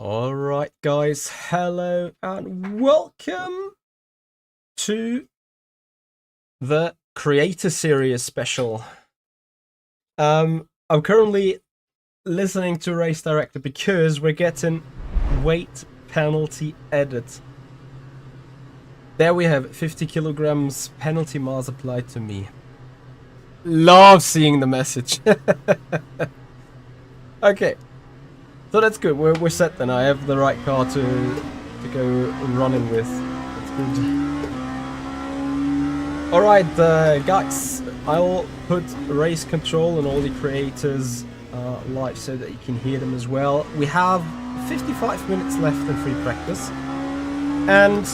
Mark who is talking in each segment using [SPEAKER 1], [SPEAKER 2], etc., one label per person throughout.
[SPEAKER 1] Alright guys, hello and welcome to the Creator Series special. I'm currently listening to Race Director because we're getting weight penalty edit. There we have 50 kilograms penalty mass applied to me. Love seeing the message. Okay. So that's good. We're set then. I have the right car to go running with. That's good. All right, guys. I'll put race control and all the creators live so that you can hear them as well. We have 55 minutes left in free practice, and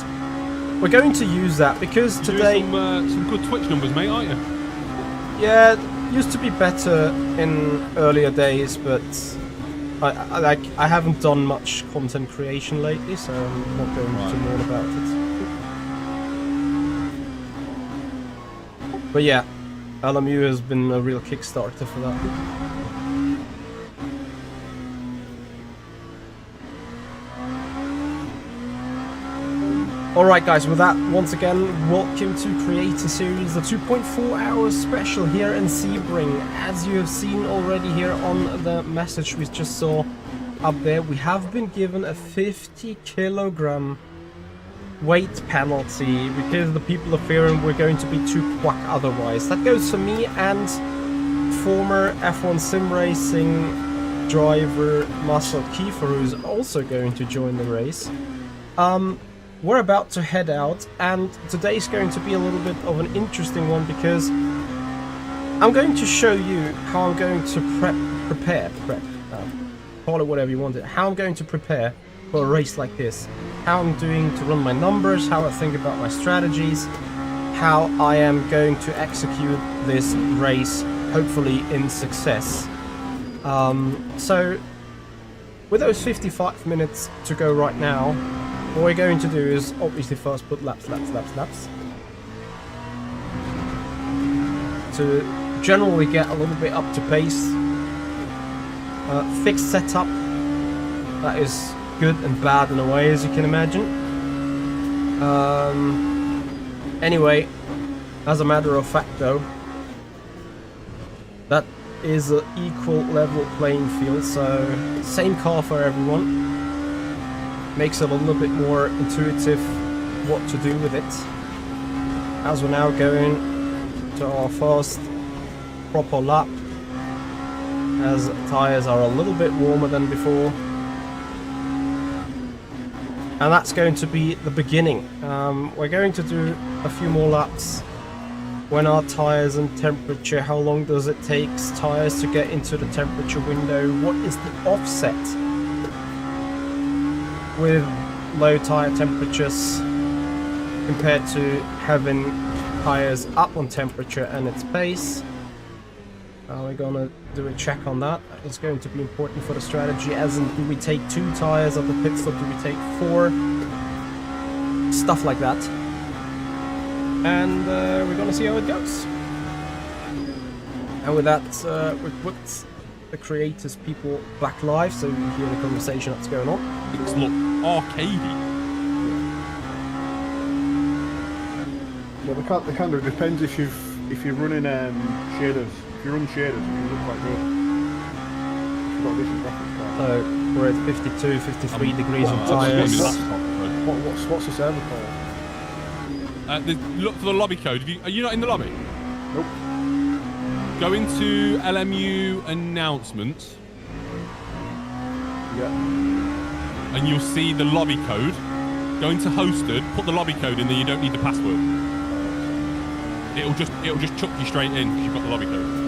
[SPEAKER 1] we're going to use that because today
[SPEAKER 2] some good Twitch numbers, mate, aren't you?
[SPEAKER 1] Yeah, used to be better in earlier days, but I haven't done much content creation lately, so I'm not going to mourn about it. But yeah, LMU has been a real Kickstarter for that. Alright guys, with that, once again, welcome to Creator Series, the 2.4 hours special here in Sebring. As you have seen already here on the message we just saw up there, we have been given a 50 kilogram weight penalty because the people are fearing we're going to be too quack otherwise. That goes for me and former F1 Simracing driver Marcel Kiefer, who's also going to join the race. We're about to head out, and today's going to be a little bit of an interesting one because I'm going to show you how I'm going to prepare, call it whatever you want it, how I'm going to prepare for a race like this, how I'm doing to run my numbers, how I think about my strategies, how I am going to execute this race, hopefully in success. So, with those 55 minutes to go right now, what we're going to do is obviously first put laps to generally get a little bit up to pace. Fixed setup, that is good and bad in a way, as you can imagine. Anyway, as a matter of fact though, that is an equal level playing field, so same car for everyone. Makes it a little bit more intuitive what to do with it. As we're now going to our first proper lap, as tyres are a little bit warmer than before. And that's going to be the beginning. We're going to do a few more laps. When are tyres and temperature? How long does it take tyres to get into the temperature window? What is the offset with low tire temperatures compared to having tires up on temperature and its pace? We're gonna do a check on that. It's going to be important for the strategy, as in, do we take 2 tires at the pit stop, do we take 4? Stuff like that. And we're gonna see how it goes. And with that, we've put the creators people back live, so you hear the conversation that's going on.
[SPEAKER 2] It's look arcadey.
[SPEAKER 3] Well, the kind of depends if you're running shaders. If you run shaders, you look quite good. You've got different graphics cards.
[SPEAKER 1] So we're at 52, 53 degrees on tyres.
[SPEAKER 3] What's the server called?
[SPEAKER 2] Look for the lobby code. Are you not in the lobby?
[SPEAKER 3] Nope.
[SPEAKER 2] Go into LMU announcements.
[SPEAKER 3] Yeah.
[SPEAKER 2] And you'll see the lobby code. Go into hosted, put the lobby code in there, you don't need the password. It'll just chuck you straight in because you've got the lobby code.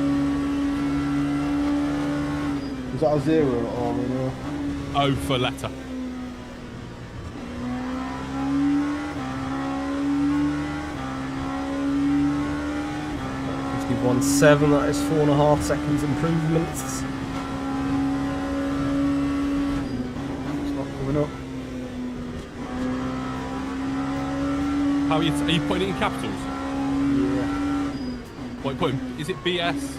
[SPEAKER 3] Is that a 0 or a...
[SPEAKER 2] O for letter.
[SPEAKER 1] .7, that is 4.5 seconds improvements.
[SPEAKER 3] It's not coming up.
[SPEAKER 2] How are you putting it in capitals?
[SPEAKER 3] Yeah.
[SPEAKER 2] What put in, is it BSOIW?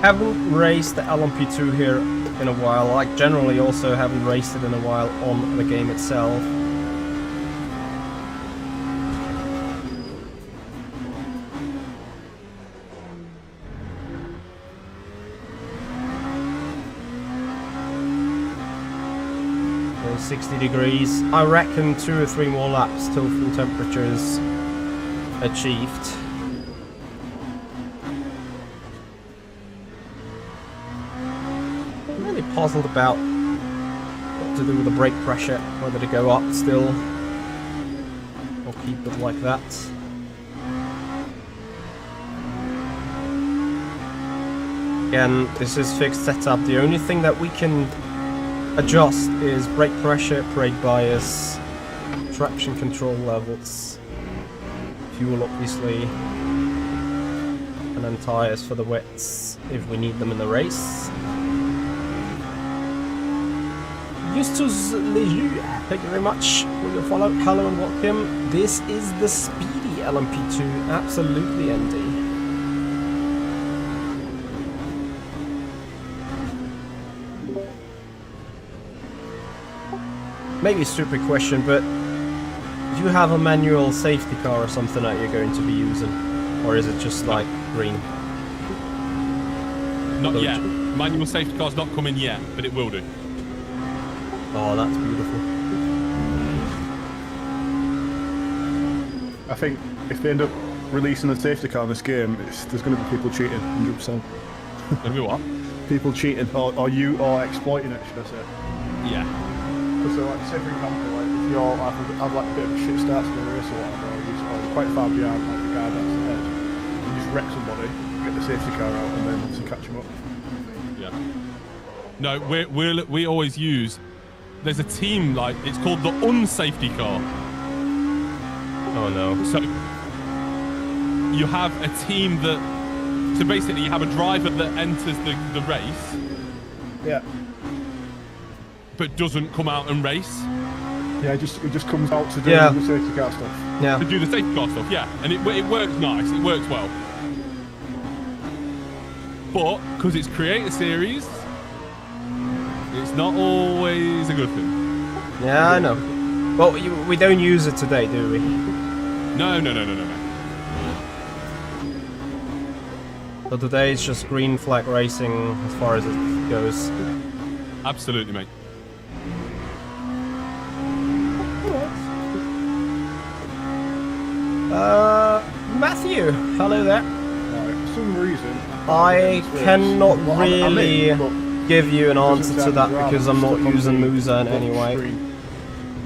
[SPEAKER 1] Haven't raced the LMP2 here in a while. I generally also haven't raced it in a while on the game itself. So 60 degrees. I reckon 2 or 3 more laps till full temperature is achieved. Puzzled about what to do with the brake pressure, whether to go up still or keep it like that. Again, this is fixed setup. The only thing that we can adjust is brake pressure, brake bias, traction control levels, fuel obviously, and then tires for the wets if we need them in the race. Justus Leju, thank you very much for your follow. Hello and welcome. This is the speedy LMP2, absolutely Andy. Maybe a stupid question, but do you have a manual safety car or something that you're going to be using? Or is it just like green?
[SPEAKER 2] Not yet. Manual safety car's not coming yet, but it will do.
[SPEAKER 1] Oh, that's beautiful.
[SPEAKER 3] I think if they end up releasing a safety car in this game, there's going to be people cheating, 100%.
[SPEAKER 2] Gonna be what?
[SPEAKER 3] People cheating, or exploiting it, should I say?
[SPEAKER 2] Yeah.
[SPEAKER 3] So, like, say for example, like if you're have like a bit of a shit start to the race or whatever, or you're quite far behind like the guy that's ahead, you just wreck somebody, get the safety car out, and then obviously catch him up.
[SPEAKER 2] Yeah. No, we always use. There's a team like it's called the unsafety car.
[SPEAKER 1] Oh no.
[SPEAKER 2] So you have a team that. So basically, you have a driver that enters the race.
[SPEAKER 3] Yeah.
[SPEAKER 2] But doesn't come out and race.
[SPEAKER 3] Yeah, it just comes out to do
[SPEAKER 1] Yeah.
[SPEAKER 3] the safety car stuff.
[SPEAKER 1] Yeah.
[SPEAKER 2] To do the safety car stuff, yeah. And it works nice, it works well. But, because it's Creator Series, it's not always a good thing.
[SPEAKER 1] Yeah, I know. Well, we don't use it today, do we?
[SPEAKER 2] No.
[SPEAKER 1] So today it's just green flag racing as far as it goes.
[SPEAKER 2] Absolutely, mate.
[SPEAKER 1] Matthew, hello there.
[SPEAKER 3] For some reason,
[SPEAKER 1] I cannot
[SPEAKER 3] Well, I'm
[SPEAKER 1] really
[SPEAKER 3] in, but
[SPEAKER 1] give you an
[SPEAKER 3] it doesn't
[SPEAKER 1] answer to
[SPEAKER 3] sound
[SPEAKER 1] that
[SPEAKER 3] right.
[SPEAKER 1] because I'm not
[SPEAKER 3] Stuff on
[SPEAKER 1] using
[SPEAKER 3] the
[SPEAKER 1] Musa in
[SPEAKER 3] bottom
[SPEAKER 1] any way.
[SPEAKER 3] screen.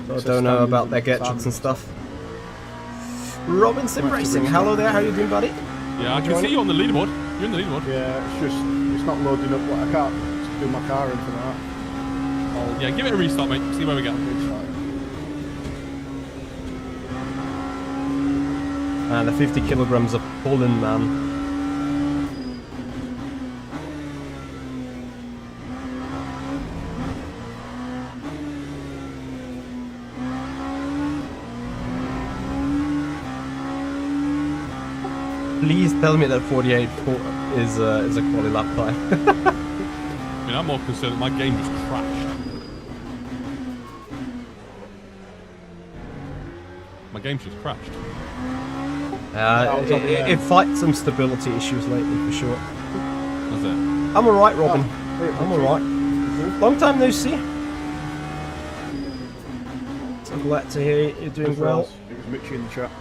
[SPEAKER 1] So I
[SPEAKER 3] It's
[SPEAKER 1] don't know
[SPEAKER 3] standard
[SPEAKER 1] about their gadgets and
[SPEAKER 3] standard
[SPEAKER 1] stuff. Robin Simracing, hello there, how you doing, buddy?
[SPEAKER 2] Yeah, I can see you on the leaderboard. You're in the leaderboard.
[SPEAKER 3] Yeah, it's not loading up. Like, I can't do my car or anything like that.
[SPEAKER 2] Yeah, give it a restart, mate. See where we go.
[SPEAKER 1] And the 50 kilograms of pulling, man. Please tell me that 48 is a quality lap time.
[SPEAKER 2] I mean, I'm more concerned that my game just crashed. My game's just crashed.
[SPEAKER 1] It fights some stability issues lately, for sure.
[SPEAKER 2] That's it.
[SPEAKER 1] I'm alright, Robin. I'm alright. Long time no see. So glad to hear you're doing well.
[SPEAKER 3] It was Mitchie in the chat.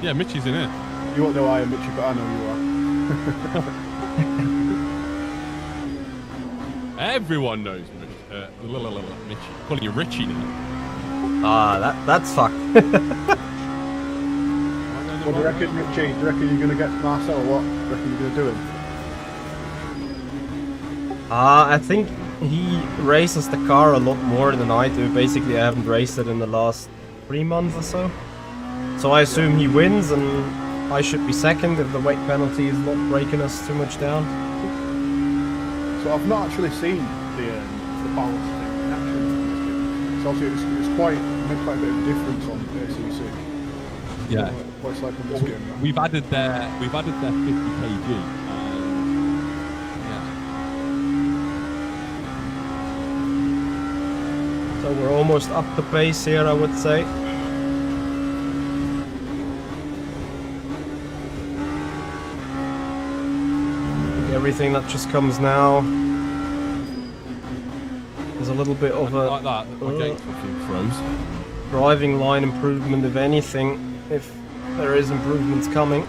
[SPEAKER 2] Yeah, Mitchie's in here.
[SPEAKER 3] You won't know I am Mitchie, but I know you are.
[SPEAKER 2] Everyone knows Mitchie. Calling you Richie now.
[SPEAKER 1] Ah, that's fucked.
[SPEAKER 3] What do you reckon, Mitchie? Do you reckon you're going to get Marcel or what? Do you reckon you're going to do him?
[SPEAKER 1] I think he races the car a lot more than I do. Basically, I haven't raced it in the last 3 months or so. So I assume he wins and I should be second if the weight penalty is not breaking us too much down.
[SPEAKER 3] So I've not actually seen the balance thing in action. So obviously it's made quite a bit of a difference on ACC.
[SPEAKER 2] Yeah.
[SPEAKER 3] What it's like on this game.
[SPEAKER 2] We've added their 50 kg.
[SPEAKER 1] So we're almost up to pace here, I would say. Everything that just comes now is a little bit of a
[SPEAKER 2] like that. My gate fucking froze.
[SPEAKER 1] driving line improvement, if anything, if there is improvements coming.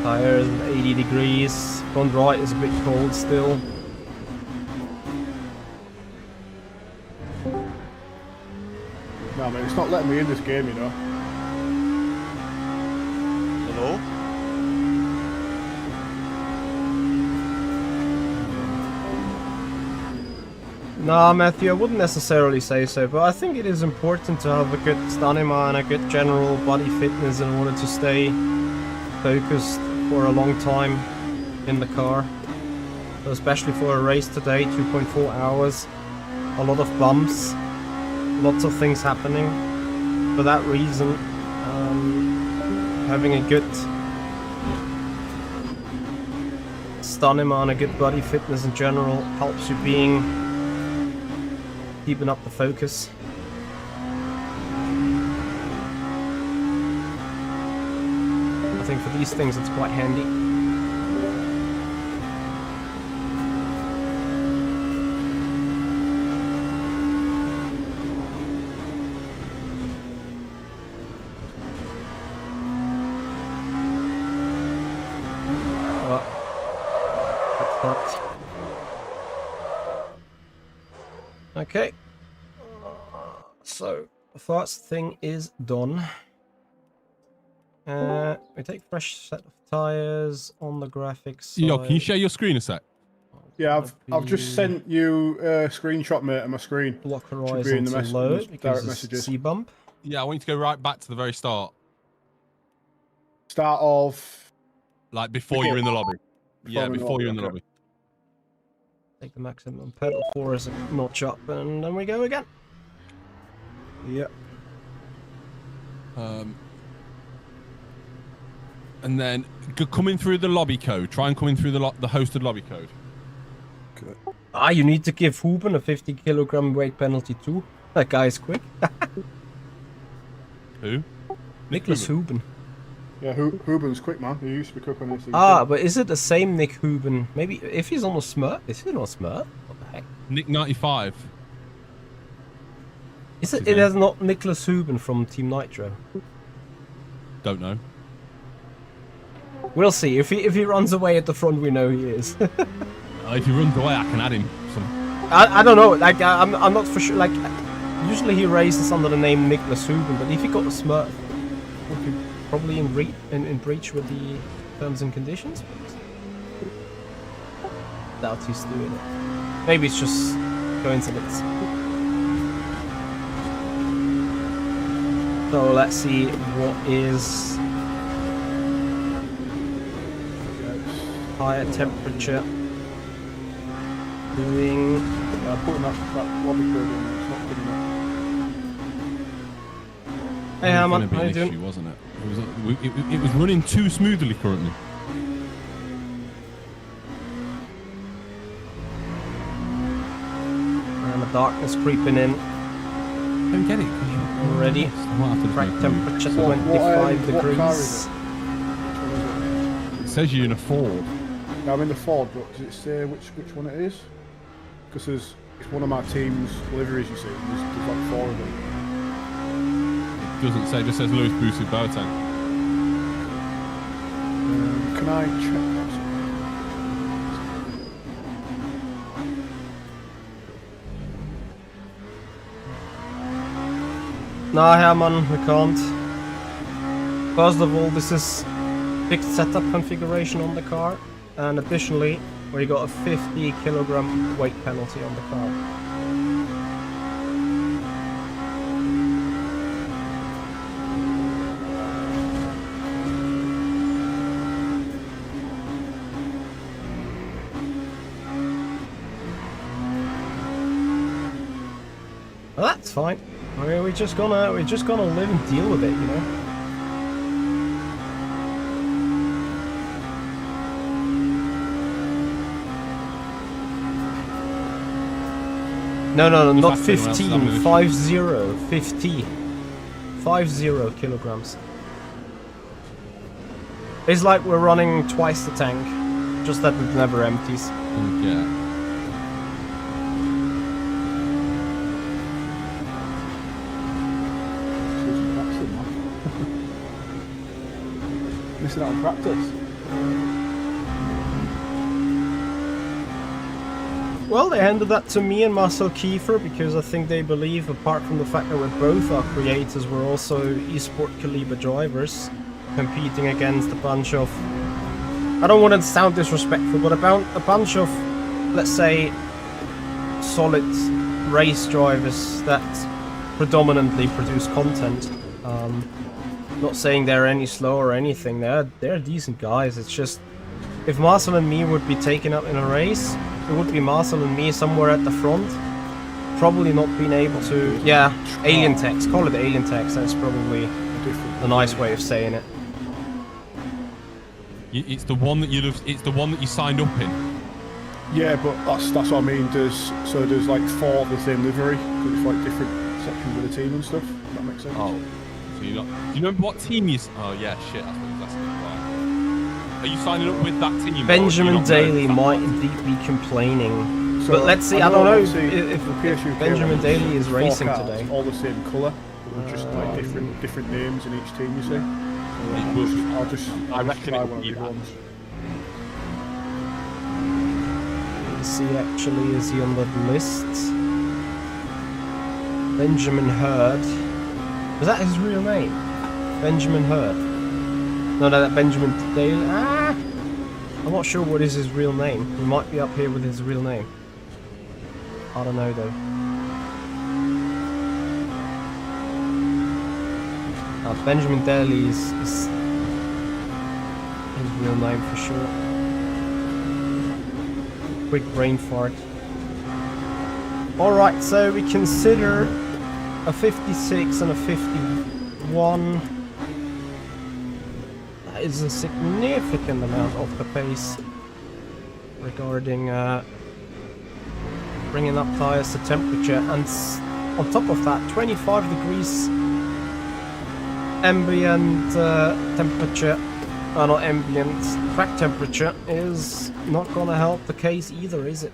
[SPEAKER 1] Tires at 80 degrees. Front right is a bit cold still.
[SPEAKER 3] No, man, it's not letting me in this game, you know.
[SPEAKER 4] Hello?
[SPEAKER 1] Nah, Matthew, I wouldn't necessarily say so, but I think it is important to have a good stamina and a good general body fitness in order to stay focused for a long time in the car. So especially for a race today, 2.4 hours, a lot of bumps, lots of things happening. For that reason, having a good stamina and a good body fitness in general helps you keeping up the focus. I think for these things it's quite handy. Okay, so the first thing is done. We take fresh set of tires on the graphics side.
[SPEAKER 2] Yo, can you share your screen a sec?
[SPEAKER 3] Yeah, I've just sent you a screenshot, mate, of my screen.
[SPEAKER 1] Block
[SPEAKER 3] Should be
[SPEAKER 1] horizon
[SPEAKER 3] in the
[SPEAKER 1] to load
[SPEAKER 3] direct
[SPEAKER 1] because it's
[SPEAKER 3] messages.
[SPEAKER 1] C bump.
[SPEAKER 2] Yeah, I want you to go right back to the very start.
[SPEAKER 3] Start of...
[SPEAKER 2] Like before you're in the lobby. Yeah, before you're in the lobby.
[SPEAKER 1] Take the maximum pedal force a notch up, and then we go again.
[SPEAKER 3] Yep.
[SPEAKER 2] And then coming through the lobby code. Try and come in through the hosted lobby code.
[SPEAKER 3] Okay.
[SPEAKER 1] Ah, you need to give Huben a 50 kilogram weight penalty too. That guy is quick.
[SPEAKER 2] Who?
[SPEAKER 1] Nicholas Huben.
[SPEAKER 3] Yeah, Huben's quick, man. He used to be quick on this.
[SPEAKER 1] Ah, but is it the same Nick Huben? Maybe if he's on a Smurf? Is he on a Smurf? What the heck?
[SPEAKER 2] Nick 95.
[SPEAKER 1] Is it? It is not Nicholas Huben from Team Nitro.
[SPEAKER 2] Don't know.
[SPEAKER 1] We'll see. If he runs away at the front, we know he is.
[SPEAKER 2] If he runs away, I can add him.
[SPEAKER 1] I don't know. Like I'm not for sure. Like usually he races under the name Nicholas Huben, but if he got a Smurf, would be probably in breach with the terms and conditions. But doubt he's doing it. Maybe it's just coincidence. So let's see what is higher temperature doing.
[SPEAKER 3] Putting that lobby code in, it's not good enough.
[SPEAKER 1] Hey, Herman, how you
[SPEAKER 2] Issue,
[SPEAKER 1] doing?
[SPEAKER 2] wasn't it? It was running too smoothly currently.
[SPEAKER 1] And the darkness creeping in.
[SPEAKER 2] Don't get it.
[SPEAKER 1] Already. Track temperature 25 degrees.
[SPEAKER 3] What car is
[SPEAKER 2] It says you're in a Ford.
[SPEAKER 3] Yeah, I'm in the Ford, but does it say which one it is? Because it's one of my team's liveries, you see. There's like 4 of them.
[SPEAKER 2] It doesn't say, it just says Lewis boosted bow tank.
[SPEAKER 3] Can I check that?
[SPEAKER 1] Nah, Herman, we can't. First of all, this is fixed setup configuration on the car, and additionally, we got a 50 kilogram weight penalty on the car. Well, that's fine. I mean, we're just gonna live and deal with it, you know. No, not
[SPEAKER 2] That's anyone else's
[SPEAKER 1] 15.
[SPEAKER 2] ammunition.
[SPEAKER 1] 50. 50 kilograms. It's like we're running twice the tank, just that it never empties.
[SPEAKER 2] Yeah.
[SPEAKER 3] Missing out on practice.
[SPEAKER 1] Well, they handed that to me and Marcel Kiefer because I think they believe, apart from the fact that we're both our creators, we're also esport caliber drivers competing against a bunch of, I don't want to sound disrespectful, but about a bunch of, let's say, solid race drivers that predominantly produce content. Not saying they're any slow or anything, they're decent guys. It's just, if Marcel and me would be taken up in a race, it would be Marcel and me somewhere at the front, probably not being able to, yeah, alien text, call it alien text, that's probably a nice way of saying it.
[SPEAKER 2] It's the one that it's the one that you signed up in.
[SPEAKER 3] Yeah, but that's what I mean. There's like 4 of the same livery, because it's like different sections of the team and stuff. If that makes sense.
[SPEAKER 2] Oh, so you're not. Do you remember what team you? Oh yeah, shit. That's what that's right. Are you signing up with that team?
[SPEAKER 1] Benjamin Daly might indeed be complaining,
[SPEAKER 3] So,
[SPEAKER 1] but let's see. I don't know if
[SPEAKER 3] the PSU
[SPEAKER 1] Benjamin
[SPEAKER 3] ones,
[SPEAKER 1] Daly is
[SPEAKER 3] 4
[SPEAKER 1] racing
[SPEAKER 3] cars,
[SPEAKER 1] today.
[SPEAKER 3] all the same colour, but just like different names in each team. You see. I'll just
[SPEAKER 2] I reckon
[SPEAKER 3] try
[SPEAKER 2] it
[SPEAKER 3] one
[SPEAKER 2] would
[SPEAKER 3] of
[SPEAKER 2] be
[SPEAKER 3] these
[SPEAKER 2] that.
[SPEAKER 3] ones.
[SPEAKER 1] Is he actually, is he on the list? Benjamin Hurd. Was that his real name? Benjamin Hurd. No, that Benjamin Daly. I'm not sure what is his real name. He might be up here with his real name. I don't know though. Benjamin Daly is his real name for sure. Quick brain fart. Alright, so we consider a 56 and a 51. That is a significant amount of the pace regarding bringing up tires to temperature, and on top of that 25 degrees ambient temperature, not ambient, track temperature is not gonna help the case either, is it?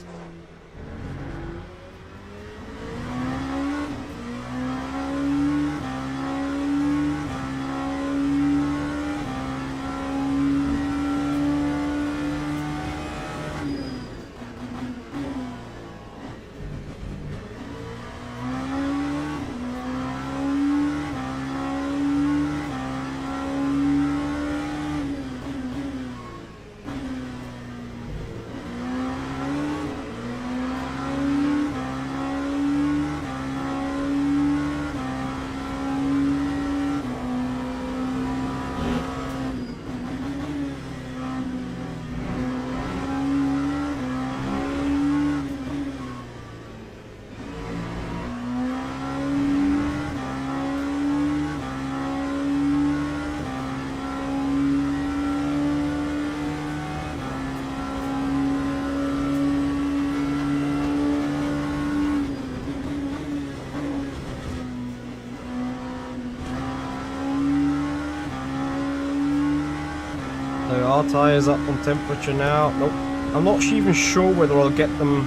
[SPEAKER 1] So our tyres up on temperature now. Nope. I'm not even sure whether I'll get them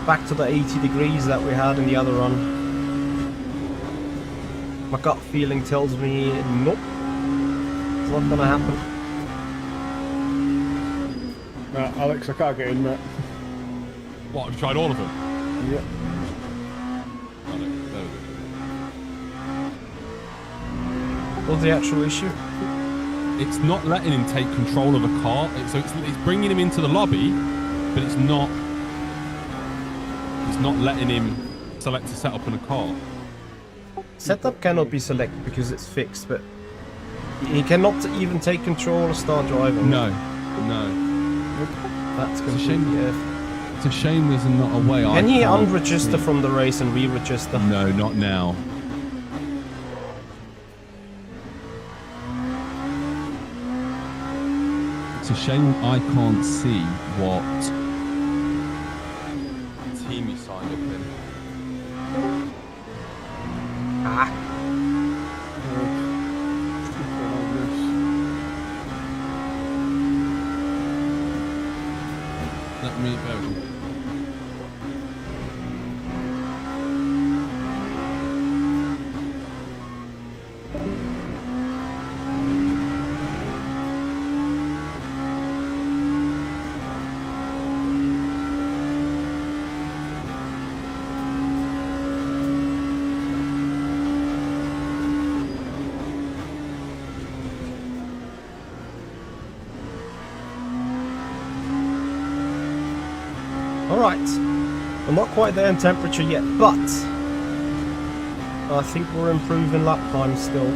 [SPEAKER 1] back to the 80 degrees that we had in the other run. My gut feeling tells me nope. It's not gonna happen.
[SPEAKER 3] Nah, Alex, I can't get in, mate.
[SPEAKER 2] What? Have you tried all of them?
[SPEAKER 3] Yep.
[SPEAKER 2] Oh, no, there we
[SPEAKER 1] What's the actual issue?
[SPEAKER 2] go. It's not letting him take control of a car. So it's bringing him into the lobby, but it's not letting him select a setup in a car.
[SPEAKER 1] Setup cannot be selected because it's fixed, but he cannot even take control or start driving.
[SPEAKER 2] No.
[SPEAKER 1] That's
[SPEAKER 2] It's a shame.
[SPEAKER 1] completely.
[SPEAKER 2] It's a shame there's not a way I
[SPEAKER 1] Can he
[SPEAKER 2] can't
[SPEAKER 1] unregister
[SPEAKER 2] see.
[SPEAKER 1] from the race and re-register?
[SPEAKER 2] No, not now. It's a shame I can't see what team you signed up in.
[SPEAKER 1] Ah.
[SPEAKER 2] Let me go.
[SPEAKER 1] Alright, we're not quite there in temperature yet, but I think we're improving lap time still.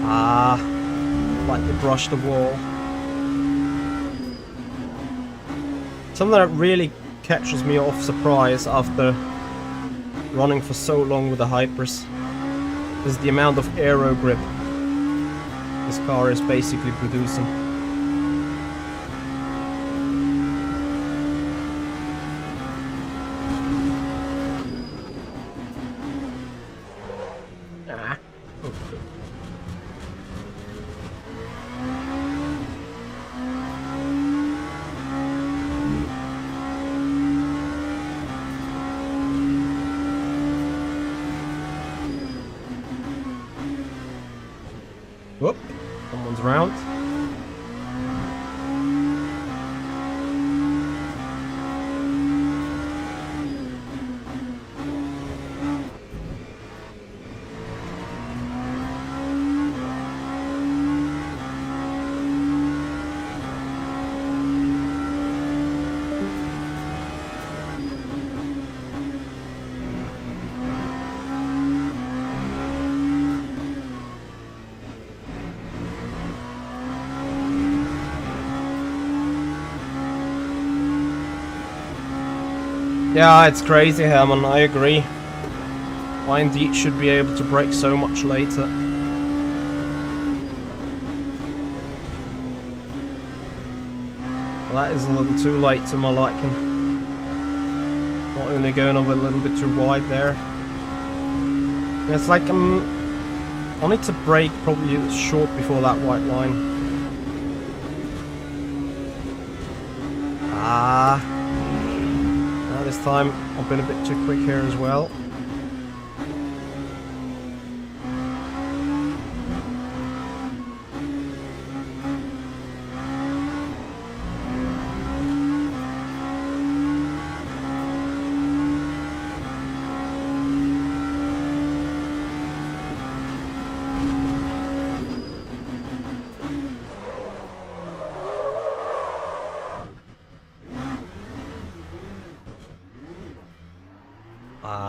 [SPEAKER 1] Ah, like they brushed the wall. Something that really catches me off surprise after running for so long with the Hypers is the amount of aero grip this car is basically producing. Whoop, someone's round. Yeah, it's crazy, Herman, I agree. I indeed should be able to brake so much later. Well, that is a little too late to my liking. Not only going over a little bit too wide there. It's like I need to brake probably short before that white line. Ah. This time I've been a bit too quick here as well.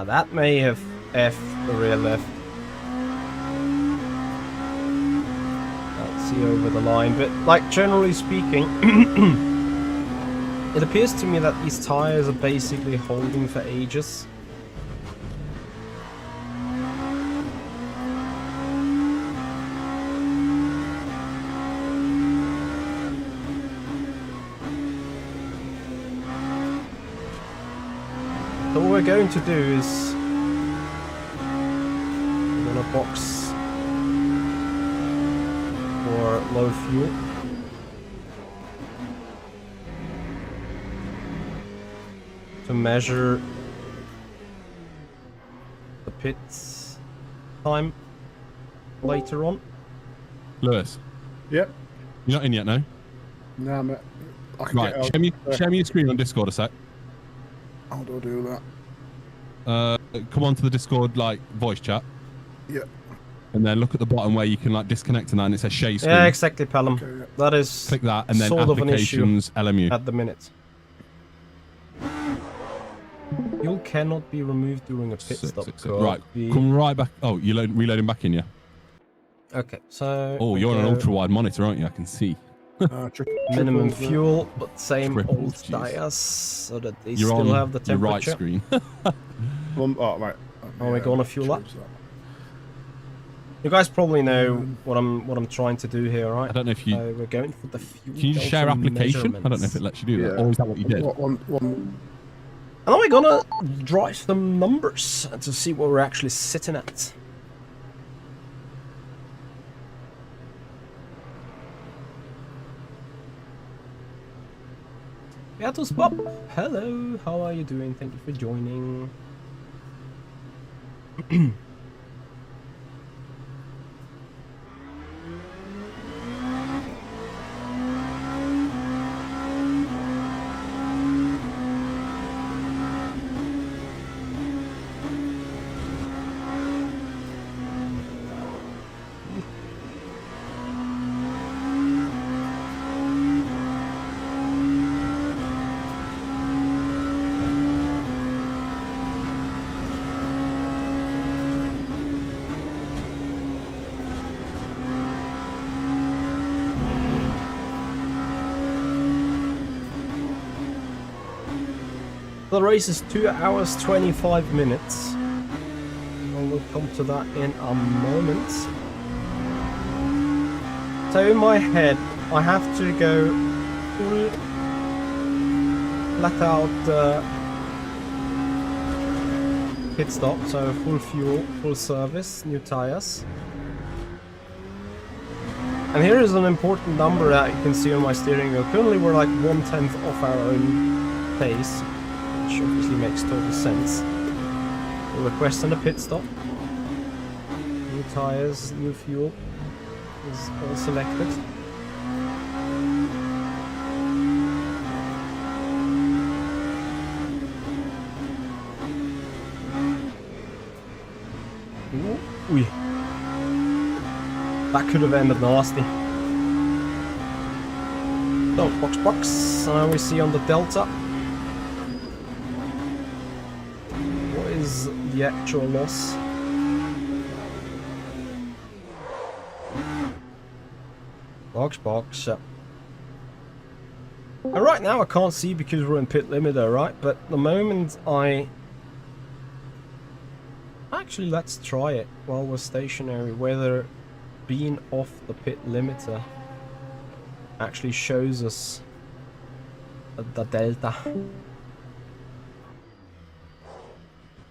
[SPEAKER 1] That may have F'd the rear left. Can't see over the line, but like generally speaking, it appears to me that these tires are basically holding for ages. So what we're going to do is we're going to box for low fuel. To measure the pits time later on.
[SPEAKER 2] Lewis.
[SPEAKER 3] Yep.
[SPEAKER 2] You're not in yet, no?
[SPEAKER 3] Nah, mate. I can
[SPEAKER 2] Right,
[SPEAKER 3] get
[SPEAKER 2] share me your screen on Discord a sec.
[SPEAKER 3] How do I do that?
[SPEAKER 2] Come on to the Discord like voice chat.
[SPEAKER 3] Yeah.
[SPEAKER 2] And then look at the bottom where you can like disconnect and that, and it says share screen.
[SPEAKER 1] Yeah, exactly, Pelham.
[SPEAKER 3] Okay, yeah.
[SPEAKER 1] That is
[SPEAKER 2] Click that, and then
[SPEAKER 1] sort of an issue
[SPEAKER 2] applications LMU.
[SPEAKER 1] at the minute. Fuel cannot be removed during a pit stop.
[SPEAKER 2] Right, come right back. Oh, you're reloading back in, yeah?
[SPEAKER 1] Okay, so...
[SPEAKER 2] Oh, you're on an ultra-wide monitor, aren't you? I can see.
[SPEAKER 1] Minimum fuel, but same
[SPEAKER 2] Triple,
[SPEAKER 1] old
[SPEAKER 2] jeez.
[SPEAKER 1] tires, so that they
[SPEAKER 2] You're
[SPEAKER 1] still
[SPEAKER 2] on
[SPEAKER 1] have the
[SPEAKER 2] your right
[SPEAKER 1] temperature.
[SPEAKER 2] screen.
[SPEAKER 3] Oh, right.
[SPEAKER 1] Are we going to fuel up?
[SPEAKER 3] Choose that.
[SPEAKER 1] You guys probably know what I'm trying to do here, right?
[SPEAKER 2] I don't know if you...
[SPEAKER 1] We're going for the fuel.
[SPEAKER 2] Can you just share
[SPEAKER 1] delta
[SPEAKER 2] application? I don't know if
[SPEAKER 1] measurements.
[SPEAKER 2] it lets you do that.
[SPEAKER 3] Yeah.
[SPEAKER 2] Or is that what you did?
[SPEAKER 3] One.
[SPEAKER 1] And then we're gonna drive some numbers to see what we're actually sitting at. Beatos Bob, hello, how are you doing? Thank you for joining. The race is 2 hours 25 minutes. And we'll come to that in a moment. So in my head, I have to go full flat out pit stop, so full fuel, full service, new tires. And here is an important number that you can see on my steering wheel. Currently we're like 1/10 off our own pace, which obviously makes total sense. We'll request a pit stop. New tires, new fuel is all selected. Ooh. That could have ended nasty. So, box. Now we see on the Delta. What is the actual loss? Box. And right now I can't see because we're in pit limiter, right? But the moment actually, let's try it while we're stationary, whether being off the pit limiter actually shows us the delta.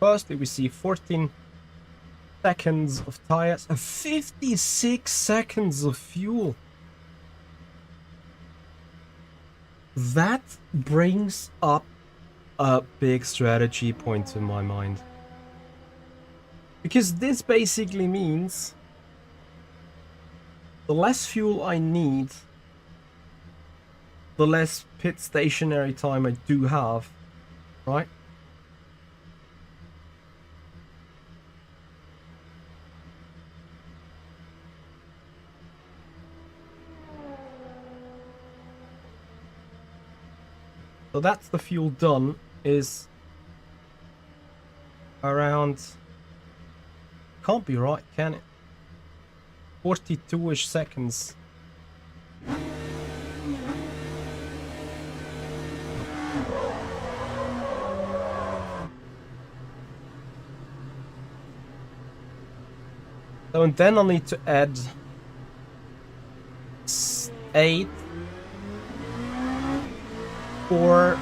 [SPEAKER 1] Firstly, we see 14 seconds of tires and 56 seconds of fuel. That brings up a big strategy point in my mind. Because this basically means the less fuel I need, the less pit stationary time I do have, right? So that's the fuel done, is around, can't be right, can it? 42-ish seconds. So and then I'll need to add 8, 4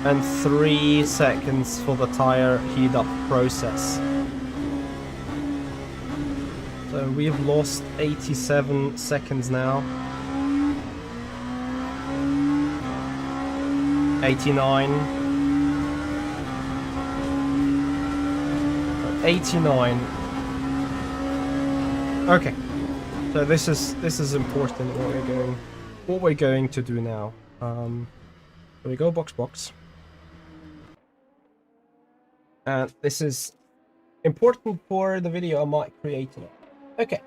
[SPEAKER 1] and 3 seconds for the tire heat up process. So we've lost 87 seconds now. 89. 89. Okay. So this is important what we're going to do now. There we go, box. And this is important for the video I might create tonight. Okay,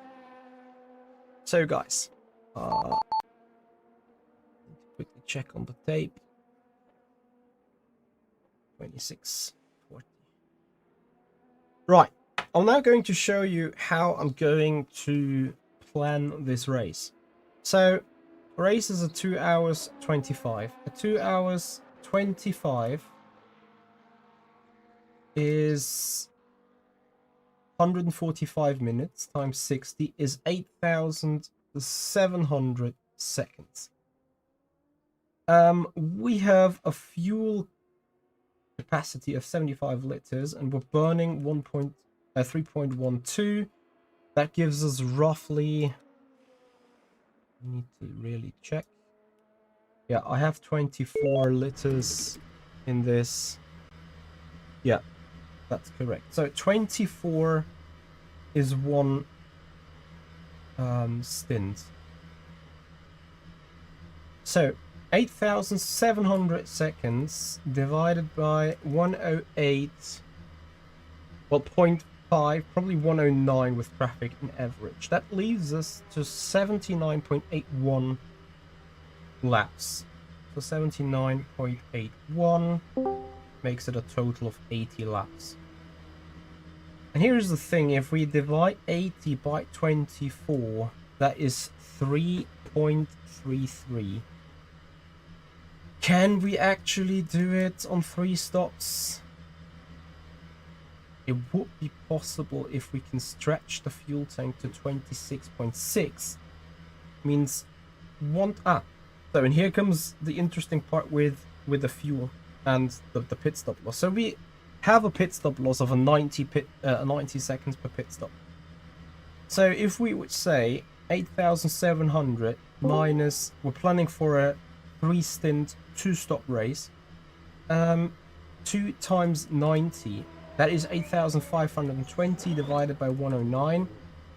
[SPEAKER 1] so guys, quickly check on the tape. 26:40. Right, I'm now going to show you how I'm going to plan this race. So, race is a 2 hours 25. A 2 hours 25 is 145 minutes times 60 is 8,700 seconds. We have a fuel capacity of 75 liters, and we're burning 3.12. That gives us roughly... I need to really check. Yeah, I have 24 liters in this. Yeah, that's correct. So 24 is one stint. So 8,700 seconds divided by 108, well, 0.5, probably 109 with traffic in average. That leaves us to 79.81 laps. So 79.81 makes it a total of 80 laps. And here's the thing, if we divide 80 by 24, that is 3.33. Can we actually do it on 3 stops? It would be possible if we can stretch the fuel tank to 26.6. Means so, and here comes the interesting part with the fuel and the pit stop loss. So we have a pit stop loss of a 90 seconds per pit stop. So if we would say 8,700 minus, we're planning for a 3-stint 2-stop race, 2 times 90, that is 8,520 divided by 109.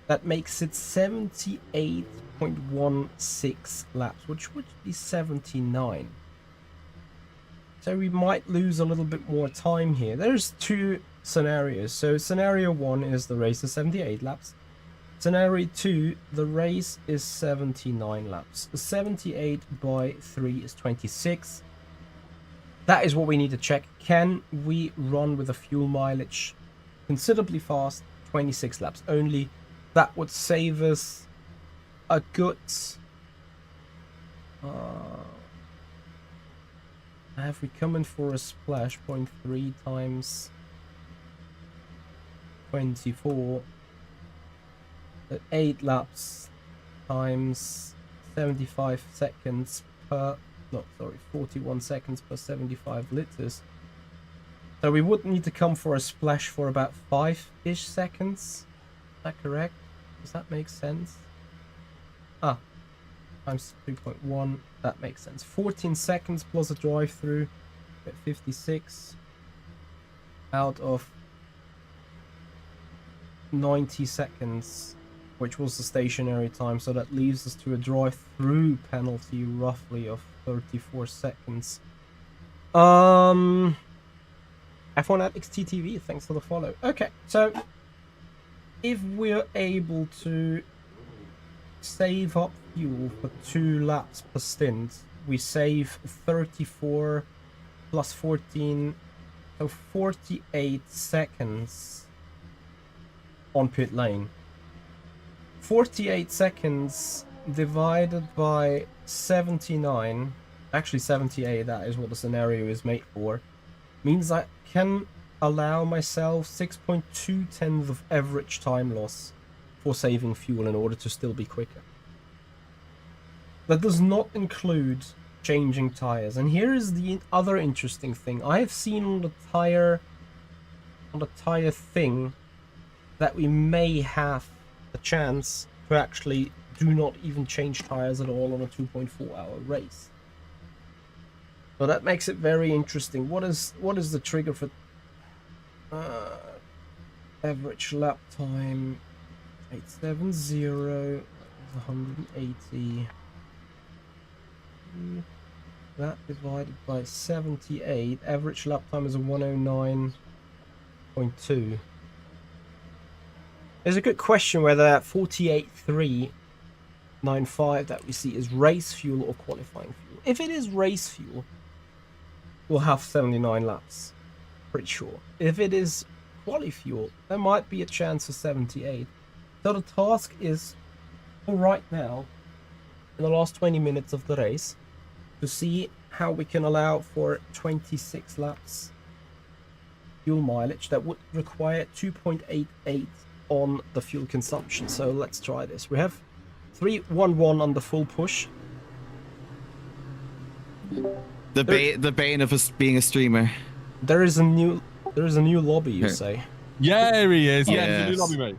[SPEAKER 1] That makes it 78.16 laps, which would be 79. So we might lose a little bit more time here. There's 2 scenarios. So scenario 1 is the race is 78 laps. Scenario 2, the race is 79 laps. 78 by 3 is 26. That is what we need to check. Can we run with a fuel mileage considerably fast? 26 laps only. That would save us a good... have we come in for a splash? 0.3 times 24. 8 laps times 75 seconds per... No, sorry, 41 seconds per 75 liters. So we would need to come for a splash for about 5-ish seconds. Is that correct? Does that make sense? Times 3.1. That makes sense. 14 seconds plus a drive-through at 56 out of 90 seconds, which was the stationary time. So that leaves us to a drive-through penalty roughly of 34 seconds. F1 at XTTV, thanks for the follow. Okay, so if we're able to save up fuel for 2 laps per stint, we save 34 plus 14, so 48 seconds on pit lane. 48 seconds divided by 79, actually 78, that is what the scenario is made for, means I can allow myself 6.2 tenths of average time loss for saving fuel in order to still be quicker. That does not include changing tires. And here is the other interesting thing. I have seen on the tire thing that we may have a chance to actually do not even change tires at all on a 2.4-hour race. So that makes it very interesting. What is the trigger for average lap time? 870, 180. That divided by 78, average lap time is a 109.2. There's a good question whether that 48.395 that we see is race fuel or qualifying fuel. If it is race fuel, we'll have 79 laps, pretty sure. If it is quali fuel, there might be a chance of 78. So the task is, for right now, in the last 20 minutes of the race, to see how we can allow for 26 laps fuel mileage. That would require 2.88 on the fuel consumption. So let's try this. We have 311 on the full push.
[SPEAKER 4] The bane of us being a streamer.
[SPEAKER 1] There is a new lobby, you say?
[SPEAKER 2] Yeah, there he is. Yeah, there's a new
[SPEAKER 4] Yes.
[SPEAKER 2] lobby, mate.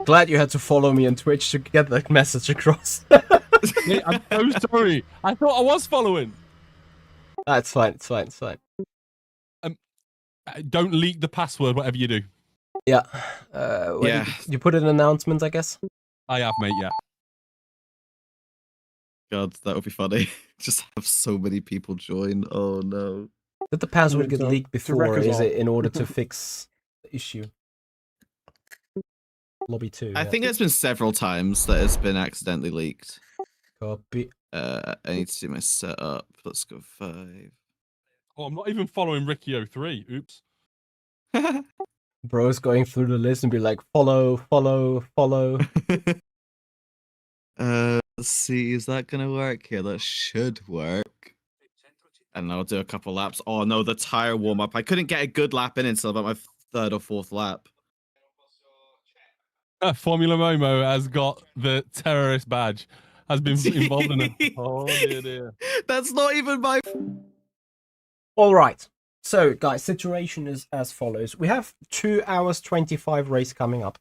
[SPEAKER 1] Glad you had to follow me on Twitch to get that message across.
[SPEAKER 2] Mate, I'm so sorry. I thought I was following.
[SPEAKER 1] It's fine. It's fine. It's fine.
[SPEAKER 2] Don't leak the password, whatever you do.
[SPEAKER 1] Yeah.
[SPEAKER 4] Yeah.
[SPEAKER 1] You put an announcement, I guess.
[SPEAKER 2] I have, mate. Yeah.
[SPEAKER 4] God, that would be funny. Just have so many people join. Oh no.
[SPEAKER 1] Did the password get
[SPEAKER 3] to-
[SPEAKER 1] leaked
[SPEAKER 3] to
[SPEAKER 1] before,
[SPEAKER 3] wreck
[SPEAKER 1] or
[SPEAKER 3] us
[SPEAKER 1] is
[SPEAKER 3] all.
[SPEAKER 1] it in order to fix the issue? Lobby 2.
[SPEAKER 4] I
[SPEAKER 1] yeah.
[SPEAKER 4] think it's been several times that it's been accidentally leaked.
[SPEAKER 1] Copy.
[SPEAKER 4] I need to do my setup. Let's go 5.
[SPEAKER 2] Oh, I'm not even following Ricky03. Oops.
[SPEAKER 1] Bro's going through the list and be like, follow, follow, follow.
[SPEAKER 4] Let's see, is that gonna work? Yeah, that should work. And I'll do a couple laps. Oh no, the tire warm up. I couldn't get a good lap in until about my 3rd or 4th lap.
[SPEAKER 2] Formula Momo has got the terrorist badge. Has been involved in it. Oh dear.
[SPEAKER 4] That's not even my.
[SPEAKER 1] All right. So, guys, situation is as follows. We have 2 hours 25 race coming up.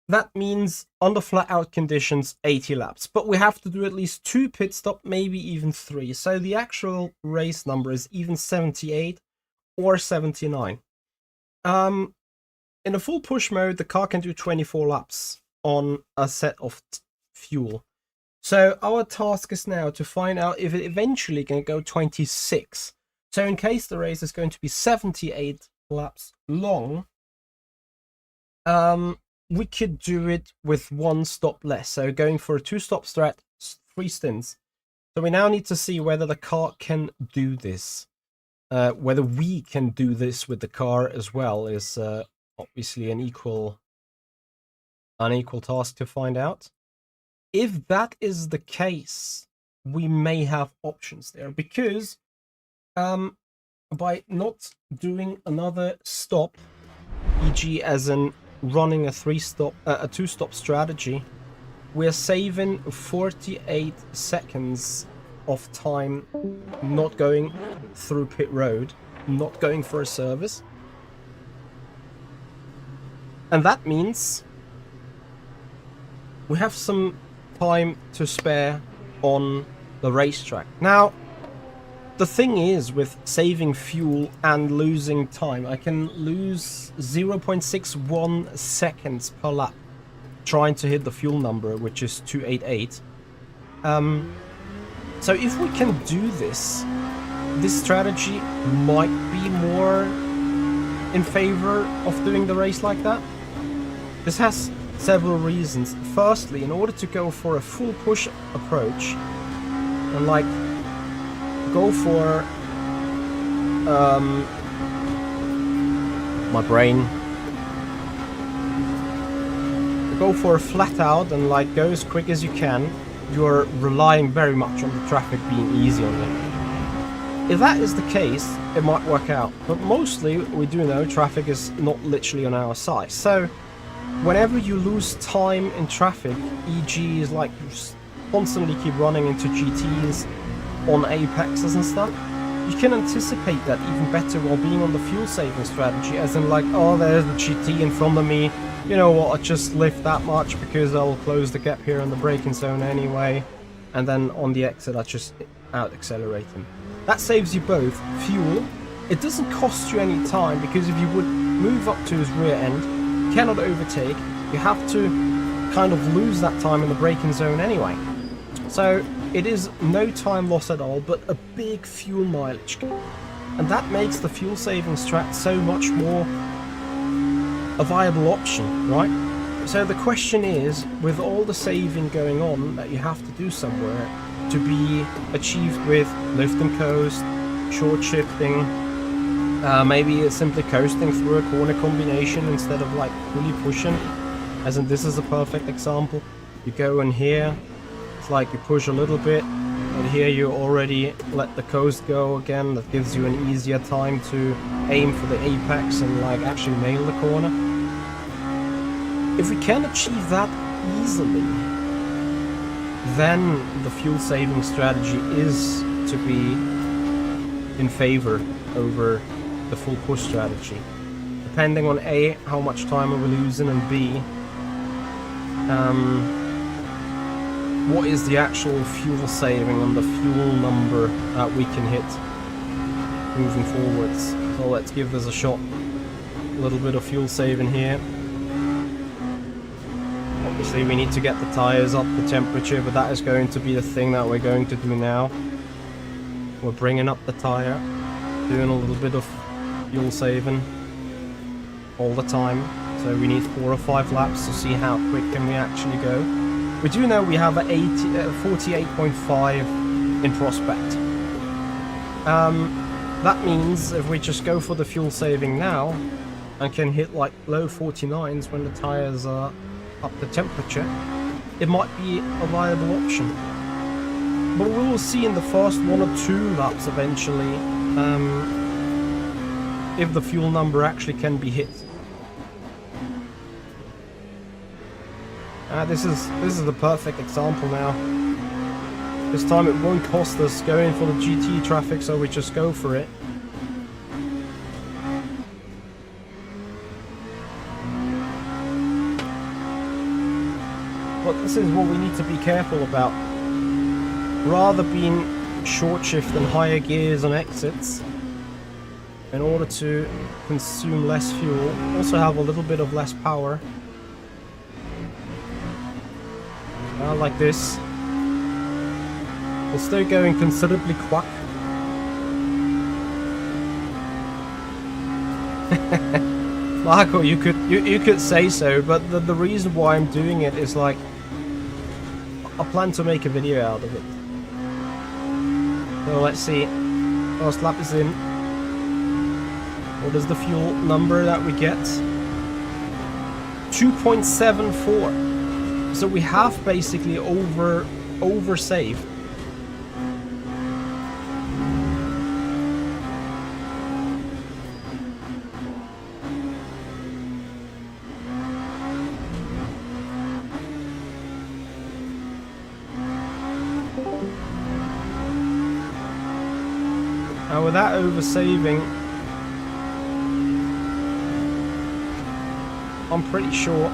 [SPEAKER 1] That means under flat out conditions, 80 laps. But we have to do at least 2 pit stop, maybe even 3. So the actual race number is even 78 or 79. In a full push mode, the car can do 24 laps on a set of fuel. So our task is now to find out if it eventually can go 26. So in case the race is going to be 78 laps long, we could do it with 1 stop less. So going for a 2-stop strat, 3 stints. So we now need to see whether the car can do this. Whether we can do this with the car as well is obviously an equal task to find out. If that is the case, we may have options there, because by not doing another stop, e.g. as in running a 2-stop strategy, we're saving 48 seconds of time not going through pit road, not going for a service. And that means we have some time to spare on the racetrack. Now, the thing is, with saving fuel and losing time, I can lose 0.61 seconds per lap trying to hit the fuel number, which is 288. So if we can do this strategy might be more in favor of doing the race like that. This has several reasons. Firstly, in order to go for a full push approach and like go for my brain, go for a flat out and like go as quick as you can, you're relying very much on the traffic being easy on you. If that is the case, it might work out, but mostly we do know traffic is not literally on our side. So whenever you lose time in traffic, e.g. is like you constantly keep running into GTs on apexes and stuff, you can anticipate that even better while being on the fuel saving strategy, as in like, oh, there's the GT in front of me, you know what, I'll just lift that much because I'll close the gap here in the braking zone anyway, and then on the exit I just out accelerate him. That saves you both fuel. It doesn't cost you any time, because if you would move up to his rear end, cannot overtake, you have to kind of lose that time in the braking zone anyway. So it is no time loss at all, but a big fuel mileage. And that makes the fuel saving strat so much more a viable option, right? So the question is, with all the saving going on that you have to do somewhere to be achieved with lift and coast, short shifting, maybe simply coasting through a corner combination instead of like fully pushing, as in this is a perfect example. You go in here, it's like you push a little bit, and here you already let the coast go again. That gives you an easier time to aim for the apex and like actually nail the corner. If we can achieve that easily, then the fuel saving strategy is to be in favor over the full push strategy. Depending on A, how much time are we losing, and B, what is the actual fuel saving and the fuel number that we can hit moving forwards. So let's give this a shot. A little bit of fuel saving here. Obviously we need to get the tires up the temperature, but that is going to be the thing that we're going to do now. We're bringing up the tire, doing a little bit of fuel saving all the time. So we need 4 or 5 laps to see how quick can we actually go. We do know we have a 48.5 in prospect. That means if we just go for the fuel saving now and can hit like low 49s when the tires are up to temperature, it might be a viable option. But we will see in the first 1 or 2 laps eventually if the fuel number actually can be hit. This is the perfect example now. This time it won't cost us going for the GT traffic, so we just go for it. But this is what we need to be careful about. Rather being short shift and higher gears and exits in order to consume less fuel, also have a little bit of less power. Like this. We're still going considerably quick. Marco, you could say so, but the reason why I'm doing it is like I plan to make a video out of it. So let's see. First lap is in. What is the fuel number that we get? 2.74. So we have basically over-saved. And with that over-saving, I'm pretty sure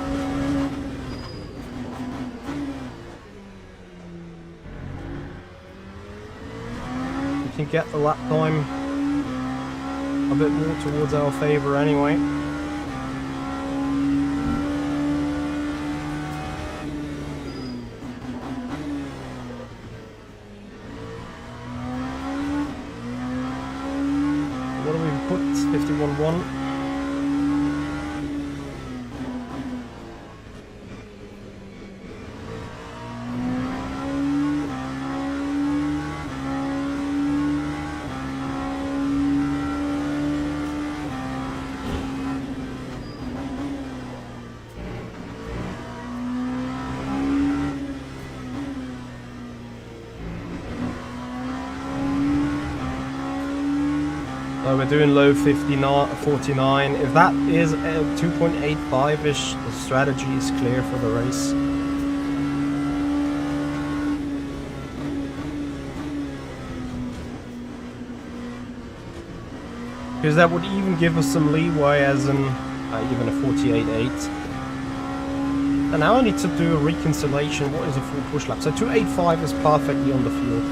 [SPEAKER 1] can get the lap time a bit more towards our favour anyway. What do we put? 51.1. So we're doing low 49. If that is 2.85-ish, the strategy is clear for the race. Because that would even give us some leeway as in even a 48.8. And now I need to do a reconciliation. What is a full push lap? So 2.85 is perfectly on the field.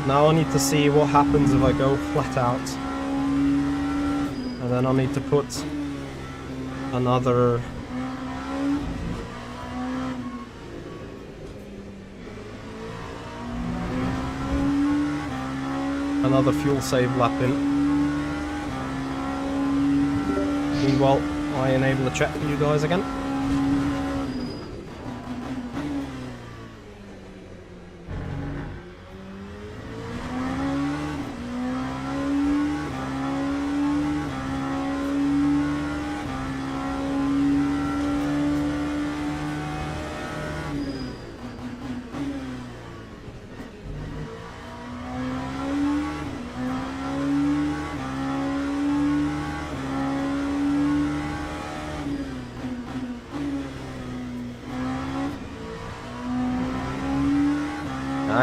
[SPEAKER 1] Now I need to see what happens if I go flat out. And then I need to put another fuel save lap in. Meanwhile, I enable the chat for you guys again.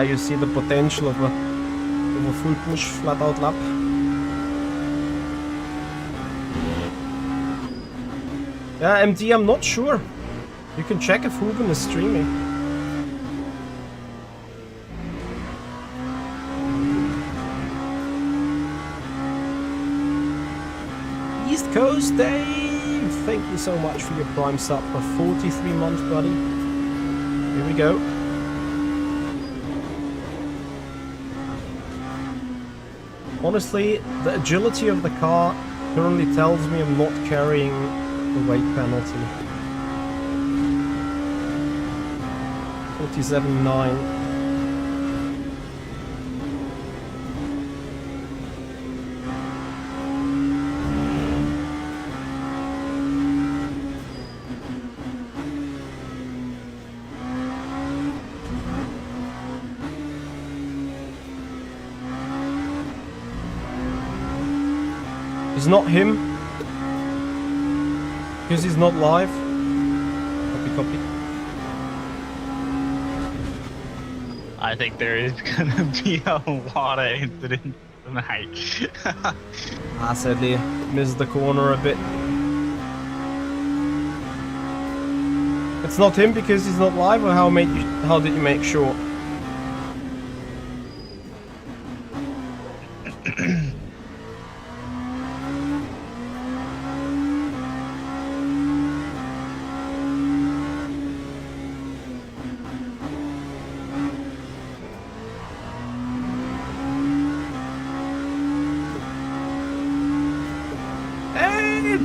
[SPEAKER 1] you see the potential of a full push flat out lap. Yeah, MD, I'm not sure. You can check if Ruben is streaming. East Coast Dave, thank you so much for your prime sub for 43 months, buddy. Here we go. Honestly, the agility of the car currently tells me I'm not carrying the weight penalty. 47.9. It's not him, because he's not live. Copy.
[SPEAKER 5] I think there is gonna be a lot of incidents tonight.
[SPEAKER 1] I sadly missed the corner a bit. It's not him because he's not live, or how did you make sure?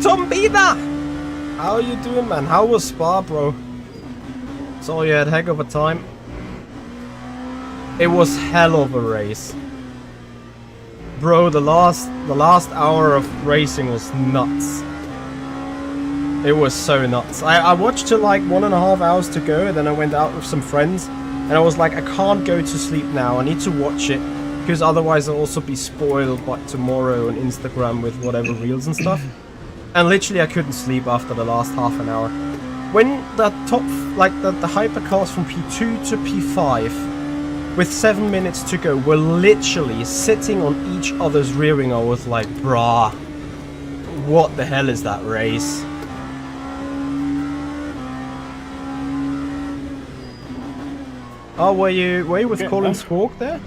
[SPEAKER 1] Tom Bieber! How are you doing, man? How was Spa, bro? Saw you had a heck of a time. It was hell of a race. Bro, the last hour of racing was nuts. It was so nuts. I watched till like 1.5 hours to go, and then I went out with some friends, and I was like, I can't go to sleep now. I need to watch it, because otherwise I'll also be spoiled by tomorrow on Instagram with whatever reels and stuff. And literally I couldn't sleep after the last half an hour. When the top, like the hypercars from P2 to P5, with 7 minutes to go, were literally sitting on each other's rear wing, I was like, brah, what the hell is that race? Oh, were you with Colin Squawk there?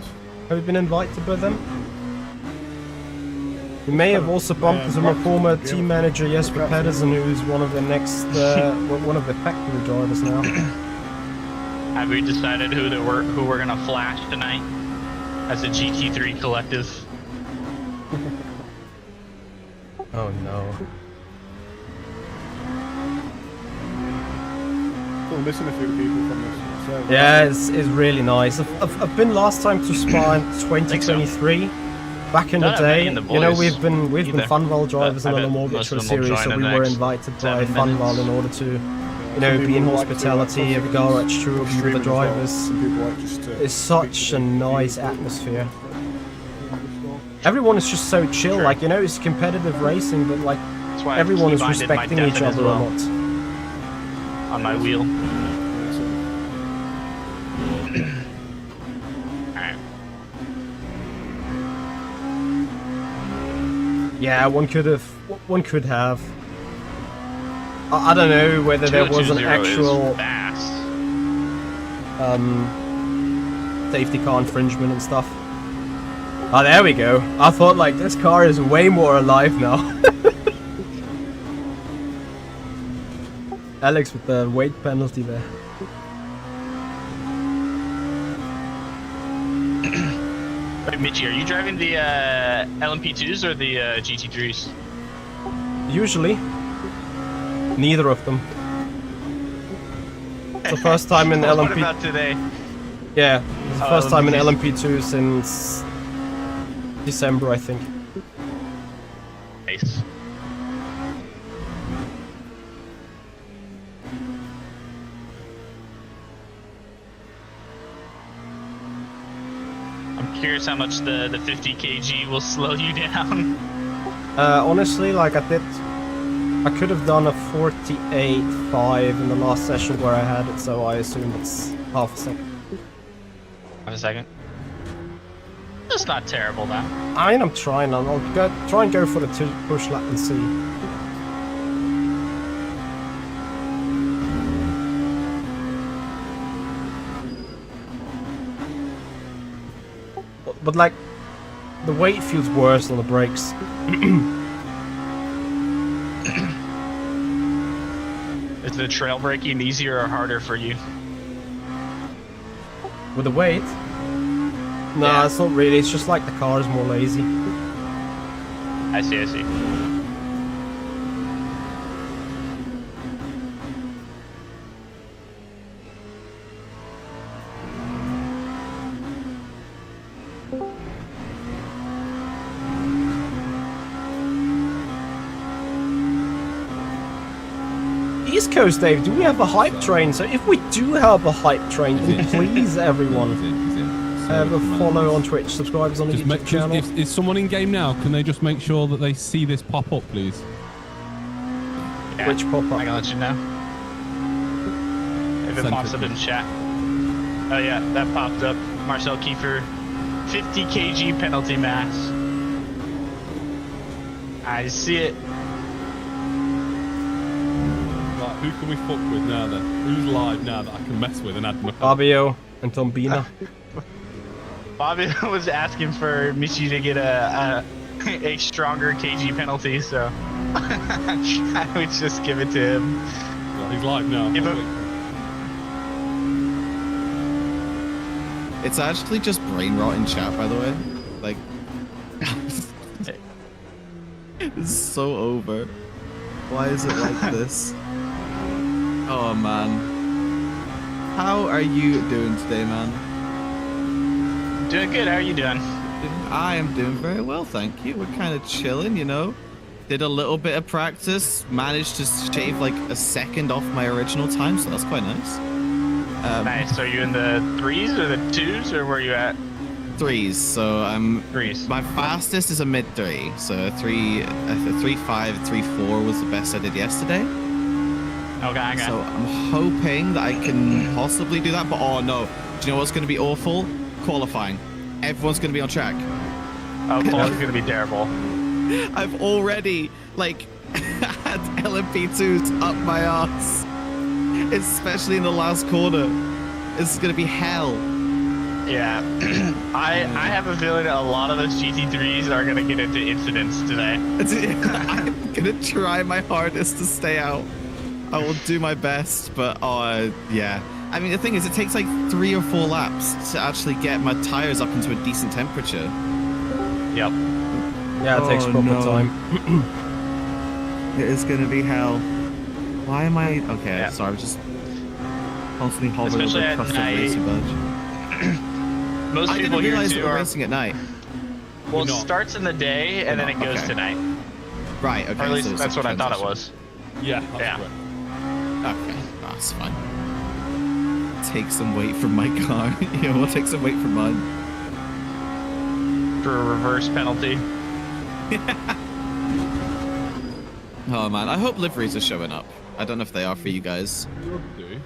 [SPEAKER 1] Have you been invited by them? You may have also bumped into my former team manager Jesper Pedersen, who's one of the next, one of the factory drivers now.
[SPEAKER 5] Have we decided who we're gonna flash tonight as a GT3 collective?
[SPEAKER 1] Oh no.
[SPEAKER 3] Still missing a few people from this. So,
[SPEAKER 1] Yeah, it's really nice. I've been last time to Spa in 2023. Back in the day, you know, we've been Funval drivers in the Mortgage series, so we were invited by Funval in order to, you know, be in hospitality, have a garage tour with the drivers. It's such a nice atmosphere. Everyone is just so chill, like, you know, it's competitive racing, but like everyone is respecting each other a lot.
[SPEAKER 5] On my wheel.
[SPEAKER 1] Yeah, one could have. I don't know whether there was an actual safety car infringement and stuff. Oh, there we go. I thought like this car is way more alive now. Alex with the weight penalty there.
[SPEAKER 5] Wait, Mitchie, are you driving the LMP2s or the GT3s?
[SPEAKER 1] Usually. Neither of them. It's the first time in LMP...
[SPEAKER 5] What about today?
[SPEAKER 1] Yeah, it's the first time in LMP2 since December, I think.
[SPEAKER 5] Nice. Curious how much the 50 kg will slow you down.
[SPEAKER 1] Honestly, like I could have done a 48.5 in the last session where I had it, so I assume it's half a second.
[SPEAKER 5] a second. That's not terrible, though.
[SPEAKER 1] I mean, I'm trying. I'll try and go for the push lap and see. But like, the weight feels worse on the brakes.
[SPEAKER 5] Is the trail braking easier or harder for you?
[SPEAKER 1] With the weight? No,
[SPEAKER 5] Yeah.
[SPEAKER 1] it's not really. It's just like the car is more lazy.
[SPEAKER 5] I see.
[SPEAKER 1] East Coast, Dave, do we have a hype train? So if we do have a hype train, then please, everyone, have a follow on Twitch, subscribers on the
[SPEAKER 2] Just
[SPEAKER 1] YouTube
[SPEAKER 2] make,
[SPEAKER 1] channel.
[SPEAKER 2] is someone in game now? Can they just make sure that they see this pop up, please?
[SPEAKER 5] Yeah,
[SPEAKER 1] Which pop-up?
[SPEAKER 5] I can let you know. If it
[SPEAKER 2] Send
[SPEAKER 5] pops
[SPEAKER 2] it.
[SPEAKER 5] up in chat. Oh yeah, that popped up. Marcel Kiefer, 50 kg penalty mass. I see it.
[SPEAKER 2] Like, who can we fuck with now then? Who's live now that I can mess with and add my
[SPEAKER 1] Fabio and Tombina.
[SPEAKER 5] Bobby was asking for Michi to get a stronger kg penalty, so I would just give it to him.
[SPEAKER 2] He's live now.
[SPEAKER 5] Yeah, but-
[SPEAKER 4] It's actually just brain rot in chat, by the way. Like, it's so over. Why is it like this? Oh man. How are you doing today, man?
[SPEAKER 5] Doing good. How are you doing?
[SPEAKER 4] I am doing very well, thank you. We're kind of chilling, you know. Did a little bit of practice, managed to shave like a second off my original time, so that's quite nice.
[SPEAKER 5] Nice. Are you in the 3s or the 2s, or where are you at?
[SPEAKER 4] 3s, so I'm
[SPEAKER 5] 3s.
[SPEAKER 4] my fastest is a mid 3, so a 3.5, 3.4 was the best I did yesterday.
[SPEAKER 5] Okay.
[SPEAKER 4] So I'm hoping that I can possibly do that, but oh no. Do you know what's going to be awful? Qualifying. Everyone's going to be on track.
[SPEAKER 5] Oh, quality's gonna be terrible.
[SPEAKER 4] I've already, like, had LMP2s up my ass. Especially in the last corner. This is going to be hell.
[SPEAKER 5] Yeah. I have a feeling that a lot of those GT3s are gonna get into incidents today.
[SPEAKER 4] I'm going to try my hardest to stay out. I will do my best, but yeah. I mean, the thing is, it takes like 3 or 4 laps to actually get my tires up into a decent temperature.
[SPEAKER 5] Yep.
[SPEAKER 1] Yeah, it takes
[SPEAKER 4] Oh,
[SPEAKER 1] proper
[SPEAKER 4] no.
[SPEAKER 1] time.
[SPEAKER 4] It is going to be hell. Why am I... Okay,
[SPEAKER 5] Yeah.
[SPEAKER 4] sorry, I'm just constantly hovering
[SPEAKER 5] Especially
[SPEAKER 4] over
[SPEAKER 5] at
[SPEAKER 4] custom
[SPEAKER 5] night.
[SPEAKER 4] racing badge.
[SPEAKER 5] Most
[SPEAKER 4] I
[SPEAKER 5] people
[SPEAKER 4] didn't
[SPEAKER 5] here
[SPEAKER 4] realize
[SPEAKER 5] too
[SPEAKER 4] that we're
[SPEAKER 5] are.
[SPEAKER 4] racing at night.
[SPEAKER 5] Well, it
[SPEAKER 2] We're not.
[SPEAKER 5] starts in the day and then it goes
[SPEAKER 4] Okay.
[SPEAKER 5] to night.
[SPEAKER 4] Right, okay.
[SPEAKER 5] Or at least
[SPEAKER 4] so it's
[SPEAKER 5] that's
[SPEAKER 4] like
[SPEAKER 5] what I thought it
[SPEAKER 4] transition.
[SPEAKER 5] was.
[SPEAKER 2] Yeah, that's
[SPEAKER 5] Yeah.
[SPEAKER 2] correct.
[SPEAKER 4] Okay, that's fine. Take some weight from my car. Yeah, we'll take some weight from mine.
[SPEAKER 5] For a reverse penalty.
[SPEAKER 4] Oh man, I hope liveries are showing up. I don't know if they are for you guys.
[SPEAKER 2] Should do.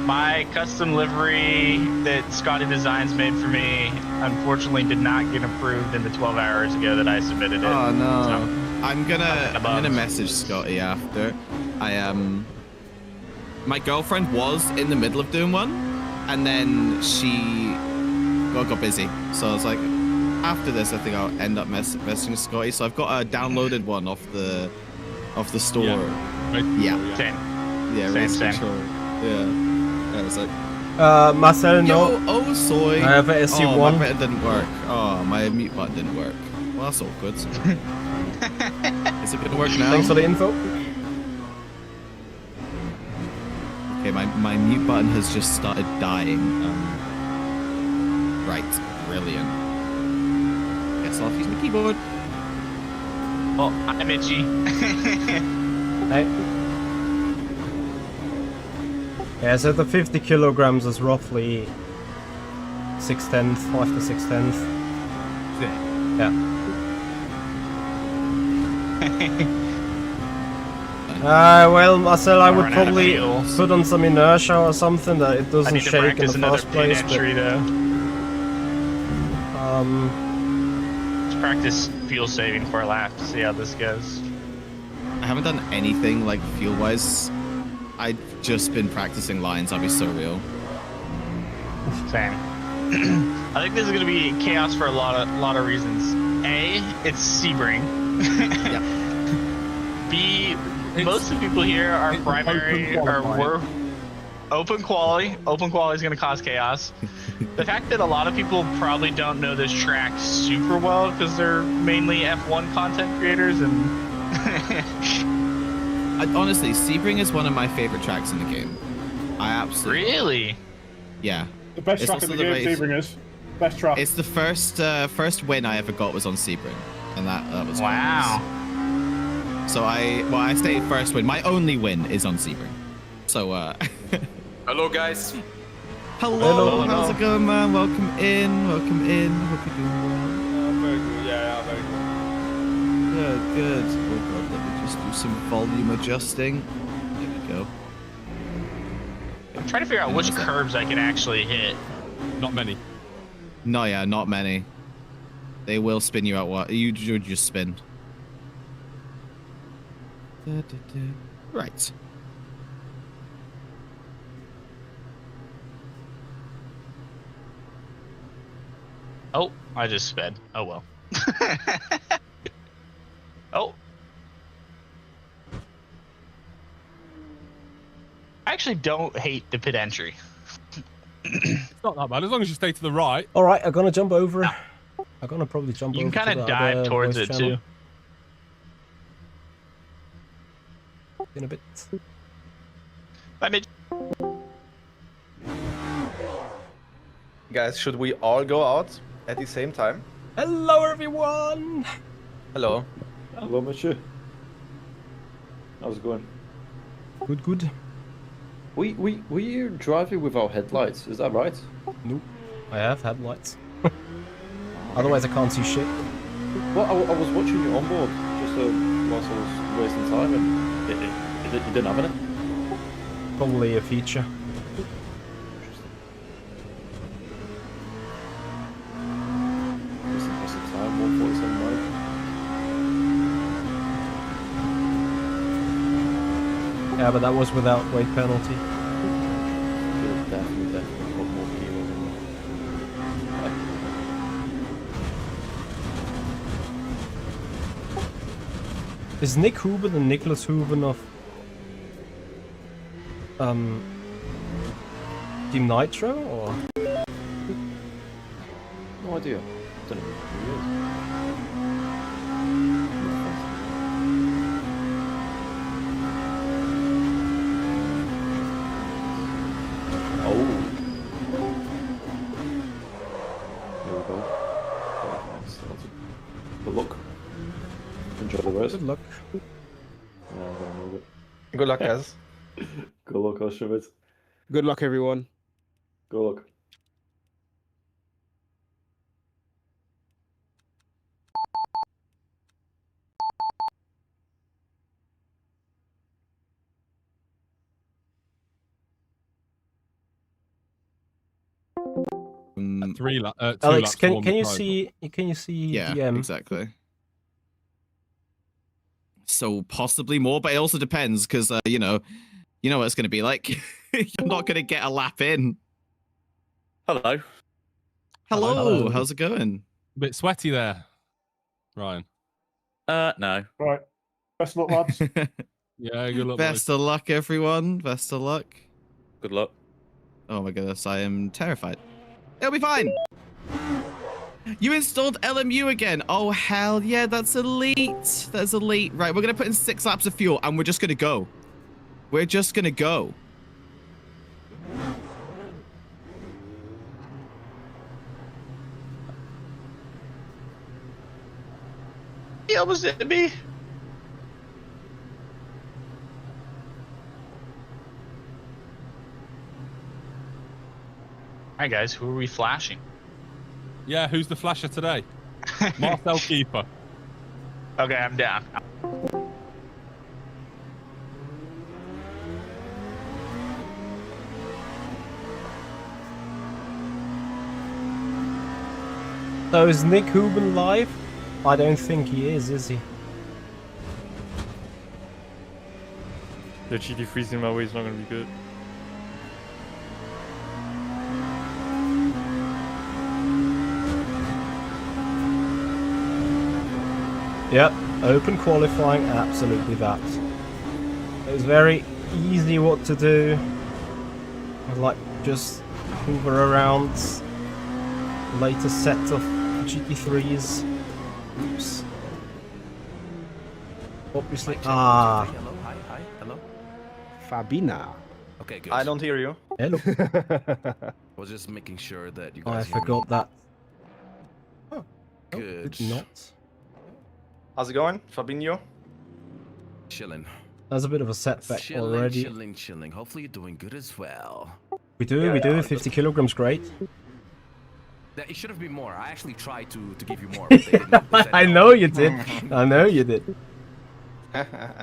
[SPEAKER 5] My custom livery that Scotty Designs made for me unfortunately did not get approved in the 12 hours ago that I submitted it.
[SPEAKER 4] Oh no.
[SPEAKER 5] So,
[SPEAKER 4] I'm gonna
[SPEAKER 5] above.
[SPEAKER 4] message Scotty after. My girlfriend was in the middle of doing one, and then she got busy. So I was like, after this, I think I'll end up messaging Scotty. So I've got a downloaded one off the store.
[SPEAKER 2] Yeah. Right.
[SPEAKER 4] Yeah.
[SPEAKER 5] same.
[SPEAKER 4] Yeah,
[SPEAKER 5] Same,
[SPEAKER 4] race
[SPEAKER 5] same.
[SPEAKER 4] control. Yeah. I was like,
[SPEAKER 1] Marcel,
[SPEAKER 4] yo,
[SPEAKER 1] no.
[SPEAKER 4] oh soy.
[SPEAKER 1] I have a
[SPEAKER 4] Oh,
[SPEAKER 1] SU1.
[SPEAKER 4] my button didn't work. Oh, my mute button didn't work. Well, that's awkward. Is it gonna work now?
[SPEAKER 1] Thanks for the info.
[SPEAKER 4] Okay, my mute button has just started dying. Right, brilliant. Guess I'll use my keyboard.
[SPEAKER 5] Oh, I'm itchy.
[SPEAKER 1] Hey. Yeah, so the 50 kilograms is roughly 6/10, 5 to 6/10. Yeah. Well, Marcel, I would
[SPEAKER 5] Run out of
[SPEAKER 1] probably
[SPEAKER 5] fuels.
[SPEAKER 1] put on some inertia or something that it
[SPEAKER 5] I
[SPEAKER 1] doesn't
[SPEAKER 5] need to
[SPEAKER 1] shake in
[SPEAKER 5] practice
[SPEAKER 1] the
[SPEAKER 5] another
[SPEAKER 1] first
[SPEAKER 5] pin
[SPEAKER 1] place.
[SPEAKER 5] entry though. Let's practice fuel saving for a lap to see how this goes.
[SPEAKER 4] I haven't done anything like fuel-wise. I've just been practicing lines. I'll be so real.
[SPEAKER 5] Same. I think this is gonna be chaos for a lot of reasons. A, it's Sebring.
[SPEAKER 4] Yeah.
[SPEAKER 5] B, most of the people here are primary or were open quality. Open quality is gonna cause chaos. The fact that a lot of people probably don't know this track super well because they're mainly F1 content creators and.
[SPEAKER 4] Honestly, Sebring is one of my favorite tracks in the game. I absolutely.
[SPEAKER 5] Really?
[SPEAKER 4] Yeah.
[SPEAKER 3] The best
[SPEAKER 4] It's
[SPEAKER 3] track in
[SPEAKER 4] also
[SPEAKER 3] the
[SPEAKER 4] the
[SPEAKER 3] game,
[SPEAKER 4] race.
[SPEAKER 3] Sebring is. Best track.
[SPEAKER 4] It's the first win I ever got was on Sebring, and that was
[SPEAKER 5] Wow.
[SPEAKER 4] nice. So I say first win. My only win is on Sebring. So
[SPEAKER 6] Hello, guys.
[SPEAKER 4] hello,
[SPEAKER 1] Hello.
[SPEAKER 4] how's it going, man? Welcome in. Welcome in. Hope you're doing well.
[SPEAKER 6] Very good. Yeah, very good.
[SPEAKER 4] Good, good. Oh god, let me just do some volume adjusting. There we go.
[SPEAKER 5] I'm trying to figure out which curbs I can actually hit.
[SPEAKER 2] Not many.
[SPEAKER 4] No, yeah, not many. They will spin you out. What you just spin. Right.
[SPEAKER 5] Oh, I just sped. Oh well. Oh. I actually don't hate the pit entry.
[SPEAKER 2] It's not that bad as long as you stay to the right.
[SPEAKER 1] All right, I'm gonna jump over. I'm gonna probably jump
[SPEAKER 5] You
[SPEAKER 1] over.
[SPEAKER 5] can kind
[SPEAKER 1] to
[SPEAKER 5] of
[SPEAKER 1] the
[SPEAKER 5] dive
[SPEAKER 1] other
[SPEAKER 5] towards
[SPEAKER 1] voice
[SPEAKER 5] it
[SPEAKER 1] channel
[SPEAKER 5] too.
[SPEAKER 1] in a bit.
[SPEAKER 5] Bye, Midge.
[SPEAKER 6] Guys, should we all go out at the same time?
[SPEAKER 1] Hello, everyone.
[SPEAKER 6] Hello.
[SPEAKER 7] Hello, monsieur. How's it going?
[SPEAKER 1] Good, good.
[SPEAKER 7] Were you driving without headlights? Is that right?
[SPEAKER 1] Nope. I have headlights. Otherwise, I can't see shit.
[SPEAKER 7] Well, I was watching you on board just whilst I was wasting time, and you didn't have any.
[SPEAKER 1] Probably a feature.
[SPEAKER 7] Just impressive time, 147 miles.
[SPEAKER 1] Yeah, but that was without weight penalty.
[SPEAKER 7] Could have definitely put more kilos in there.
[SPEAKER 1] Is Nick Huben and Nicholas Huben of Team Nitro or?
[SPEAKER 7] No idea. Don't know who he is. Oh. There we go. Nice. Good luck. Enjoy the race.
[SPEAKER 1] Good luck.
[SPEAKER 7] Yeah, I'm gonna move it.
[SPEAKER 6] Good luck, guys.
[SPEAKER 7] Good luck, Oshevitz.
[SPEAKER 8] Good luck, everyone.
[SPEAKER 7] Good luck.
[SPEAKER 2] Two
[SPEAKER 1] Alex,
[SPEAKER 2] laps for
[SPEAKER 1] can
[SPEAKER 2] one
[SPEAKER 1] you
[SPEAKER 2] driver.
[SPEAKER 1] see
[SPEAKER 4] Yeah,
[SPEAKER 1] DM?
[SPEAKER 4] exactly. So possibly more, but it also depends because you know what it's going to be like. You're not going to get a lap in.
[SPEAKER 6] Hello.
[SPEAKER 4] Hello,
[SPEAKER 1] Hello.
[SPEAKER 4] how's it going?
[SPEAKER 2] A bit sweaty there, Ryan.
[SPEAKER 6] No.
[SPEAKER 3] Right. Best luck, lads.
[SPEAKER 2] Yeah, good luck.
[SPEAKER 4] Best of luck, everyone. Best of luck.
[SPEAKER 6] Good luck.
[SPEAKER 4] Oh my goodness, I am terrified. It'll be fine. You installed LMU again. Oh, hell yeah, that's elite. That's elite. Right, we're going to put in 6 laps of fuel and we're just going to go. We're just going to go.
[SPEAKER 5] He almost hit me. Alright guys, who are we flashing?
[SPEAKER 2] Yeah, who's the flasher today? Marcel Keeper.
[SPEAKER 5] Okay, I'm down.
[SPEAKER 1] So is Nick Huben live? I don't think he is he?
[SPEAKER 8] The GT3 in my way is not going to be good.
[SPEAKER 1] Yep, open qualifying, absolutely that. It was very easy what to do. Like, just hoover around. Latest set of GT3s. Oops. Obviously. Ah.
[SPEAKER 9] Hello, hi, hello.
[SPEAKER 3] Fabina.
[SPEAKER 9] Okay, good.
[SPEAKER 6] I don't hear you.
[SPEAKER 1] Hello.
[SPEAKER 9] I was just making sure that you guys.
[SPEAKER 1] I
[SPEAKER 9] hear me.
[SPEAKER 1] forgot that.
[SPEAKER 9] Good.
[SPEAKER 1] Did not.
[SPEAKER 6] How's it going, Fabinho?
[SPEAKER 9] Chilling.
[SPEAKER 1] There's a bit of a setback already.
[SPEAKER 9] Chilling. Hopefully you're doing good as well.
[SPEAKER 1] We do. 50 kilograms, great.
[SPEAKER 9] That it should have been more. I actually tried to give you more. But they didn't. They said
[SPEAKER 1] I
[SPEAKER 9] no.
[SPEAKER 1] know you did. I know you did.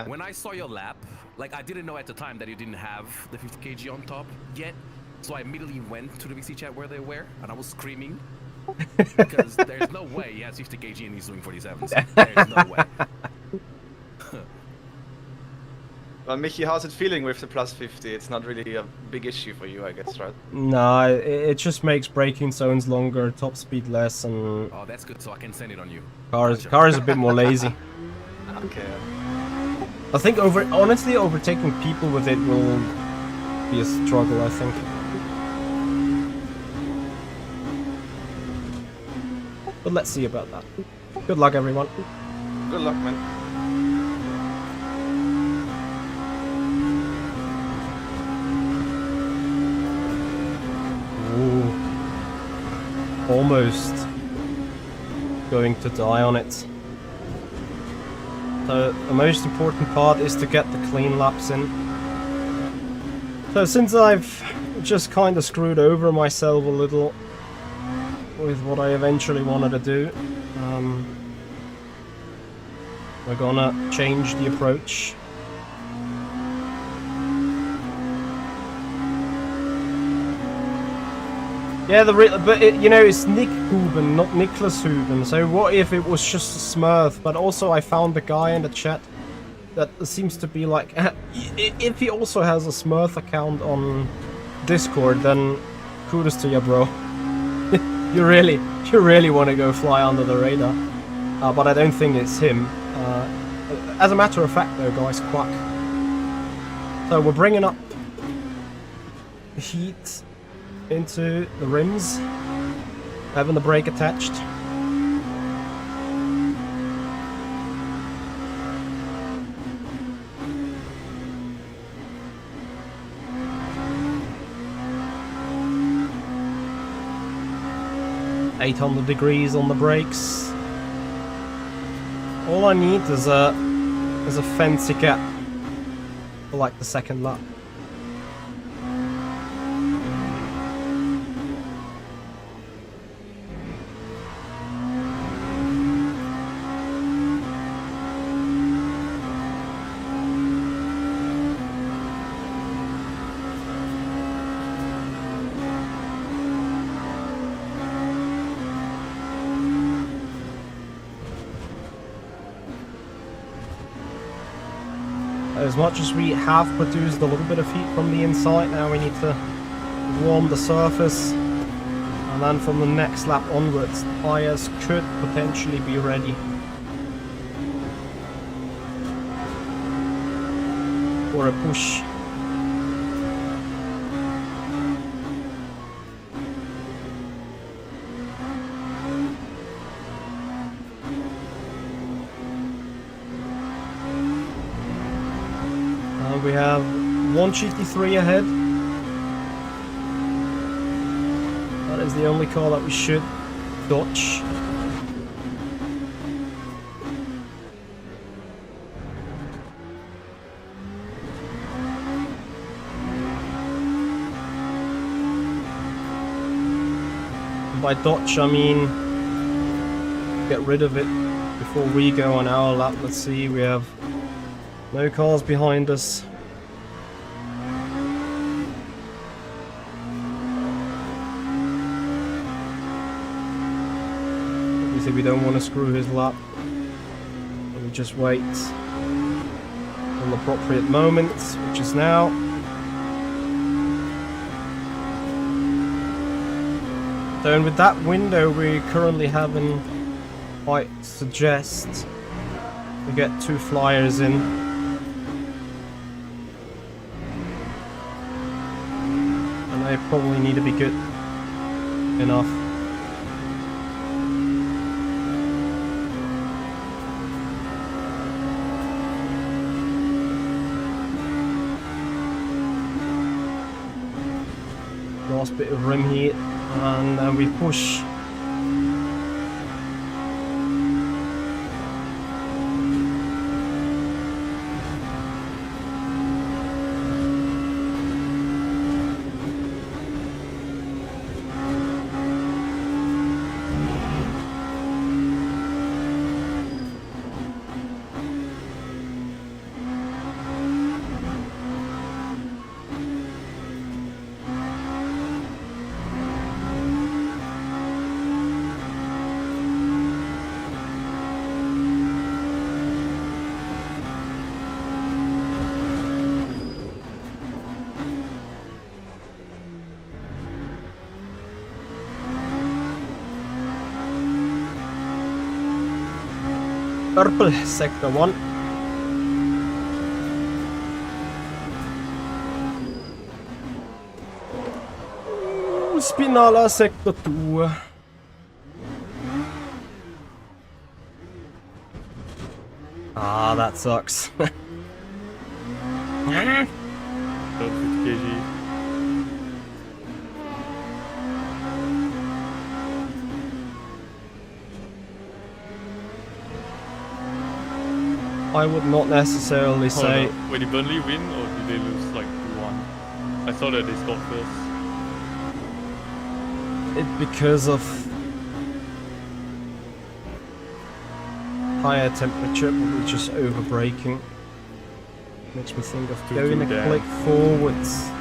[SPEAKER 9] When I saw your lap, like I didn't know at the time that you didn't have the 50 kg on top yet, so I immediately went to the VC chat where they were, and I was screaming because there's no way he has 50 kg and he's doing 47s. There's no way.
[SPEAKER 6] Well, Mickey, how's it feeling with the plus 50? It's not really a big issue for you, I guess, right?
[SPEAKER 1] No, it just makes braking zones longer, top speed less, and
[SPEAKER 9] Oh, that's good. So I can send it on you.
[SPEAKER 1] car is a bit more lazy.
[SPEAKER 6] Okay.
[SPEAKER 1] I think honestly overtaking people with it will be a struggle, I think. But let's see about that. Good luck, everyone.
[SPEAKER 6] Good luck, man.
[SPEAKER 1] Ooh. Almost going to die on it. So the most important part is to get the clean laps in. So since I've just kind of screwed over myself a little with what I eventually wanted to do, we're gonna change the approach. Yeah, you know, it's Nick Huben, not Nicholas Huben. So what if it was just a Smurf? But also I found a guy in the chat that seems to be like, if he also has a Smurf account on Discord, then kudos to you, bro. you really want to go fly under the radar. But I don't think it's him. As a matter of fact, though, guys, quack. So we're bringing up heat into the rims, having the brake attached. $800 degrees on the brakes. All I need is a fancy gap for like the second lap. As much as we have produced a little bit of heat from the inside, now we need to warm the surface, and then from the next lap onwards, the tires could potentially be ready for a push. We have one GT3 ahead. That is the only car that we should dodge. By dodge, I mean get rid of it before we go on our lap. Let's see, we have no cars behind us. Obviously we don't want to screw his lap. We just wait for the appropriate moment, which is now. So and with that window we currently having, I suggest we get 2 flyers in. And they probably need to be good enough. Last bit of rim heat, and then we push. Purple, sector 1. Spinala, sector 2. Ah, that sucks.
[SPEAKER 8] 50 kg.
[SPEAKER 1] I would not necessarily say.
[SPEAKER 8] Wait, did Burnley win or did they lose like 2-1? I thought that they scored first.
[SPEAKER 1] It because of higher temperature, but just over braking. Makes me think of going a click forwards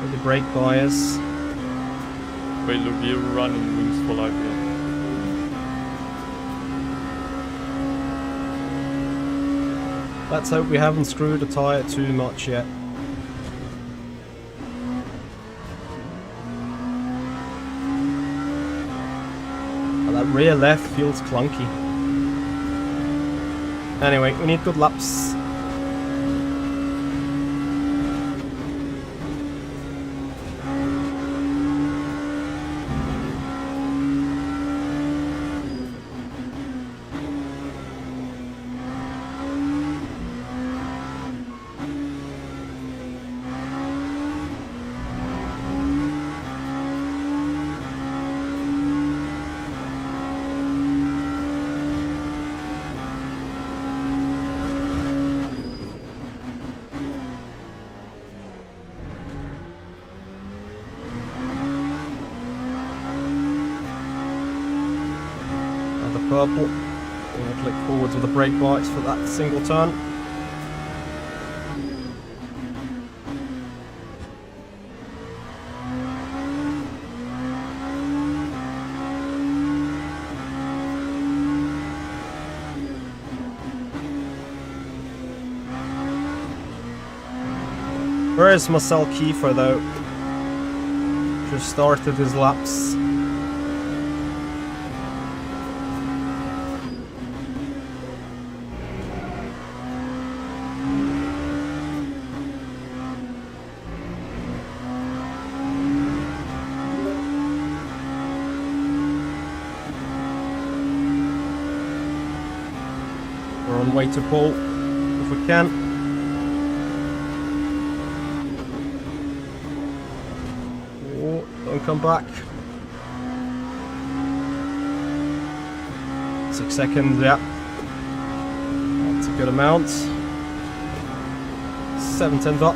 [SPEAKER 1] with the brake bias.
[SPEAKER 8] Wait, look, you're running wings for life here.
[SPEAKER 1] Let's hope we haven't screwed the tyre too much yet. But that rear left feels clunky. Anyway, we need good laps. Purple. I'm going to click forwards with the brake bites for that single turn. Where is Marcel Kiefer though? Just started his laps. We're on way to pull if we can. Oh, don't come back. 6 seconds, yeah. That's a good amount. 7 tenths up.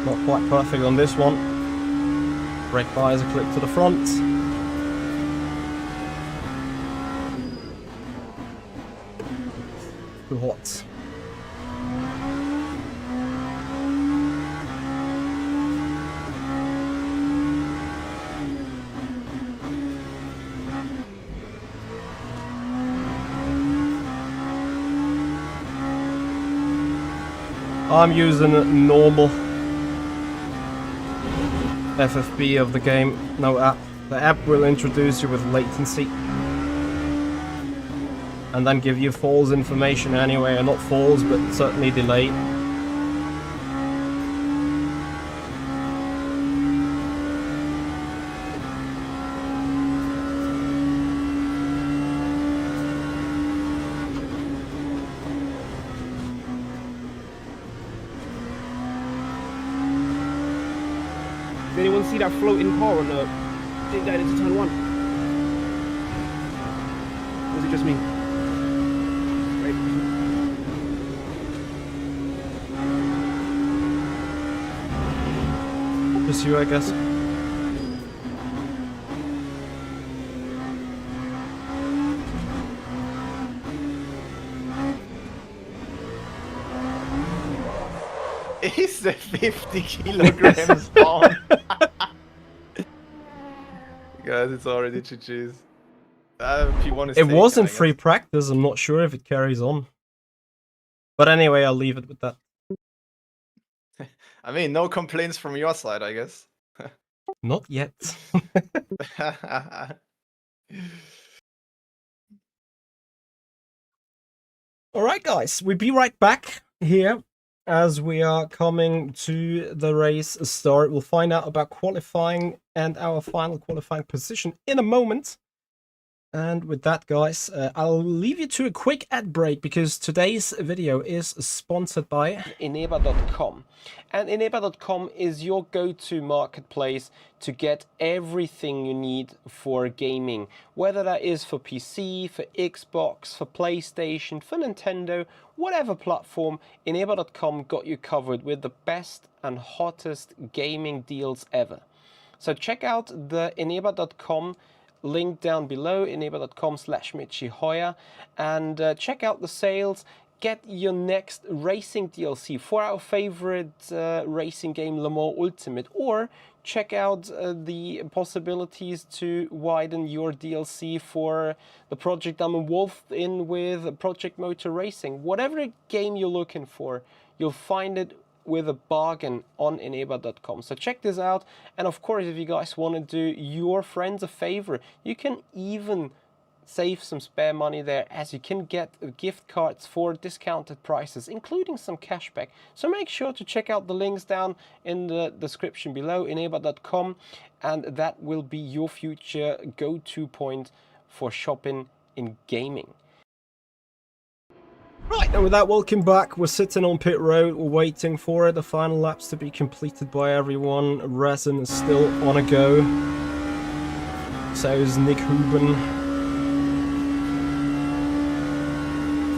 [SPEAKER 1] Not quite perfect on this one. Brake bias a clip to the front. Too hot. I'm using normal FFB of the game, no app. The app will introduce you with latency and then give you false information anyway, or not false, but certainly delayed.
[SPEAKER 10] Did anyone see that floating car on the thing going into turn 1? Or was it just me? Right.
[SPEAKER 1] Just you, I guess.
[SPEAKER 6] Is the 50 kilograms on? Guys, it's already GG's. P1 is
[SPEAKER 1] It
[SPEAKER 6] taken,
[SPEAKER 1] was in
[SPEAKER 6] I
[SPEAKER 1] free
[SPEAKER 6] guess.
[SPEAKER 1] practice, I'm not sure if it carries on. But anyway, I'll leave it with that.
[SPEAKER 6] I mean, no complaints from your side, I guess.
[SPEAKER 1] Not yet. Alright guys, we'll be right back here as we are coming to the race start. We'll find out about qualifying and our final qualifying position in a moment. And with that, guys, I'll leave you to a quick ad break because today's video is sponsored by Eneba.com. And Eneba.com is your go-to marketplace to get everything you need for gaming, whether that is for PC, for Xbox, for PlayStation, for Nintendo, whatever platform. Eneba.com got you covered with the best and hottest gaming deals ever. So check out the Eneba.com link down below, eneba.com/michihoya, and check out the sales. Get your next racing DLC for our favorite racing game, Le Mans Ultimate, or check out the possibilities to widen your DLC for the project I'm involved in with Project Motor Racing. Whatever game you're looking for, you'll find it with a bargain on eneba.com. So check this out, and of course, if you guys want to do your friends a favor, you can even save some spare money there, as you can get gift cards for discounted prices, including some cashback. So make sure to check out the links down in the description below, eneba.com, and that will be your future go-to point for shopping in gaming. Right, and with that, welcome back. We're sitting on pit road, we're waiting for the final laps to be completed by everyone. Resin is still on a go. So is Nick Huben.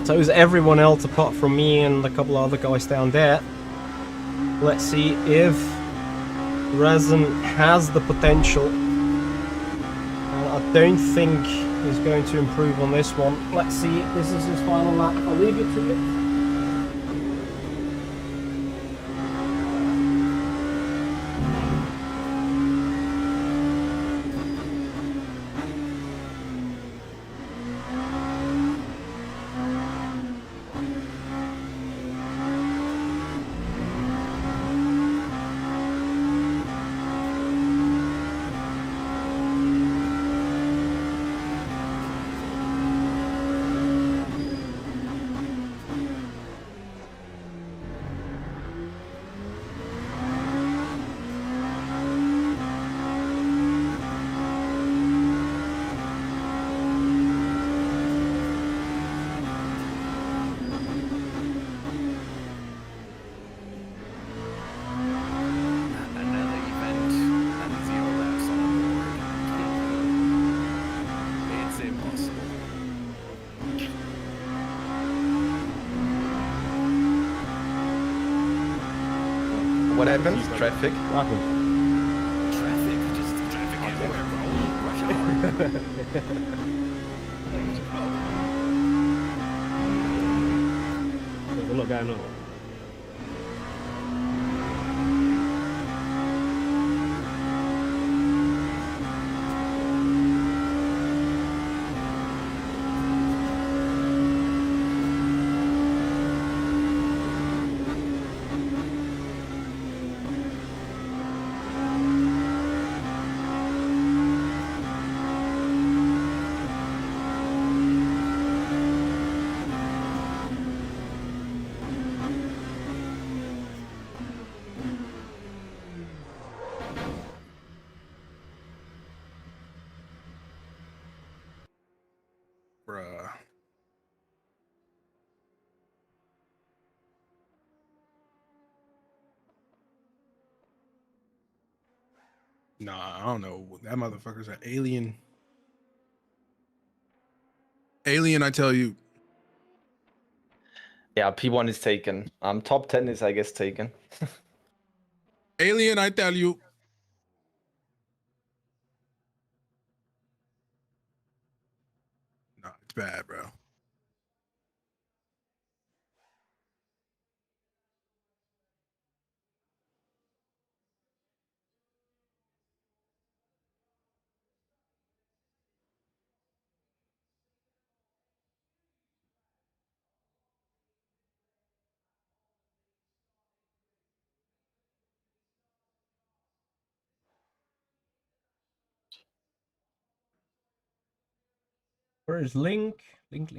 [SPEAKER 1] So is everyone else apart from me and a couple of other guys down there. Let's see if Resin has the potential. I don't think he's going to improve on this one. Let's see, this is his final lap. I'll leave it to it.
[SPEAKER 6] What happened? Traffic.
[SPEAKER 7] What happened?
[SPEAKER 9] Traffic, just traffic everywhere, bro. Rush hour.
[SPEAKER 10] There's a lot going on.
[SPEAKER 3] Bruh. Nah, I don't know. That motherfucker's an alien. Alien, I tell you.
[SPEAKER 6] Yeah, P1 is taken. Top 10 is, I guess, taken.
[SPEAKER 3] Alien, I tell you. Nah, it's bad, bro.
[SPEAKER 1] Where is Link? Link.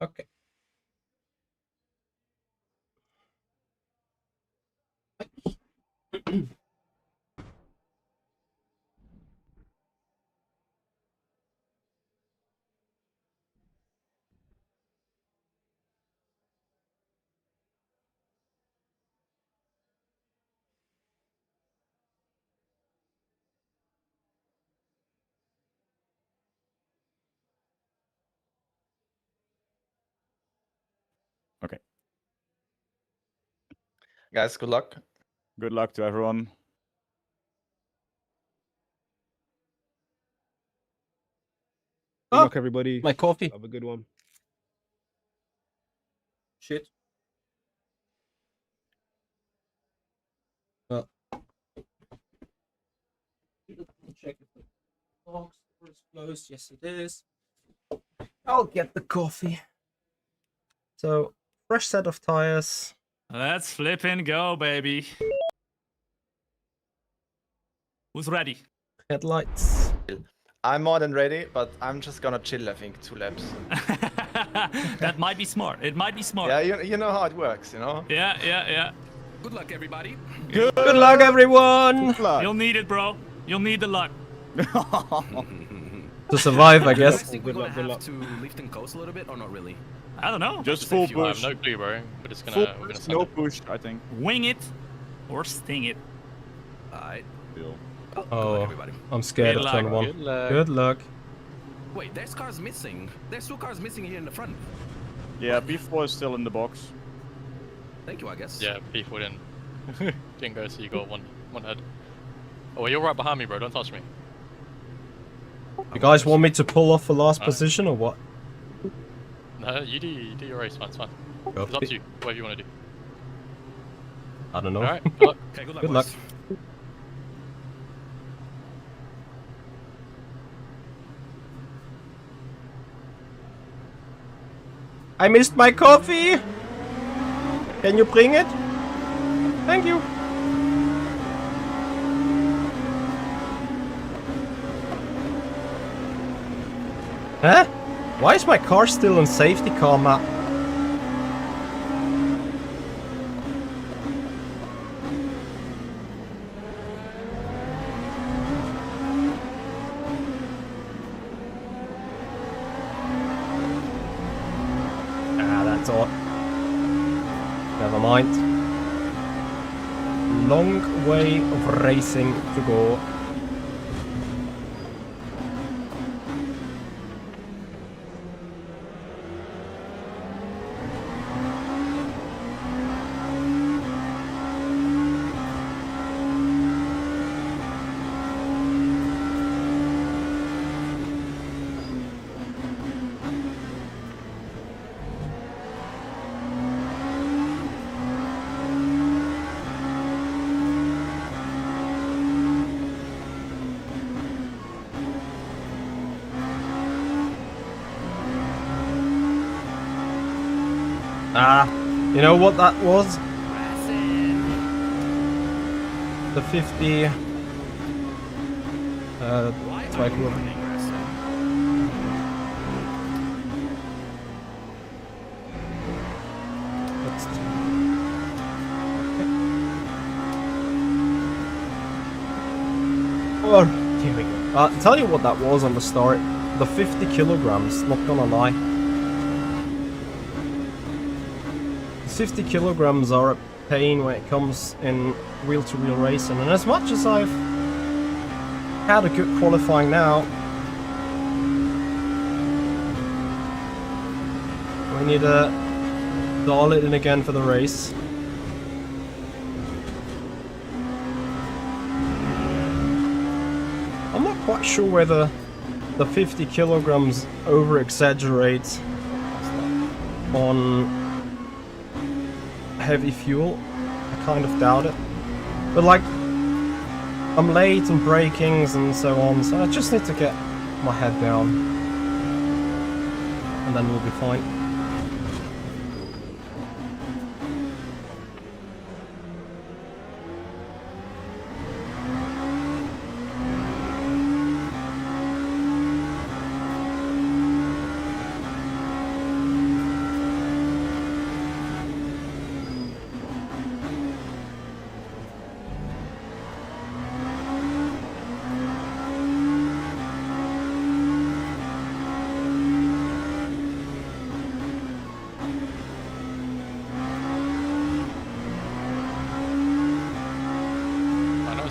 [SPEAKER 1] Okay.
[SPEAKER 11] Okay.
[SPEAKER 6] Guys, good luck.
[SPEAKER 11] Good luck to everyone.
[SPEAKER 10] Good luck, everybody.
[SPEAKER 1] My coffee.
[SPEAKER 10] Have a good one.
[SPEAKER 1] Shit. Check if the box is closed. Yes, it is. I'll get the coffee. So, fresh set of tires.
[SPEAKER 12] Let's flip and go, baby. Who's ready?
[SPEAKER 1] Headlights.
[SPEAKER 6] I'm more than ready, but I'm just gonna chill, I think, 2 laps.
[SPEAKER 12] That might be smart. It might be smart.
[SPEAKER 6] Yeah, you know how it works, you know?
[SPEAKER 12] Yeah.
[SPEAKER 9] Good luck, everybody.
[SPEAKER 1] Good luck, everyone!
[SPEAKER 11] Good luck.
[SPEAKER 12] You'll need it, bro. You'll need the luck.
[SPEAKER 1] To survive, I
[SPEAKER 9] I
[SPEAKER 1] guess.
[SPEAKER 9] think we're gonna have to lift and coast a little bit, or not really?
[SPEAKER 12] I don't know.
[SPEAKER 11] Just full
[SPEAKER 8] I have
[SPEAKER 11] push.
[SPEAKER 8] no clue, bro. We're just
[SPEAKER 11] Full
[SPEAKER 8] gonna,
[SPEAKER 11] push, no push, I think.
[SPEAKER 12] Wing it or sting it.
[SPEAKER 9] Alright.
[SPEAKER 11] Deal.
[SPEAKER 9] Good luck,
[SPEAKER 1] Oh,
[SPEAKER 9] everybody.
[SPEAKER 1] I'm scared
[SPEAKER 12] Good
[SPEAKER 1] of
[SPEAKER 12] luck.
[SPEAKER 1] turn 1.
[SPEAKER 8] Good luck.
[SPEAKER 1] Good luck.
[SPEAKER 9] Wait, there's cars missing. There's 2 cars missing here in the front.
[SPEAKER 11] Yeah, B4 is still in the box.
[SPEAKER 9] Thank you, I guess.
[SPEAKER 8] Yeah, P4 didn't go, so you got one head. Oh, well, you're right behind me, bro. Don't touch me.
[SPEAKER 1] You guys want me to pull off the last position or what?
[SPEAKER 8] No, you do your race, man. It's fine. It's up
[SPEAKER 1] Copy.
[SPEAKER 8] to you. Whatever you want to do.
[SPEAKER 1] I don't know.
[SPEAKER 8] All right. Good luck.
[SPEAKER 9] Okay, good luck.
[SPEAKER 1] Good luck.
[SPEAKER 9] boys.
[SPEAKER 1] I missed my coffee! Can you bring it? Thank you. Huh? Why is my car still in safety car map? Ah, that's odd. Never mind. Long way of racing to go. You know what that was? The 50... Oh, here we go. I'll tell you what that was on the start. The 50 kilograms, not gonna lie. The 50 kilograms are a pain when it comes in wheel-to-wheel racing, and as much as I've had a good qualifying now, we need to dial it in again for the race. I'm not quite sure whether the 50 kilograms over-exaggerates on heavy fuel. I kind of doubt it. But like, I'm late on brakings and so on, so I just need to get my head down. And then we'll be fine.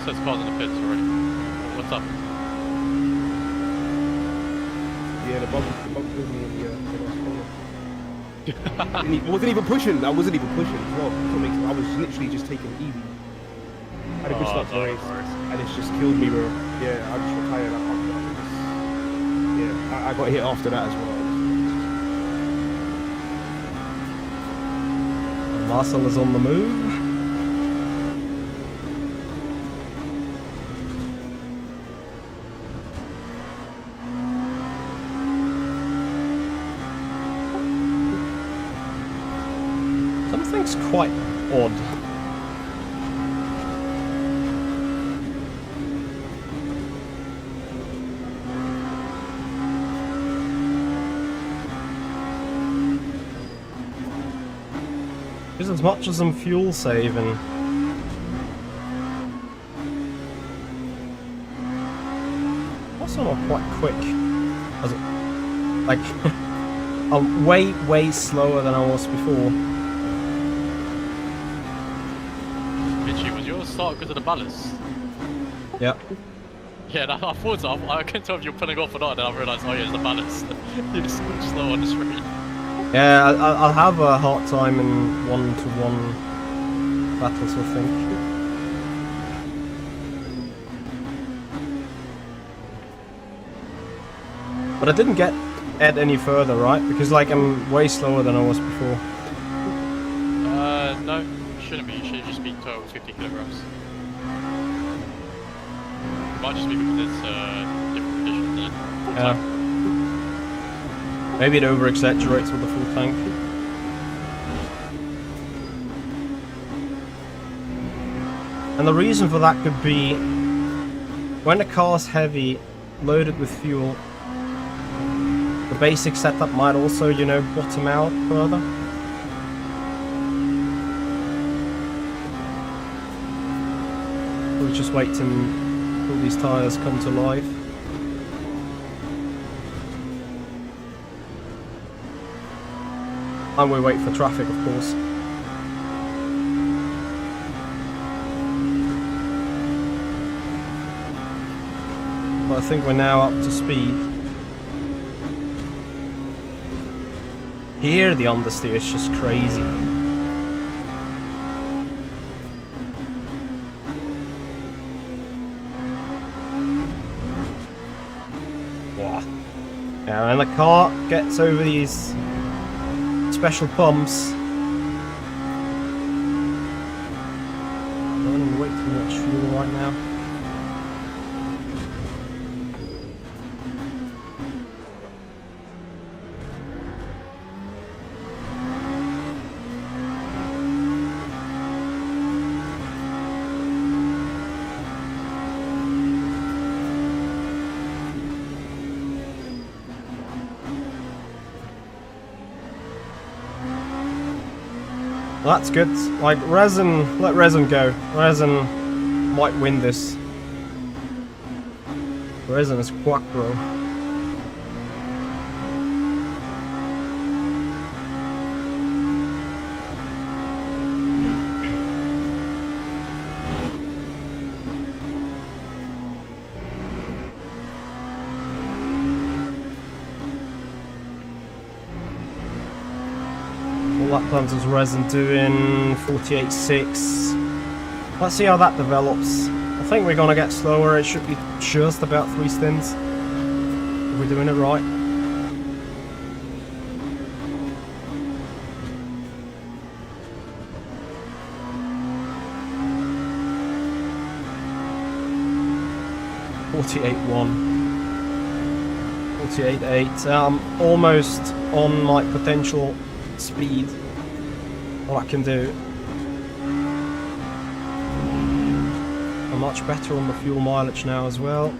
[SPEAKER 8] There's cars in the pits already. What's up?
[SPEAKER 10] Yeah, the bump killed me in the last corner. I wasn't even pushing. I wasn't even pushing as well. I was literally just taking it easy. I had a good start to the race, and it's just killed me, bro. Yeah, I just retired. I can't do this. Yeah, I got hit after that as well.
[SPEAKER 1] Marcel is on the move. Something's quite odd. Because as much as I'm fuel saving, also not quite quick. As like I'm way slower than I was before.
[SPEAKER 8] Bitchy, was yours start because of the ballast?
[SPEAKER 1] Yep.
[SPEAKER 8] Yeah, I thought so. I couldn't tell if you were pulling off or not, and then I realised, oh yeah, it's the ballast. You're just slow on the street.
[SPEAKER 1] Yeah, I'll have a hard time in one-to-one battles, I think. But I didn't get Ed any further, right? Because like I'm way slower than I was before.
[SPEAKER 8] No, shouldn't be. You should just be total 50 kilograms. It might just be because it's different conditions than full tank.
[SPEAKER 1] Maybe it over-exaggerates with the full tank. And the reason for that could be when the car's heavy, loaded with fuel, the basic setup might also, you know, bottom out further. We'll just wait until these tyres come to life. And we wait for traffic, of course. But I think we're now up to speed. Here the understeer is just crazy. Wow. Yeah, when the car gets over these special pumps, burning way too much fuel right now. That's good. Like, Resin, let Resin go. Resin might win this. Resin is quack, bro. Lap times is Resin doing 48.6. Let's see how that develops. I think we're gonna get slower. It should be just about 3 stints if we're doing it right. $48.8. Almost on my potential speed. What I can do. I'm much better on the fuel mileage now as well.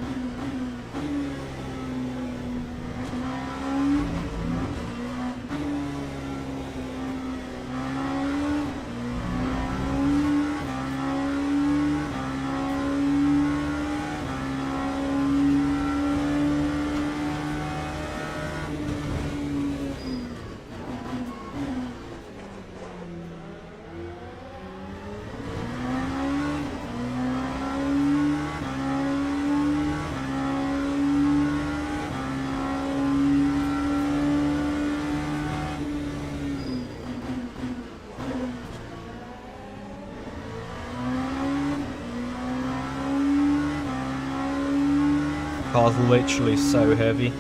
[SPEAKER 1] Car's literally so heavy.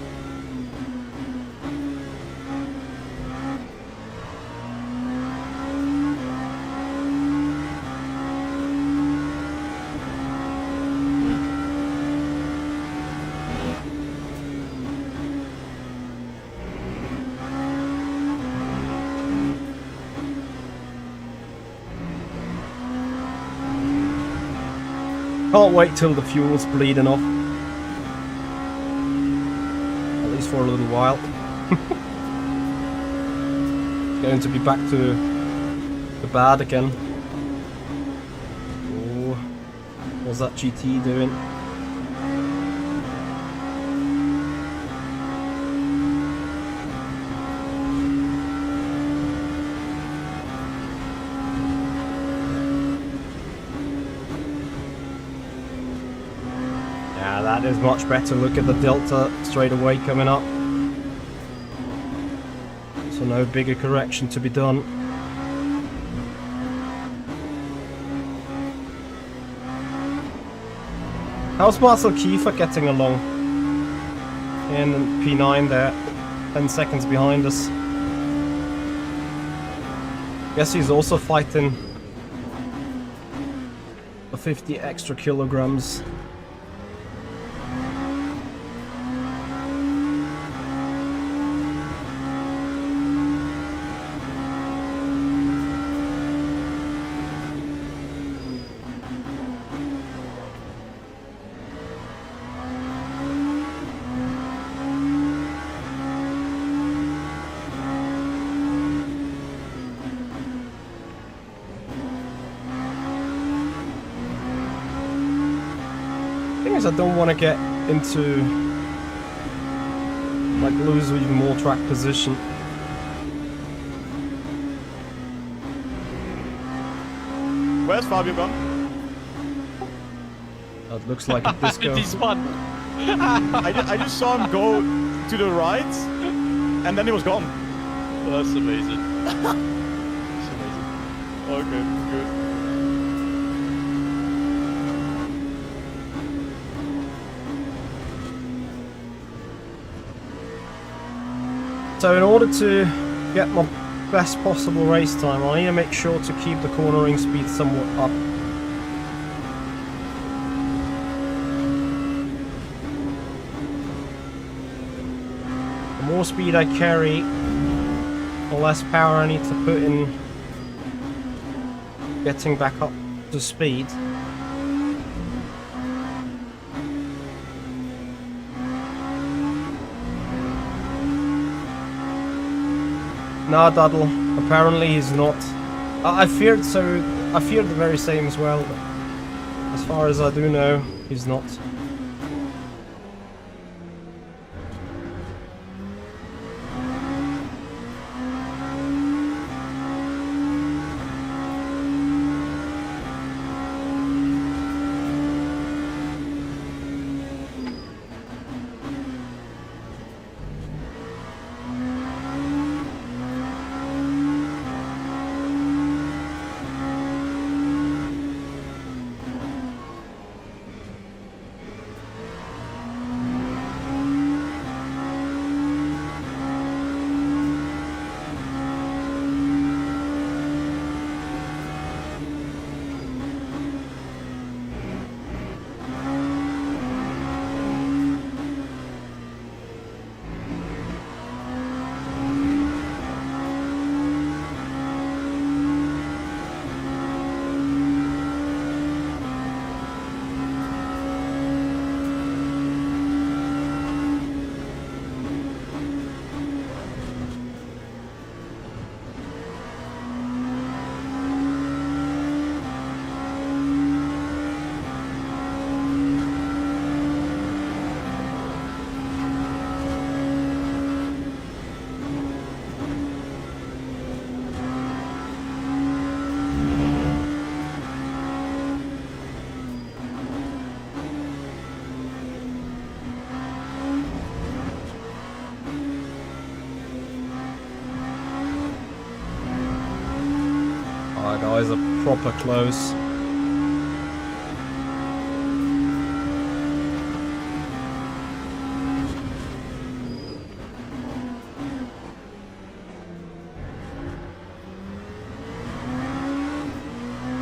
[SPEAKER 1] Can't wait till the fuel's bleeding off. At least for a little while. It's going to be back to the bad again. Oh, what's that GT doing? That is much better. Look at the delta straight away coming up. So no bigger correction to be done. How's Marcel Kiefer getting along? In P9 there, 10 seconds behind us. Guess he's also fighting for 50 extra kilograms. I don't want to get into, like, lose even more track position.
[SPEAKER 11] Where's Fabio gone?
[SPEAKER 1] That looks like a disco.
[SPEAKER 8] He's fun.
[SPEAKER 11] I just saw him go to the right, and then he was gone.
[SPEAKER 8] That's amazing. That's
[SPEAKER 11] amazing. Okay, good.
[SPEAKER 1] So in order to get my best possible race time, I need to make sure to keep the cornering speed somewhat up. The more speed I carry, the less power I need to put in getting back up to speed. Nah, Duddle. Apparently he's not I feared so. I feared the very same as well. But as far as I do know, he's not. Alright guys, are proper close.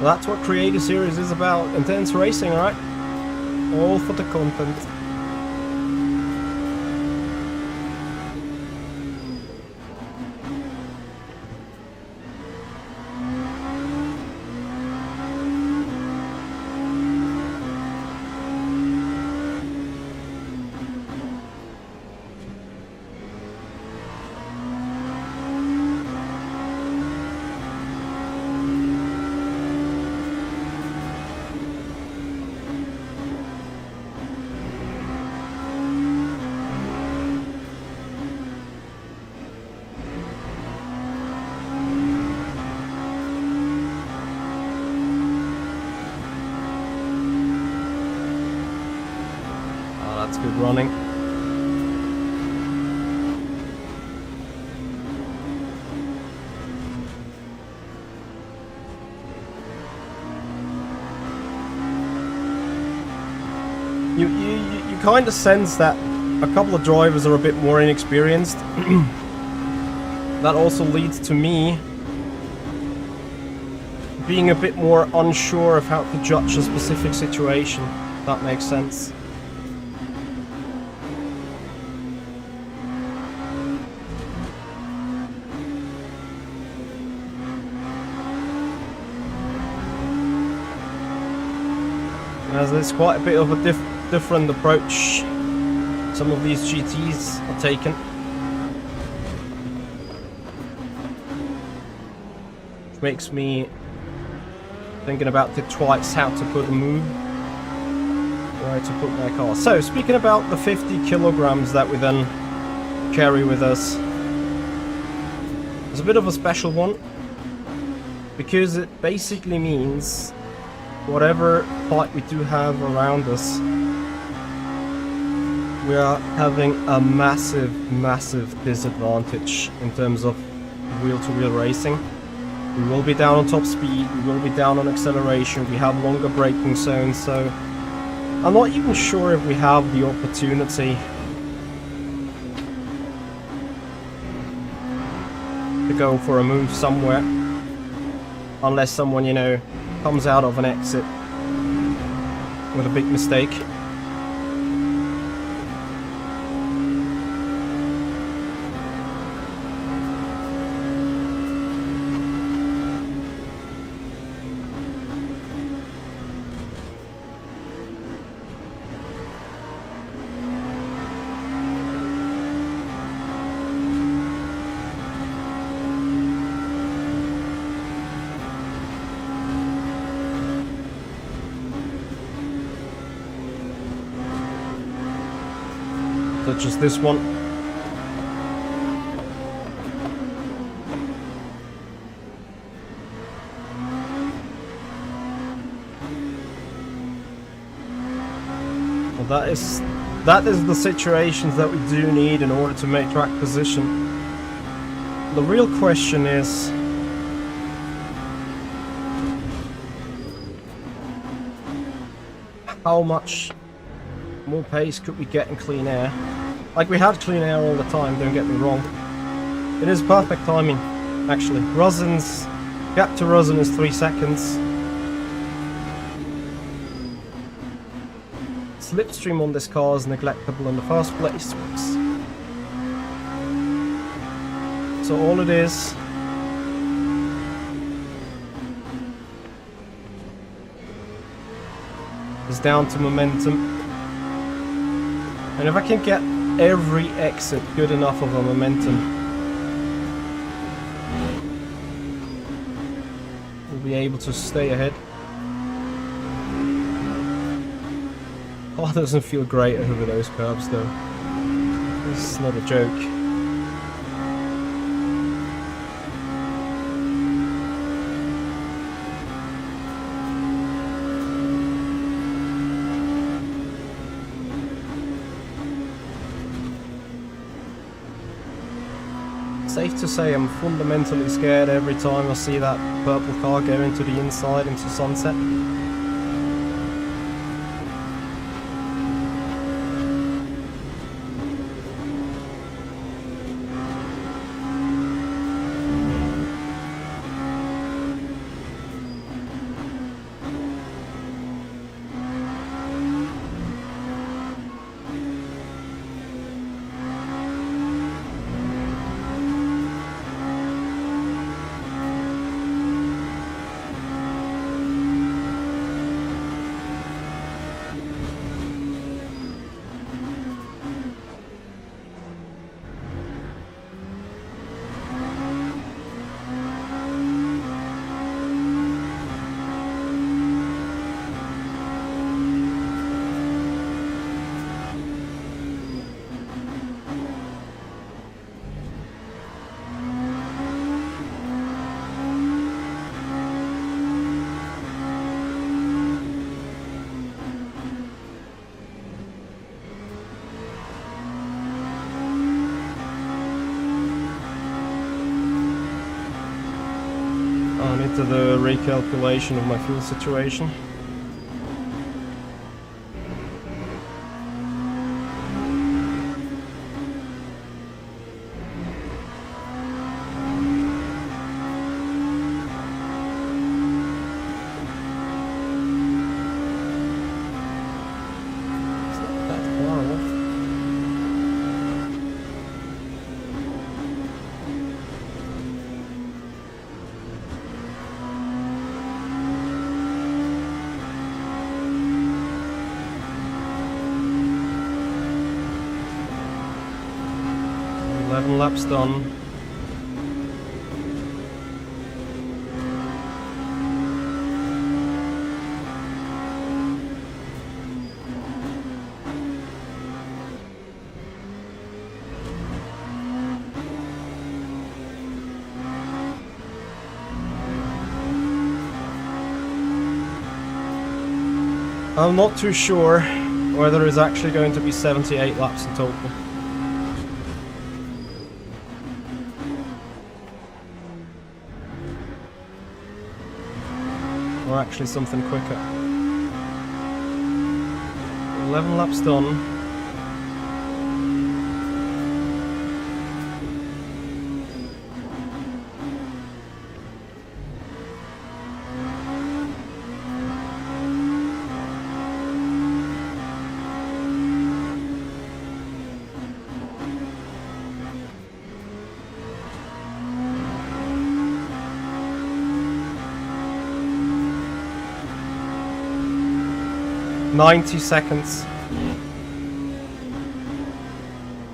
[SPEAKER 1] That's what Creator Series is about. Intense racing, right? All for the content. That's good running. You kind of sense that a couple of drivers are a bit more inexperienced. That also leads to me being a bit more unsure of how to judge a specific situation. If that makes sense. As there's quite a bit of a different approach some of these GTs are taking. Which makes me thinking about it twice how to put a move, where to put my car. So speaking about the 50 kilograms that we then carry with us, it's a bit of a special one because it basically means whatever fight we do have around us, we are having a massive disadvantage in terms of wheel-to-wheel racing. We will be down on top speed, we will be down on acceleration, we have longer braking zones, so I'm not even sure if we have the opportunity to go for a move somewhere, unless someone, you know, comes out of an exit with a big mistake. such as this one. Well, that is the situations that we do need in order to make track position. The real question is, how much more pace could we get in clean air? Like, we had clean air all the time, don't get me wrong. It is perfect timing, actually. Rosin's gap to Rosin is 3 seconds. Slipstream on this car is neglectable in the first place. So all it is down to momentum. And if I can get every exit good enough of a momentum, we'll be able to stay ahead. Oh, it doesn't feel great over those curves though. This is not a joke. Safe to say I'm fundamentally scared every time I see that purple car go into the inside into sunset. To the recalculation of my fuel situation. It's not that far off. Laps done. I'm not too sure whether it's actually going to be 78 laps in total. Or actually something quicker. 11 laps done. "90 seconds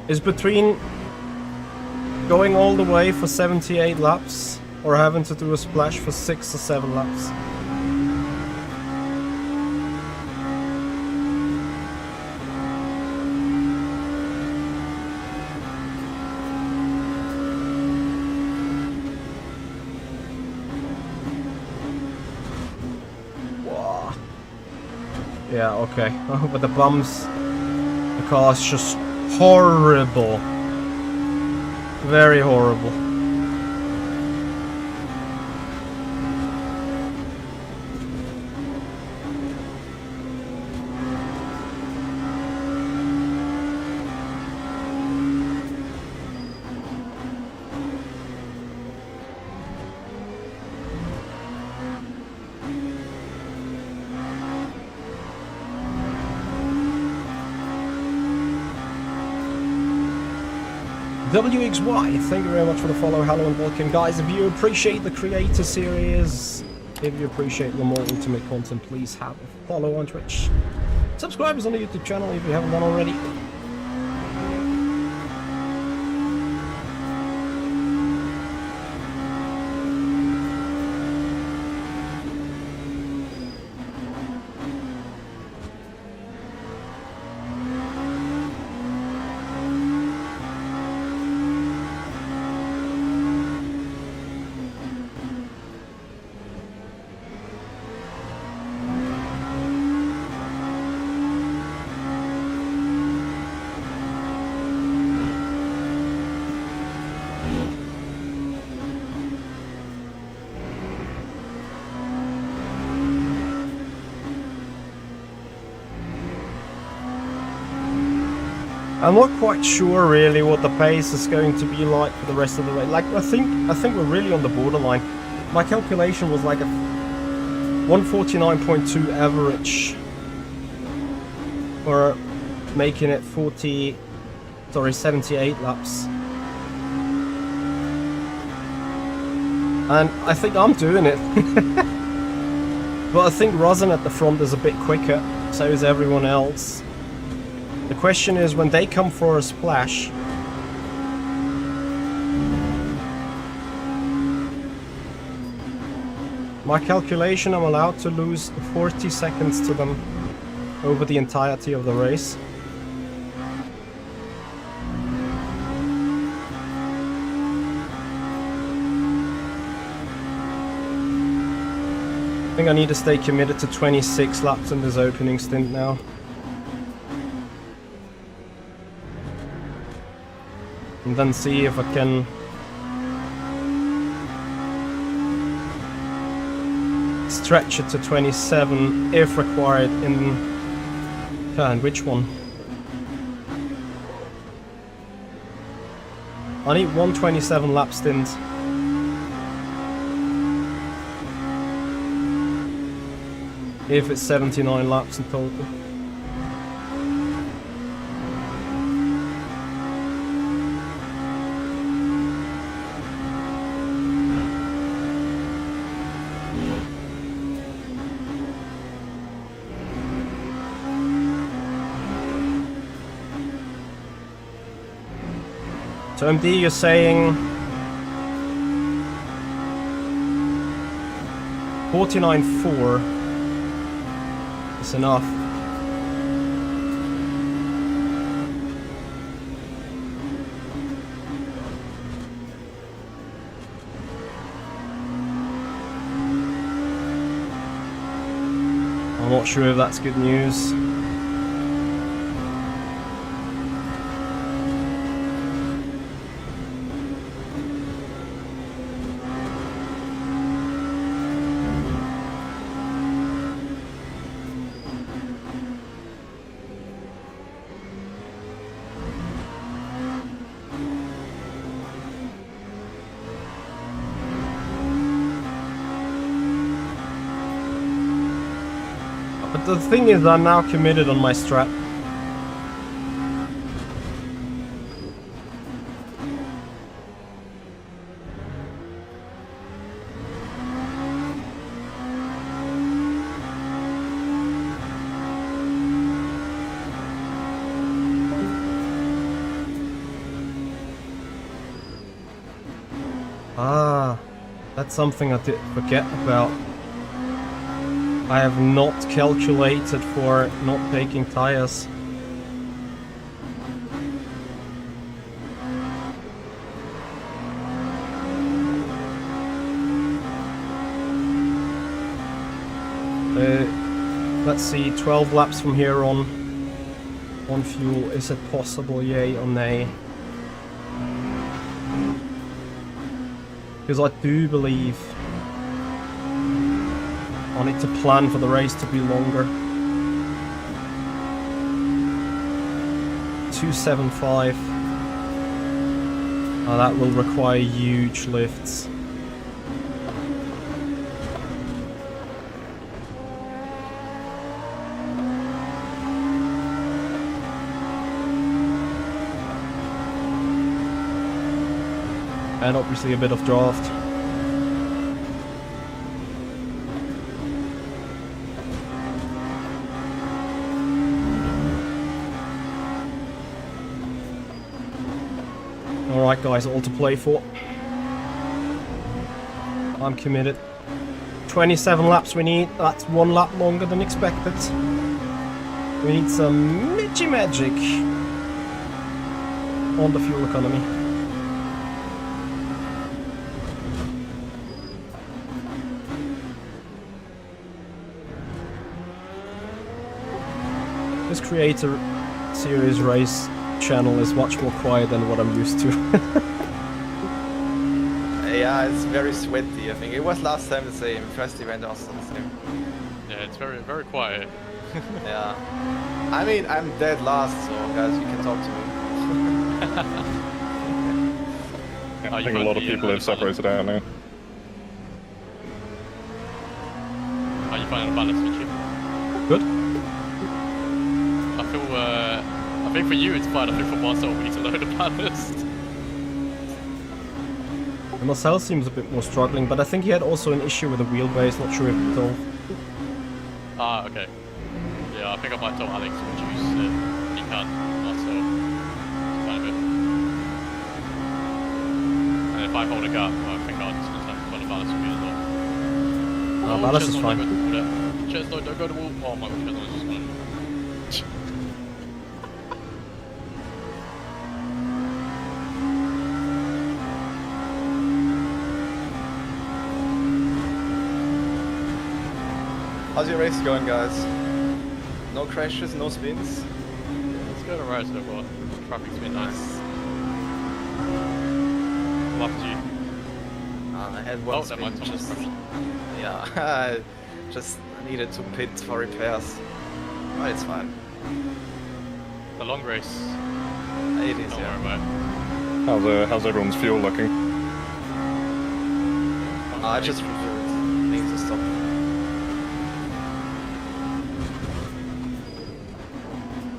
[SPEAKER 1] is between going all the way for 78 laps or having to do a splash for 6 or 7 laps. Yeah, okay. But the bumps, the car is just horrible. Very horrible. WXY, thank you very much for the follow, hello and welcome. Guys, if you appreciate the Creator Series, if you appreciate the more ultimate content, please have a follow on Twitch. Subscribe us on the YouTube channel if you haven't done already. I'm not quite sure really what the pace is going to be like for the rest of the race. Like I think we're really on the borderline. My calculation was like a 149.2 average, or making it 78 laps. And I think I'm doing it. But I think Rosin at the front is a bit quicker, so is everyone else. The question is, when they come for a splash, my calculation, I'm allowed to lose 40 seconds to them over the entirety of the race. I think I need to stay committed to 26 laps in this opening stint now. And then see if I can stretch it to 27 if required in turn. Which one? I need 127 lap stint. If it's 79 laps in total. So MD, you're saying 49.4 is enough. I'm not sure if that's good news. But the thing is, I'm now committed on my strat. Ah, that's something I did forget about. I have not calculated for not taking tires. Let's see, 12 laps from here on fuel. Is it possible, yay or nay? Because I do believe I need to plan for the race to be longer. 275. Oh, that will require huge lifts. And obviously a bit of draft. Alright guys, all to play for. I'm committed. 27 laps we need. That's 1 lap longer than expected. We need some Mitchy magic on the fuel economy. This Creator Series race channel is much more quiet than what I'm used to.
[SPEAKER 6] Yeah, it's very sweaty, I think. It was last time the same. First event also the same.
[SPEAKER 8] Yeah, it's very, very quiet.
[SPEAKER 6] Yeah. I mean, I'm dead last, so guys, you can talk to me.
[SPEAKER 11] I think a lot of people have separated out now.
[SPEAKER 8] How you finding the balance, Mitchy?
[SPEAKER 1] Good.
[SPEAKER 8] I think for you it's fine. I think for Marcel we need to lower the ballast.
[SPEAKER 1] Marcel seems a bit more struggling, but I think he had also an issue with the wheelbase, not sure if it's all.
[SPEAKER 8] Ah, okay. Yeah, I think I might tell Alex to reduce it. He can, Marcel. It's kind of it. And if I hold a gap, I think I'll just have to the ballast with me as well.
[SPEAKER 1] Oh, ballast is fine.
[SPEAKER 8] Chestnut, don't go to the wall. Oh my god, Chestnut is just gonna...
[SPEAKER 6] How's your race going, guys? No crashes, no spins?
[SPEAKER 8] It's going alright so far. Traffic's been nice. What happened to you?
[SPEAKER 6] I had one spin, just... Yeah, I just needed to pit for repairs. But it's fine.
[SPEAKER 8] The long race.
[SPEAKER 6] It is,
[SPEAKER 8] Don't
[SPEAKER 6] yeah.
[SPEAKER 8] worry about it.
[SPEAKER 11] How's everyone's fuel looking?
[SPEAKER 6] I just reviewed. Needs to stop.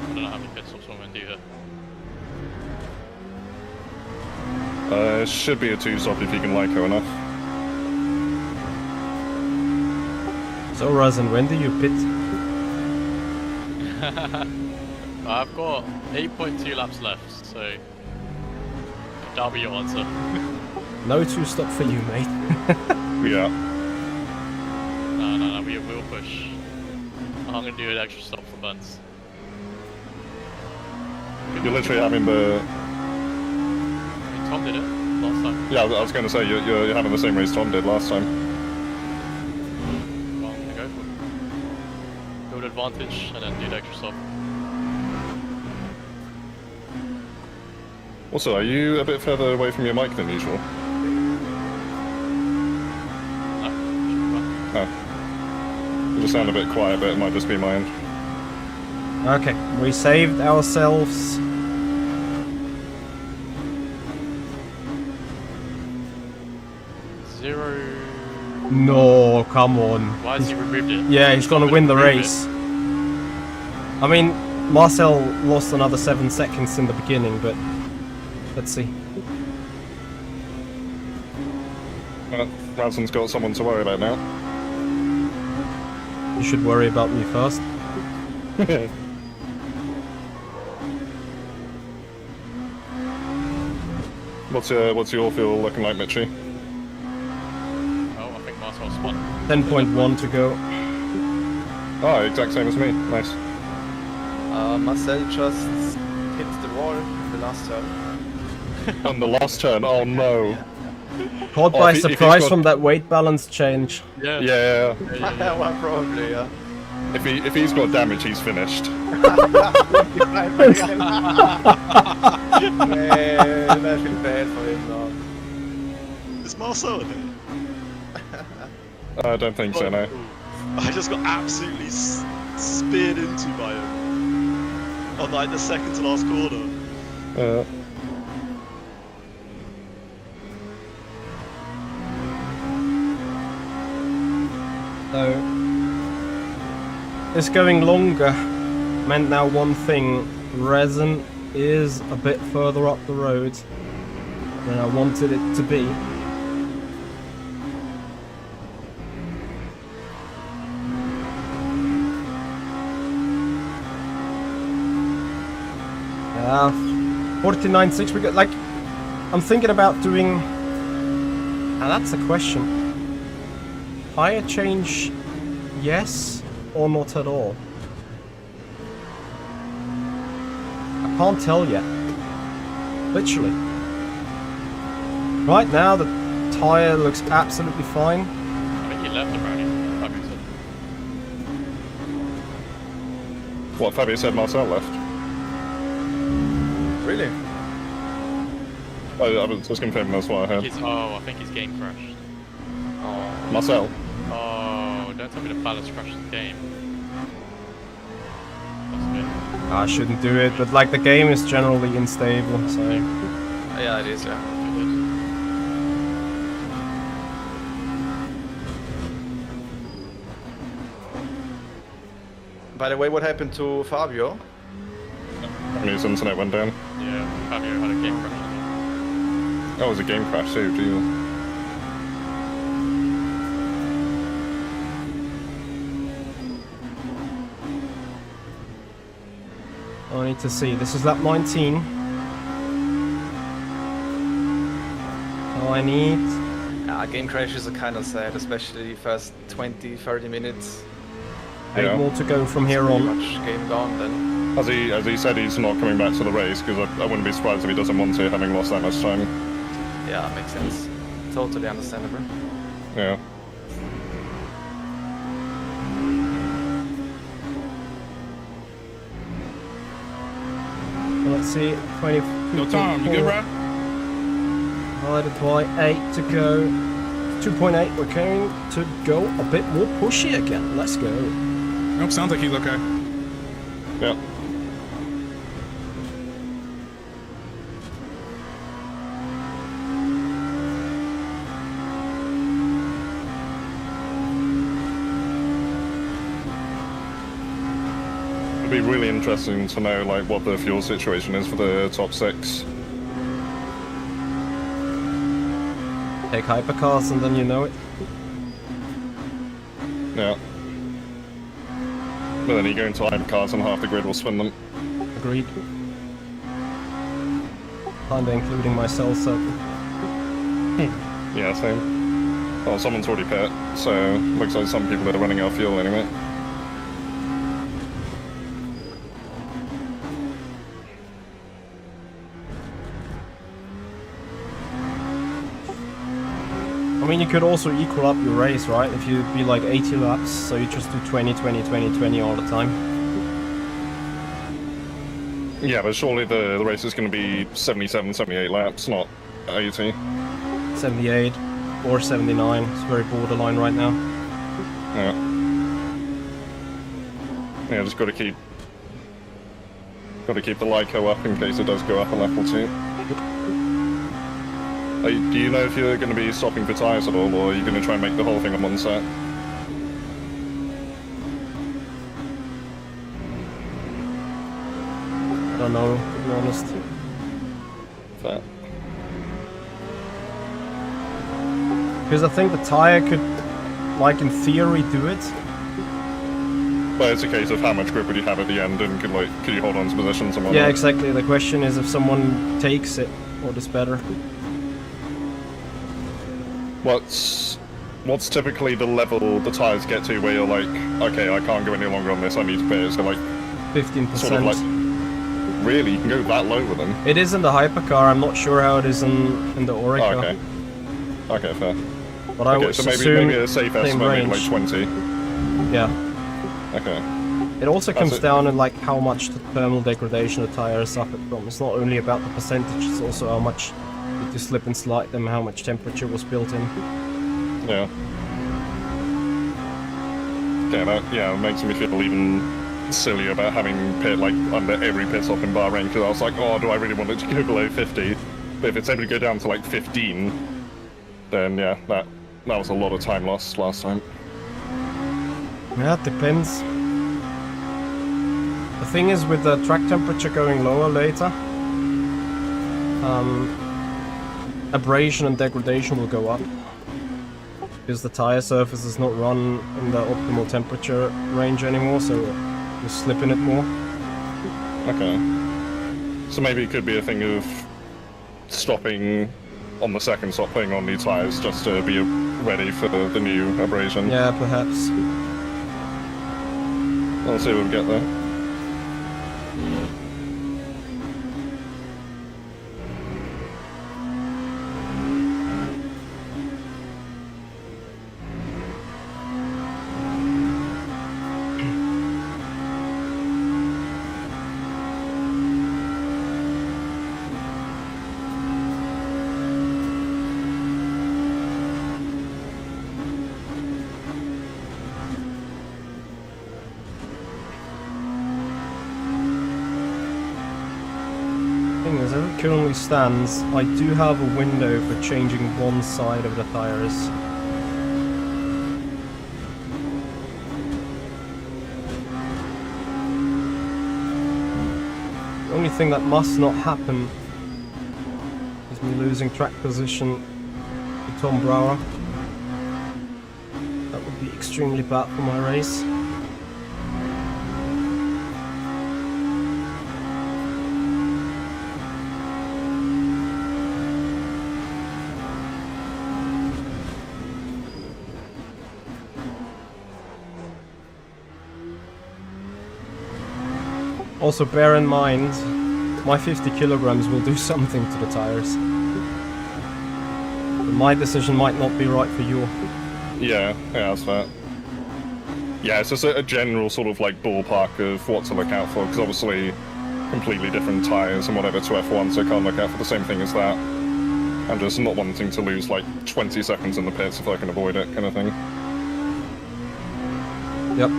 [SPEAKER 8] I don't know how many pit stops I'm going to do here.
[SPEAKER 11] Should be a 2-stop if you can Lyco enough.
[SPEAKER 1] So Razen, when do you pit?
[SPEAKER 8] I've got 8.2 laps left, so that'll be your answer.
[SPEAKER 1] No 2-stop for you, mate.
[SPEAKER 11] Yeah.
[SPEAKER 8] No, we'll push. I'm gonna do an extra stop for Buns.
[SPEAKER 11] You're literally having the...
[SPEAKER 8] I mean, Tom did it last time.
[SPEAKER 11] Yeah, I was going to say, you're having the same race Tom did last time.
[SPEAKER 8] Well, I'm gonna go for it. Build advantage and then do the extra stop.
[SPEAKER 11] Also, are you a bit further away from your mic than usual? No. You just sound a bit quiet, but it might just be my end.
[SPEAKER 1] Okay, we saved ourselves.
[SPEAKER 8] Zero.
[SPEAKER 1] No, come on.
[SPEAKER 8] Why has he removed it?
[SPEAKER 1] Yeah, he's gonna win the race. I mean, Marcel lost another 7 seconds in the beginning, but let's see.
[SPEAKER 11] Well, Razen's got someone to worry about now.
[SPEAKER 1] You should worry about me first.
[SPEAKER 11] What's your fuel looking like, Mitchy?
[SPEAKER 8] Oh, I think Marcel's spun.
[SPEAKER 1] 10.1 to go.
[SPEAKER 11] Oh, exact same as me. Nice.
[SPEAKER 6] Marcel just hit the wall in the last turn.
[SPEAKER 11] On the last turn, oh no.
[SPEAKER 1] Caught by surprise from that weight balance change.
[SPEAKER 8] Yeah.
[SPEAKER 11] Yeah.
[SPEAKER 6] Well, probably, yeah.
[SPEAKER 3] If he's got damage, he's finished.
[SPEAKER 6] Man, I feel bad for him now.
[SPEAKER 13] Is Marcel in it?
[SPEAKER 3] I don't think so, no.
[SPEAKER 13] I just got absolutely speared into by him on like the second to last corner.
[SPEAKER 1] So it's going longer meant now one thing, resin is a bit further up the road than I wanted it to be. Yeah, 49.6 we got, like, I'm thinking about doing, now that's a question. Higher change, yes or not at all? I can't tell yet. Literally. Right now the tyre looks absolutely fine.
[SPEAKER 8] I think he left the brownie. Fabio said.
[SPEAKER 3] What, Fabio said Marcel left?
[SPEAKER 6] Really?
[SPEAKER 3] I was just confirming that's what I heard.
[SPEAKER 8] I think his game crashed.
[SPEAKER 6] Oh.
[SPEAKER 3] Marcel?
[SPEAKER 8] Oh, don't tell me the ballast crashed the game.
[SPEAKER 1] I shouldn't do it, but like the game is generally unstable, so...
[SPEAKER 6] Yeah, it is, yeah. By the way, what happened to Fabio?
[SPEAKER 3] And his internet went down.
[SPEAKER 8] Yeah, Fabio had a game crash.
[SPEAKER 3] Oh, it was a game crash too, Jesus.
[SPEAKER 1] I need to see. This is lap 19. So I need...
[SPEAKER 6] Game crashes are kind of sad, especially the first 20-30 minutes.
[SPEAKER 1] 8 more to go from here on.
[SPEAKER 6] Pretty much game gone then.
[SPEAKER 3] As he said, he's not coming back to the race because I wouldn't be surprised if he doesn't want to, having lost that much time.
[SPEAKER 6] Yeah, makes sense. Totally understandable.
[SPEAKER 3] Yeah.
[SPEAKER 1] Let's see, 20.
[SPEAKER 2] Your time, you good, bro?
[SPEAKER 1] Divided by 8 to go. 2.8, we're going to go a bit more pushy again. Let's go.
[SPEAKER 2] Nope, sounds like he's okay.
[SPEAKER 3] Yeah. It'd be really interesting to know like what the fuel situation is for the top 6.
[SPEAKER 1] Take hypercars and then you know it.
[SPEAKER 3] Yeah. But then you go into hypercars and half the grid will spin them.
[SPEAKER 1] Agreed. Kinda including myself, so...
[SPEAKER 3] Yeah, same. Well, someone's already pit, so looks like some people are running out of fuel anyway.
[SPEAKER 1] I mean, you could also equal up your race, right? If you be like 80 laps, so you just do 20, 20, 20, 20 all the time.
[SPEAKER 3] Yeah, but surely the race is going to be 77, 78 laps, not 80.
[SPEAKER 1] 78 or 79. It's very borderline right now.
[SPEAKER 3] Yeah. Yeah, just got to keep the Lyco up in case it does go up a lap or two. Do you know if you're going to be stopping for tyres at all, or are you going to try and make the whole thing on one set?
[SPEAKER 1] I don't know, to be honest.
[SPEAKER 3] Fair.
[SPEAKER 1] Because I think the tyre could, like in theory, do it.
[SPEAKER 3] But it's a case of how much grip would you have at the end, and could you hold on to positions and whatnot?
[SPEAKER 1] Yeah, exactly. The question is if someone takes it, what is better?
[SPEAKER 3] What's typically the level the tyres get to where you're like, okay, I can't go any longer on this, I need to pit? So like
[SPEAKER 1] 15%.
[SPEAKER 3] Sort of like, really? You can go that low with them?
[SPEAKER 1] It is in the hypercar, I'm not sure how it is in the Orica.
[SPEAKER 3] Oh, okay. Okay, fair.
[SPEAKER 1] But I
[SPEAKER 3] okay,
[SPEAKER 1] would
[SPEAKER 3] so
[SPEAKER 1] assume
[SPEAKER 3] maybe a safe estimate, maybe like 20.
[SPEAKER 1] Yeah.
[SPEAKER 14] Okay.
[SPEAKER 1] It also comes
[SPEAKER 14] That's it.
[SPEAKER 1] down to like how much the thermal degradation the tires suffered from. It's not only about the percentage, it's also how much did you slip and slide them, how much temperature was built in.
[SPEAKER 14] Yeah. Yeah, it makes me feel even silly about having pit like under every pit stop in Bahrain, because I was like, oh, do I really want it to go below 50? But if it's able to go down to like 15, then yeah, that was a lot of time lost last time.
[SPEAKER 1] Yeah, it depends. The thing is, with the track temperature going lower later, abrasion and degradation will go up. Because the tire surface is not run in the optimal temperature range anymore, so you're slipping it more.
[SPEAKER 14] Okay. So maybe it could be a thing of stopping on the second stop, putting on new tires just to be ready for the new abrasion.
[SPEAKER 1] Yeah, perhaps.
[SPEAKER 14] We'll see what we get there.
[SPEAKER 1] As it currently stands, I do have a window for changing one side of the tires. The only thing that must not happen is me losing track position to Tom Brower. That would be extremely bad for my race. Also bear in mind, my 50 kilograms will do something to the tires. But my decision might not be right for you.
[SPEAKER 14] Yeah, that's fair. Yeah, it's just a general sort of like ballpark of what to look out for, because obviously completely different tires and whatever to F1, so I can't look out for the same thing as that. I'm just not wanting to lose like 20 seconds in the pits if I can avoid it, kind of thing.
[SPEAKER 1] Yep.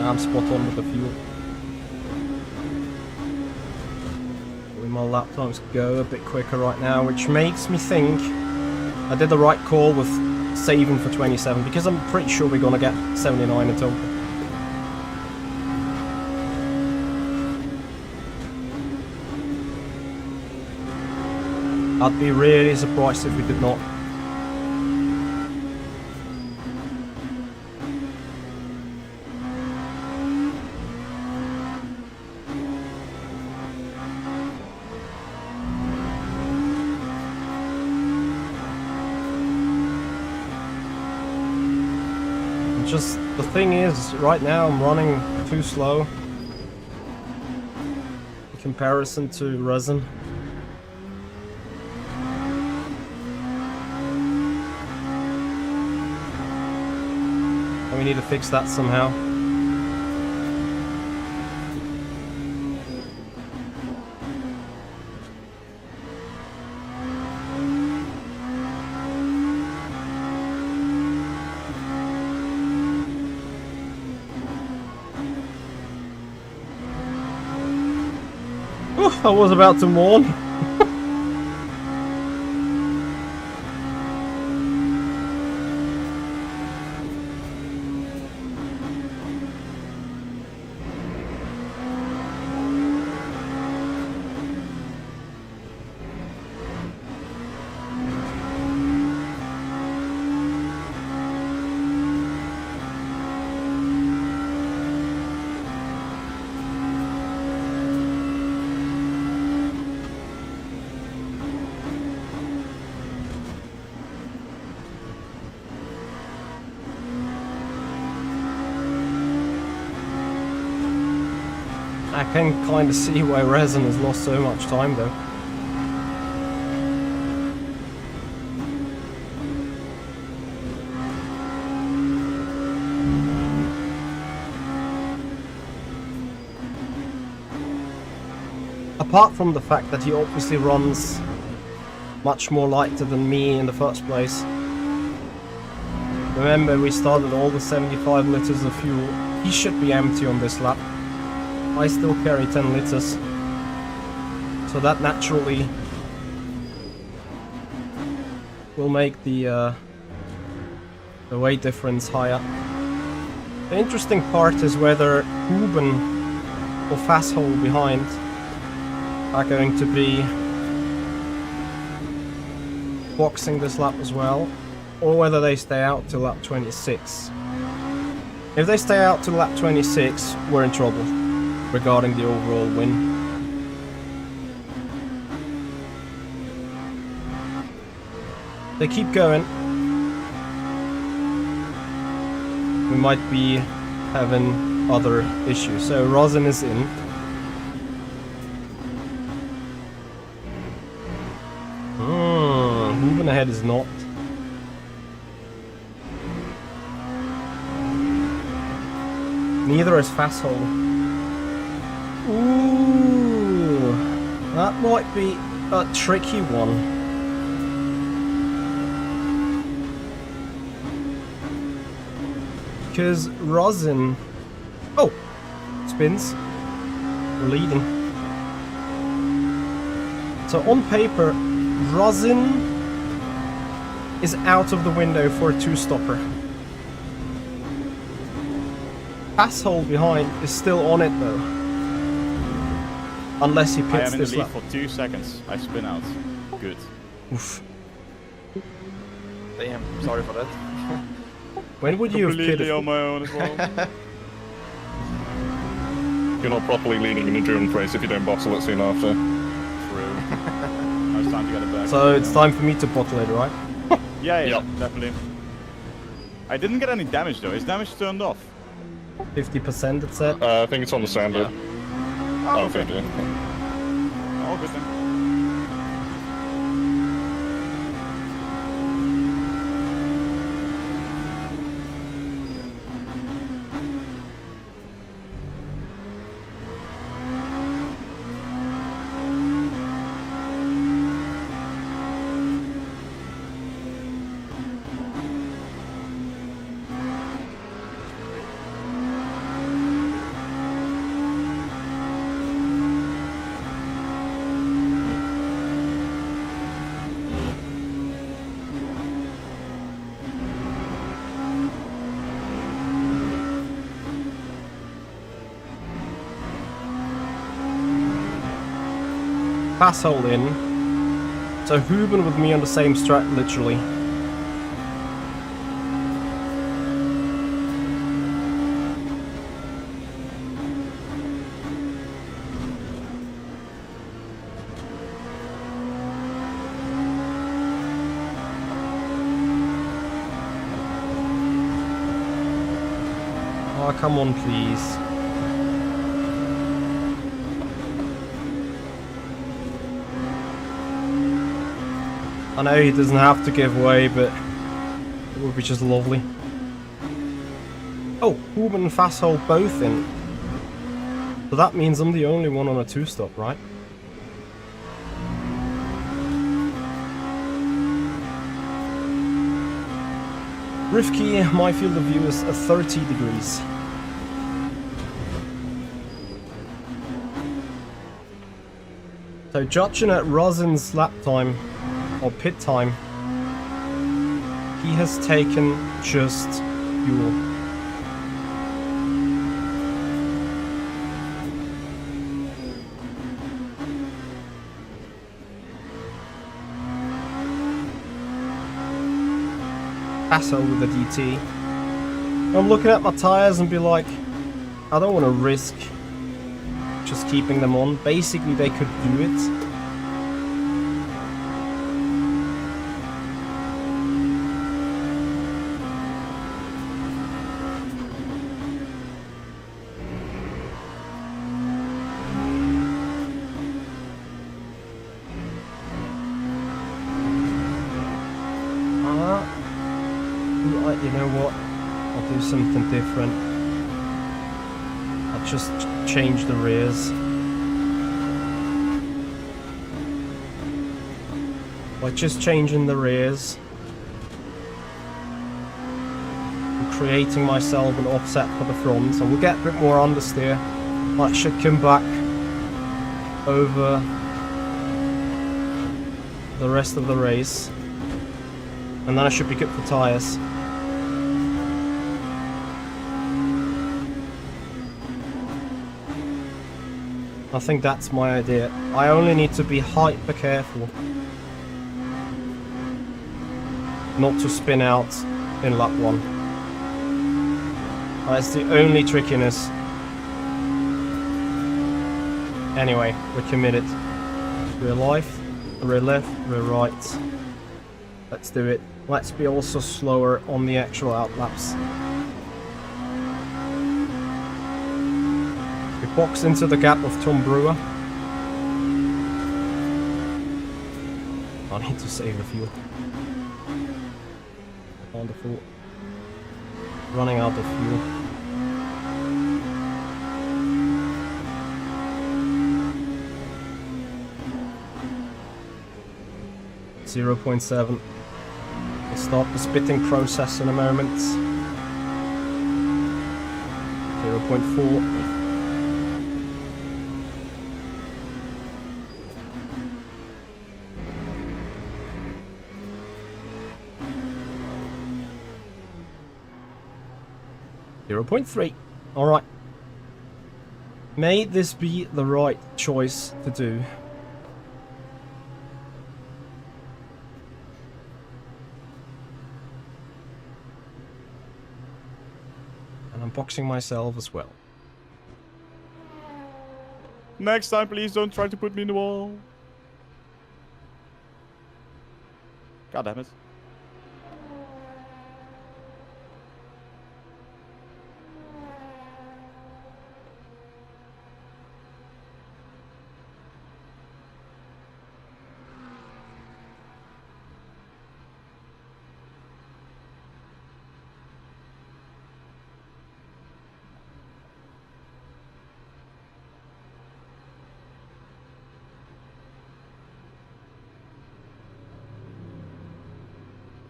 [SPEAKER 1] I'm spot on with the fuel. My lap times go a bit quicker right now, which makes me think I did the right call with saving for 27, because I'm pretty sure we're gonna get 79 in total. I'd be really surprised if we did not. Just the thing is, right now I'm running too slow in comparison to resin. And we need to fix that somehow. I was about to mourn. I can kind of see why Resin has lost so much time though. Apart from the fact that he obviously runs much more lighter than me in the first place. Remember, we started all the 75 liters of fuel. He should be empty on this lap. I still carry 10 liters. So that naturally will make the weight difference higher. The interesting part is whether Ruben or Fasshole behind are going to be boxing this lap as well, or whether they stay out till lap 26. If they stay out till lap 26, we're in trouble regarding the overall win. They keep going, we might be having other issues. So Rosin is in. Moving ahead is not. Neither is Fasshole. Ooh, that might be a tricky one. Because Rosin... Oh! Spins. We're leading. So on paper, Rosin is out of the window for a two-stopper. Fasshole behind is still on it though. Unless he pits
[SPEAKER 11] I am in
[SPEAKER 1] this
[SPEAKER 11] the lead
[SPEAKER 1] lap.
[SPEAKER 11] for 2 seconds. I spin out. Good.
[SPEAKER 1] Oof.
[SPEAKER 6] Damn, sorry for that.
[SPEAKER 1] When would you have pitted?
[SPEAKER 11] Completely on my own as well.
[SPEAKER 14] You're not properly leading an endurance race if you don't bottle it soon after.
[SPEAKER 11] True. Now it's time to get it back.
[SPEAKER 1] So it's time for me to bottle it, right?
[SPEAKER 11] Yeah,
[SPEAKER 14] Yep.
[SPEAKER 11] definitely. I didn't get any damage though. Is damage turned off?
[SPEAKER 1] 50% it said.
[SPEAKER 14] I think it's on the standard.
[SPEAKER 11] Oh,
[SPEAKER 14] okay.
[SPEAKER 11] okay. Oh, good thing.
[SPEAKER 1] Fasshole in. So Huben with me on the same strat, literally. Oh, come on, please. I know he doesn't have to give way, but it would be just lovely. Oh, Huben and Fasshole both in. So that means I'm the only one on a two-stop, right? Rifki, my field of view is 30 degrees. So judging at Rosin's lap time, or pit time, he has taken just fuel. Fasshole with the DT. I'm looking at my tires and be like, I don't want to risk just keeping them on. Basically, they could do it. You know what? I'll do something different. I'll just change the rears. By just changing the rears, I'm creating myself an offset for the front, so we'll get a bit more understeer. That should come back over the rest of the race, and then I should be good for tyres. I think that's my idea. I only need to be hyper careful not to spin out in lap 1. That's the only trickiness. Anyway, we're committed. Rear left, rear right. Let's do it. Let's be also slower on the actual outlaps. We box into the gap of Tom Brewer. I need to save the fuel. Wonderful. Running out of fuel. .7. We'll start the spitting process in a moment. 0.4. .3. Alright. May this be the right choice to do. And I'm boxing myself as well.
[SPEAKER 11] Next time, please don't try to put me in the wall. God damn it.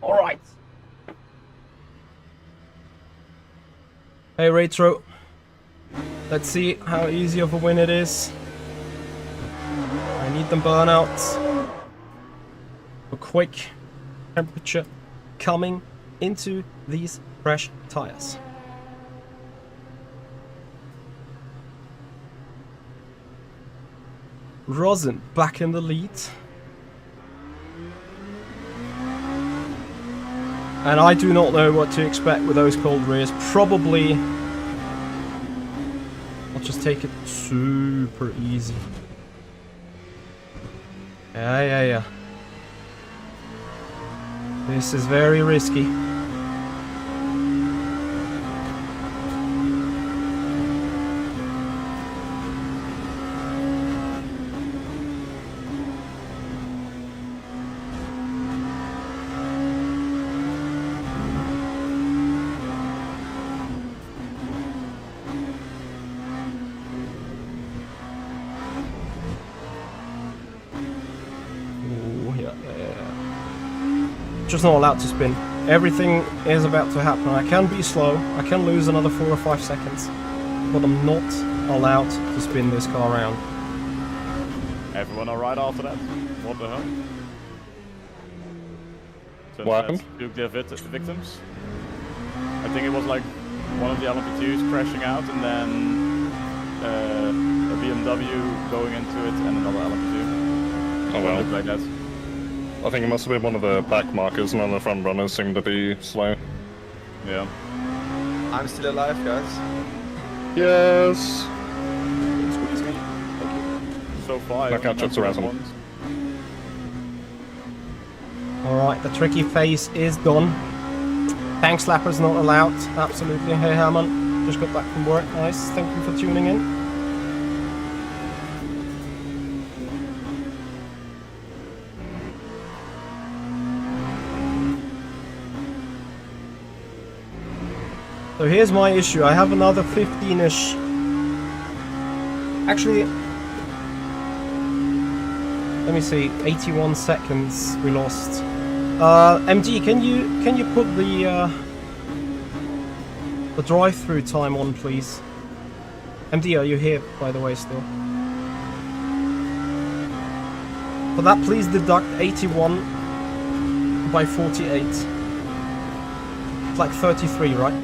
[SPEAKER 1] Alright. Hey Retro. Let's see how easy of a win it is. I need them burnouts. A quick temperature coming into these fresh tires. Rosin back in the lead. And I do not know what to expect with those cold rears. Probably I'll just take it super easy. Yeah. This is very risky. Just not allowed to spin. Everything is about to happen. I can be slow. I can lose another 4 or 5 seconds. But I'm not allowed to spin this car around.
[SPEAKER 11] Everyone alright after that? What the hell?
[SPEAKER 14] What happened?
[SPEAKER 11] Nuclear victims. I think it was like one of the LMP2s crashing out and then a BMW going into it and another LMP2.
[SPEAKER 14] Oh well.
[SPEAKER 11] Looked like that.
[SPEAKER 14] I think it must have been one of the back markers, none of the front runners seem to be slow.
[SPEAKER 11] Yeah.
[SPEAKER 6] I'm still alive, guys.
[SPEAKER 14] Yes!
[SPEAKER 11] Squeeze me. Thank you. So far,
[SPEAKER 14] No catch-ups around them.
[SPEAKER 1] Alright, the tricky phase is done. Tank slapper's not allowed. Absolutely. Hey Herman, just got back from work. Nice. Thank you for tuning in. So here's my issue. I have another 15-ish. Actually, let me see. 81 seconds we lost. MG, can you put the drive-through time on, please? MD, are you here, by the way, still? For that, please deduct 81 by 48. It's like 33, right?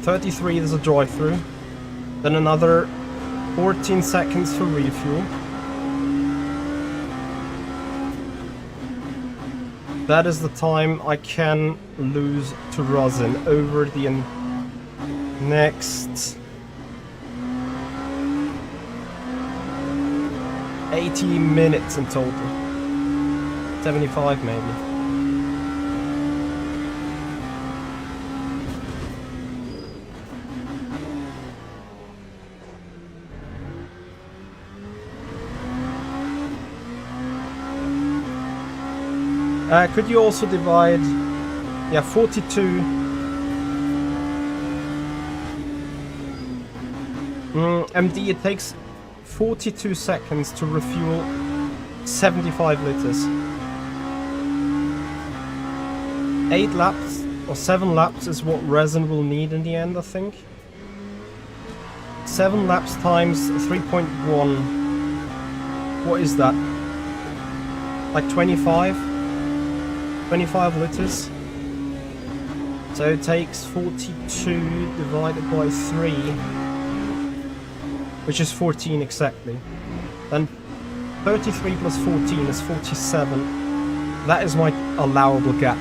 [SPEAKER 1] 33 is a drive-through. Then another 14 seconds for refuel. That is the time I can lose to Rosin over the next 80 minutes in total. 75 maybe. Could you also divide, yeah, 42. MD, it takes 42 seconds to refuel 75 liters. 8 laps or 7 laps is what resin will need in the end, I think. 7 laps times 3.1. What is that? Like 25 liters. So it takes 42 divided by 3, which is 14 exactly. Then 33 plus 14 is 47. That is my allowable gap.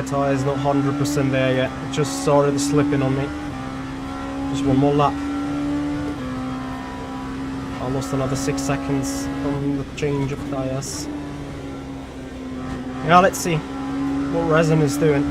[SPEAKER 1] Tire is not 100% there yet. It just started slipping on me. Just one more lap. I lost another 6 seconds from the change of tires. Yeah, let's see what resin is doing.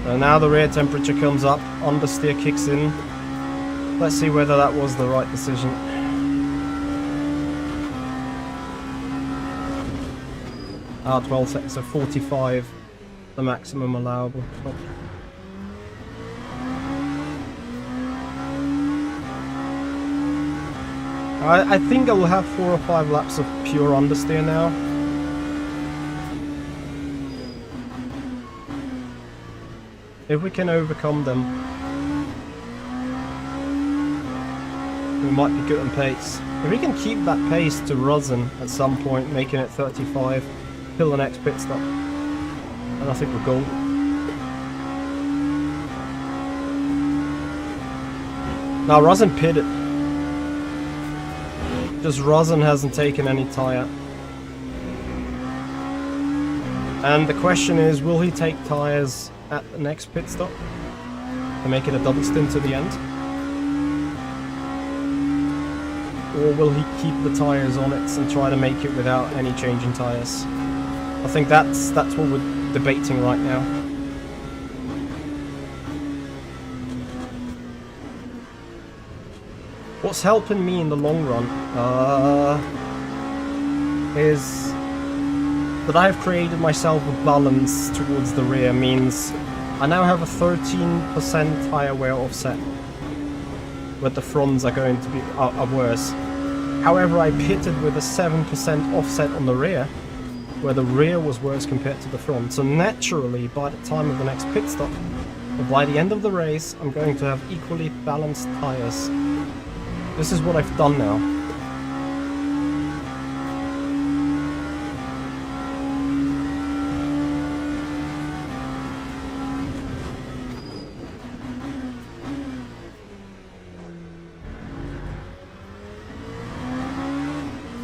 [SPEAKER 1] So now the rear temperature comes up, understeer kicks in. Let's see whether that was the right decision. Ah, 12 seconds, so 45, the maximum allowable. I think I will have 4 or 5 laps of pure understeer now. If we can overcome them, we might be good on pace. If we can keep that pace to Rosin at some point, making it 35, till the next pit stop, and I think we're golden. Now Rosin pitted. Just Rosin hasn't taken any tyre. And the question is, will he take tyres at the next pit stop to make it a double stint to the end? Or will he keep the tyres on it and try to make it without any change in tyres? I think that's what we're debating right now. What's helping me in the long run is that I have created myself a balance towards the rear. Means I now have a 13% tyre wear offset, but the fronts are going to be are worse. However, I pitted with a 7% offset on the rear, where the rear was worse compared to the front. So naturally, by the time of the next pit stop, or by the end of the race, I'm going to have equally balanced tyres. This is what I've done now.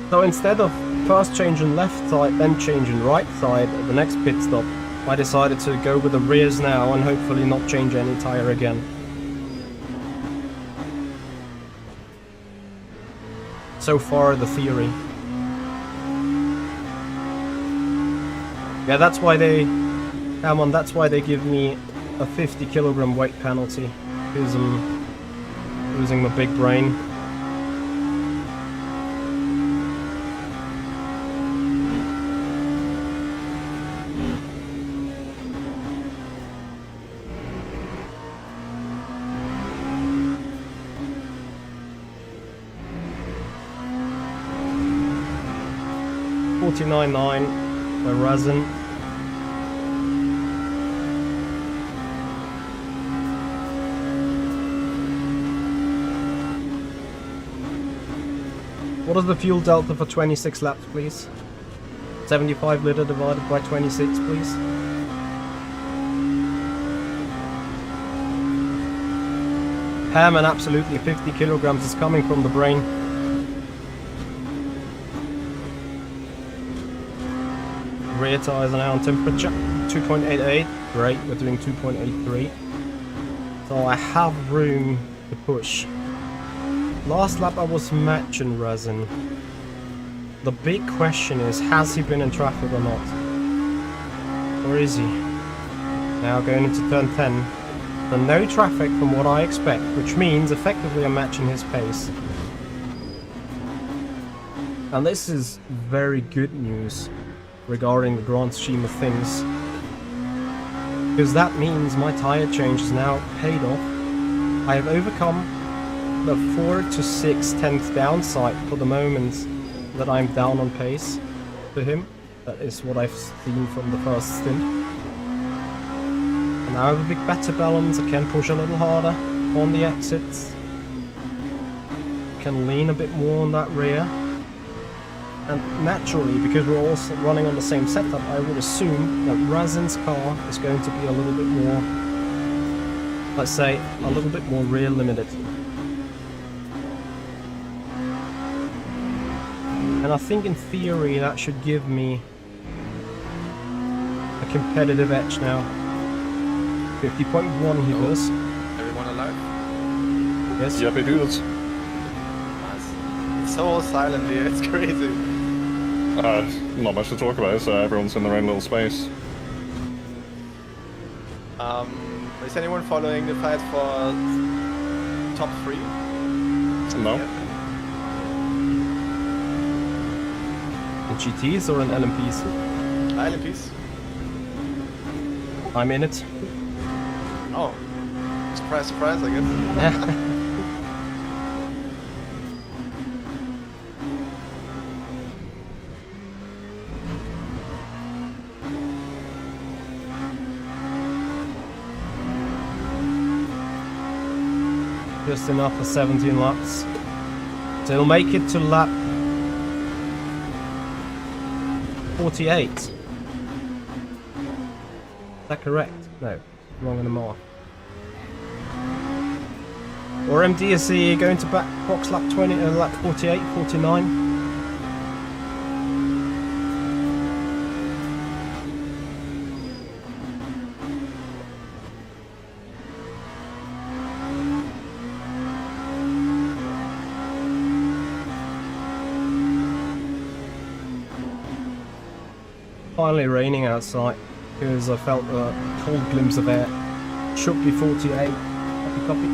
[SPEAKER 1] So instead of first changing left side, then changing right side at the next pit stop, I decided to go with the rears now and hopefully not change any tyre again. so far the theory. Yeah, that's why they, that's why they give me a 50 kilogram weight penalty, because I'm losing my big brain. $49.9 by resin. What is the fuel delta for 26 laps, please? 75 liter divided by 26, please. Ham, and absolutely 50 kilograms is coming from the brain. Rear tires are now on temperature 2.88. Great, we're doing 2.83. So I have room to push. Last lap I was matching resin. The big question is, has he been in traffic or not? Or is he? Now going into turn 10. So no traffic from what I expect, which means effectively I'm matching his pace. And this is very good news regarding the grand scheme of things, because that means my tire change is now paid off. I have overcome the 4 to 6/10 downside for the moment that I'm down on pace to him. That is what I've seen from the first stint. And now I have a bit better balance. I can push a little harder on the exits, can lean a bit more on that rear. And naturally, because we're all running on the same setup, I would assume that Razin's car is going to be a little bit more, let's say, a little bit more rear limited. And I think in theory that should give me a competitive edge now. 50.1 he does.
[SPEAKER 6] Everyone alive?
[SPEAKER 1] Yes.
[SPEAKER 14] Yep, it is.
[SPEAKER 6] It's so silent here, it's crazy.
[SPEAKER 14] Not much to talk about, so everyone's in their own little space.
[SPEAKER 6] Is anyone following the fight for top 3?
[SPEAKER 14] No.
[SPEAKER 1] In GTs or in LMPs?
[SPEAKER 6] LMPs.
[SPEAKER 1] I'm in it.
[SPEAKER 6] Oh. Surprise, surprise, I guess.
[SPEAKER 1] Just enough for 17 laps. So he'll make it to lap 48. Is that correct? No, wrong in the mark. Or MDSC going to back box lap 20, lap 48, 49. Finally raining outside, because I felt a cold glimpse of air. Should be 48. Copy, copy.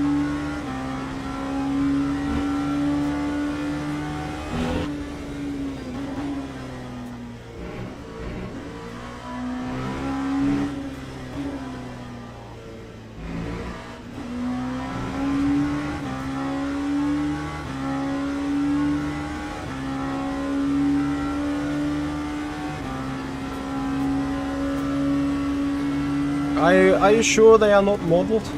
[SPEAKER 1] Are you sure they are not modeled?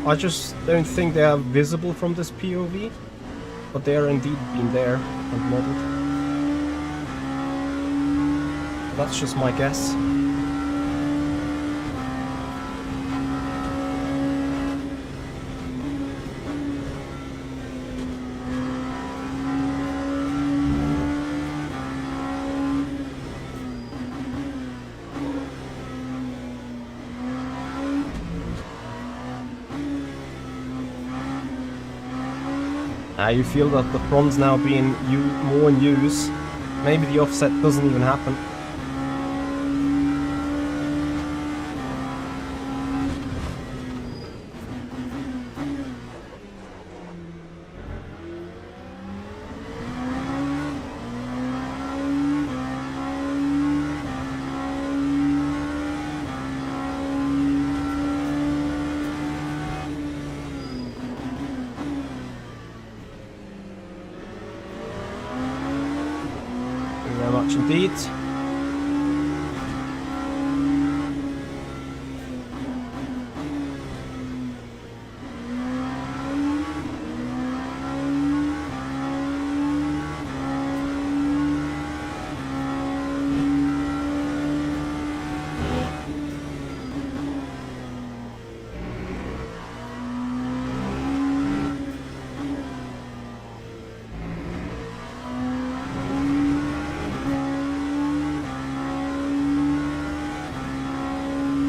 [SPEAKER 1] I just don't think they are visible from this POV, but they are indeed being there and modeled. That's just my guess. You feel that the front's now being more in use. Maybe the offset doesn't even happen. Very much indeed.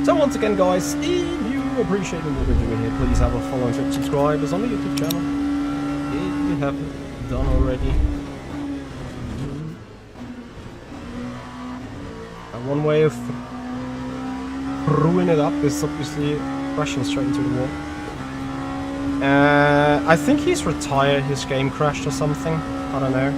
[SPEAKER 1] So once again guys, if you appreciate what we're doing here, please have a follow and subscribe us on the YouTube channel if you haven't done already. And one way of screwing it up is obviously crashing straight into the wall. I think he's retired, his game crashed or something, I don't know.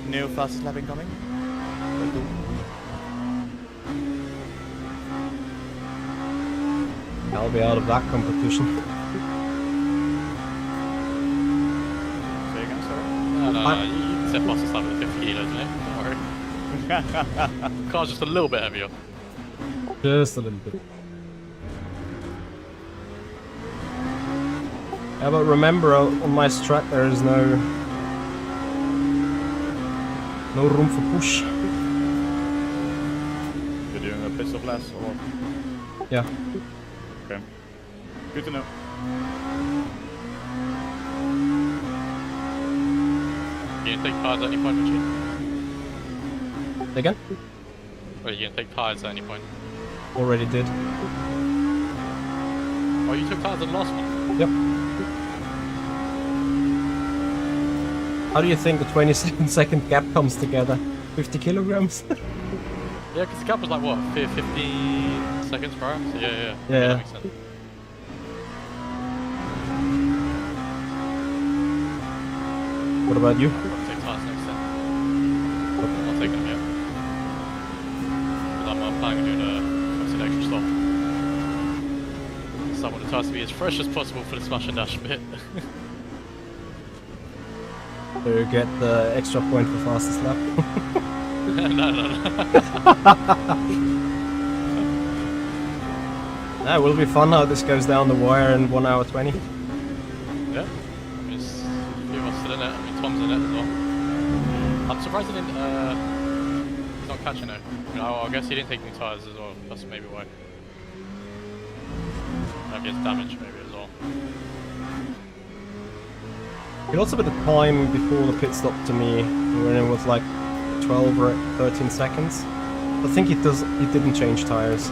[SPEAKER 11] New fastest lap incoming.
[SPEAKER 1] I'll be out of that competition.
[SPEAKER 11] Say again, sorry?
[SPEAKER 8] No, you can set fastest lap at 50 kilos, isn't it? Don't worry. Car's just a little bit heavier.
[SPEAKER 1] Just a little bit. Yeah, but remember, on my strat there is no room for push.
[SPEAKER 11] You're doing a pit stop less, or?
[SPEAKER 1] Yeah.
[SPEAKER 11] Okay. Good to know.
[SPEAKER 8] You gonna take tires at any point, Richie?
[SPEAKER 1] Again?
[SPEAKER 8] Or are you gonna take tires at any point?
[SPEAKER 1] Already did.
[SPEAKER 8] Oh, you took tires at the last one?
[SPEAKER 1] Yep. How do you think the 27-second gap comes together? 50 kilograms?
[SPEAKER 8] Yeah, because the gap was like what, 15 seconds prior? So yeah.
[SPEAKER 1] Yeah.
[SPEAKER 8] That makes sense.
[SPEAKER 1] What about you?
[SPEAKER 8] I'll take tires next then. I'm not taking them yet. But I'm planning on doing an extra stop. So I want the tires to be as fresh as possible for the smash and dash bit.
[SPEAKER 1] To get the extra point for fastest lap.
[SPEAKER 8] No.
[SPEAKER 1] It will be fun how this goes down the wire in 1 hour 20.
[SPEAKER 8] Yeah. I mean, it's a few of us still in it. I mean, Tom's in it as well. I'm surprised he didn't, he's not catching it. I guess he didn't take any tires as well. That's maybe why. Maybe it's damage maybe as well.
[SPEAKER 1] It also been the time before the pit stop to me, when it was like 12 or 13 seconds. I think it didn't change tires.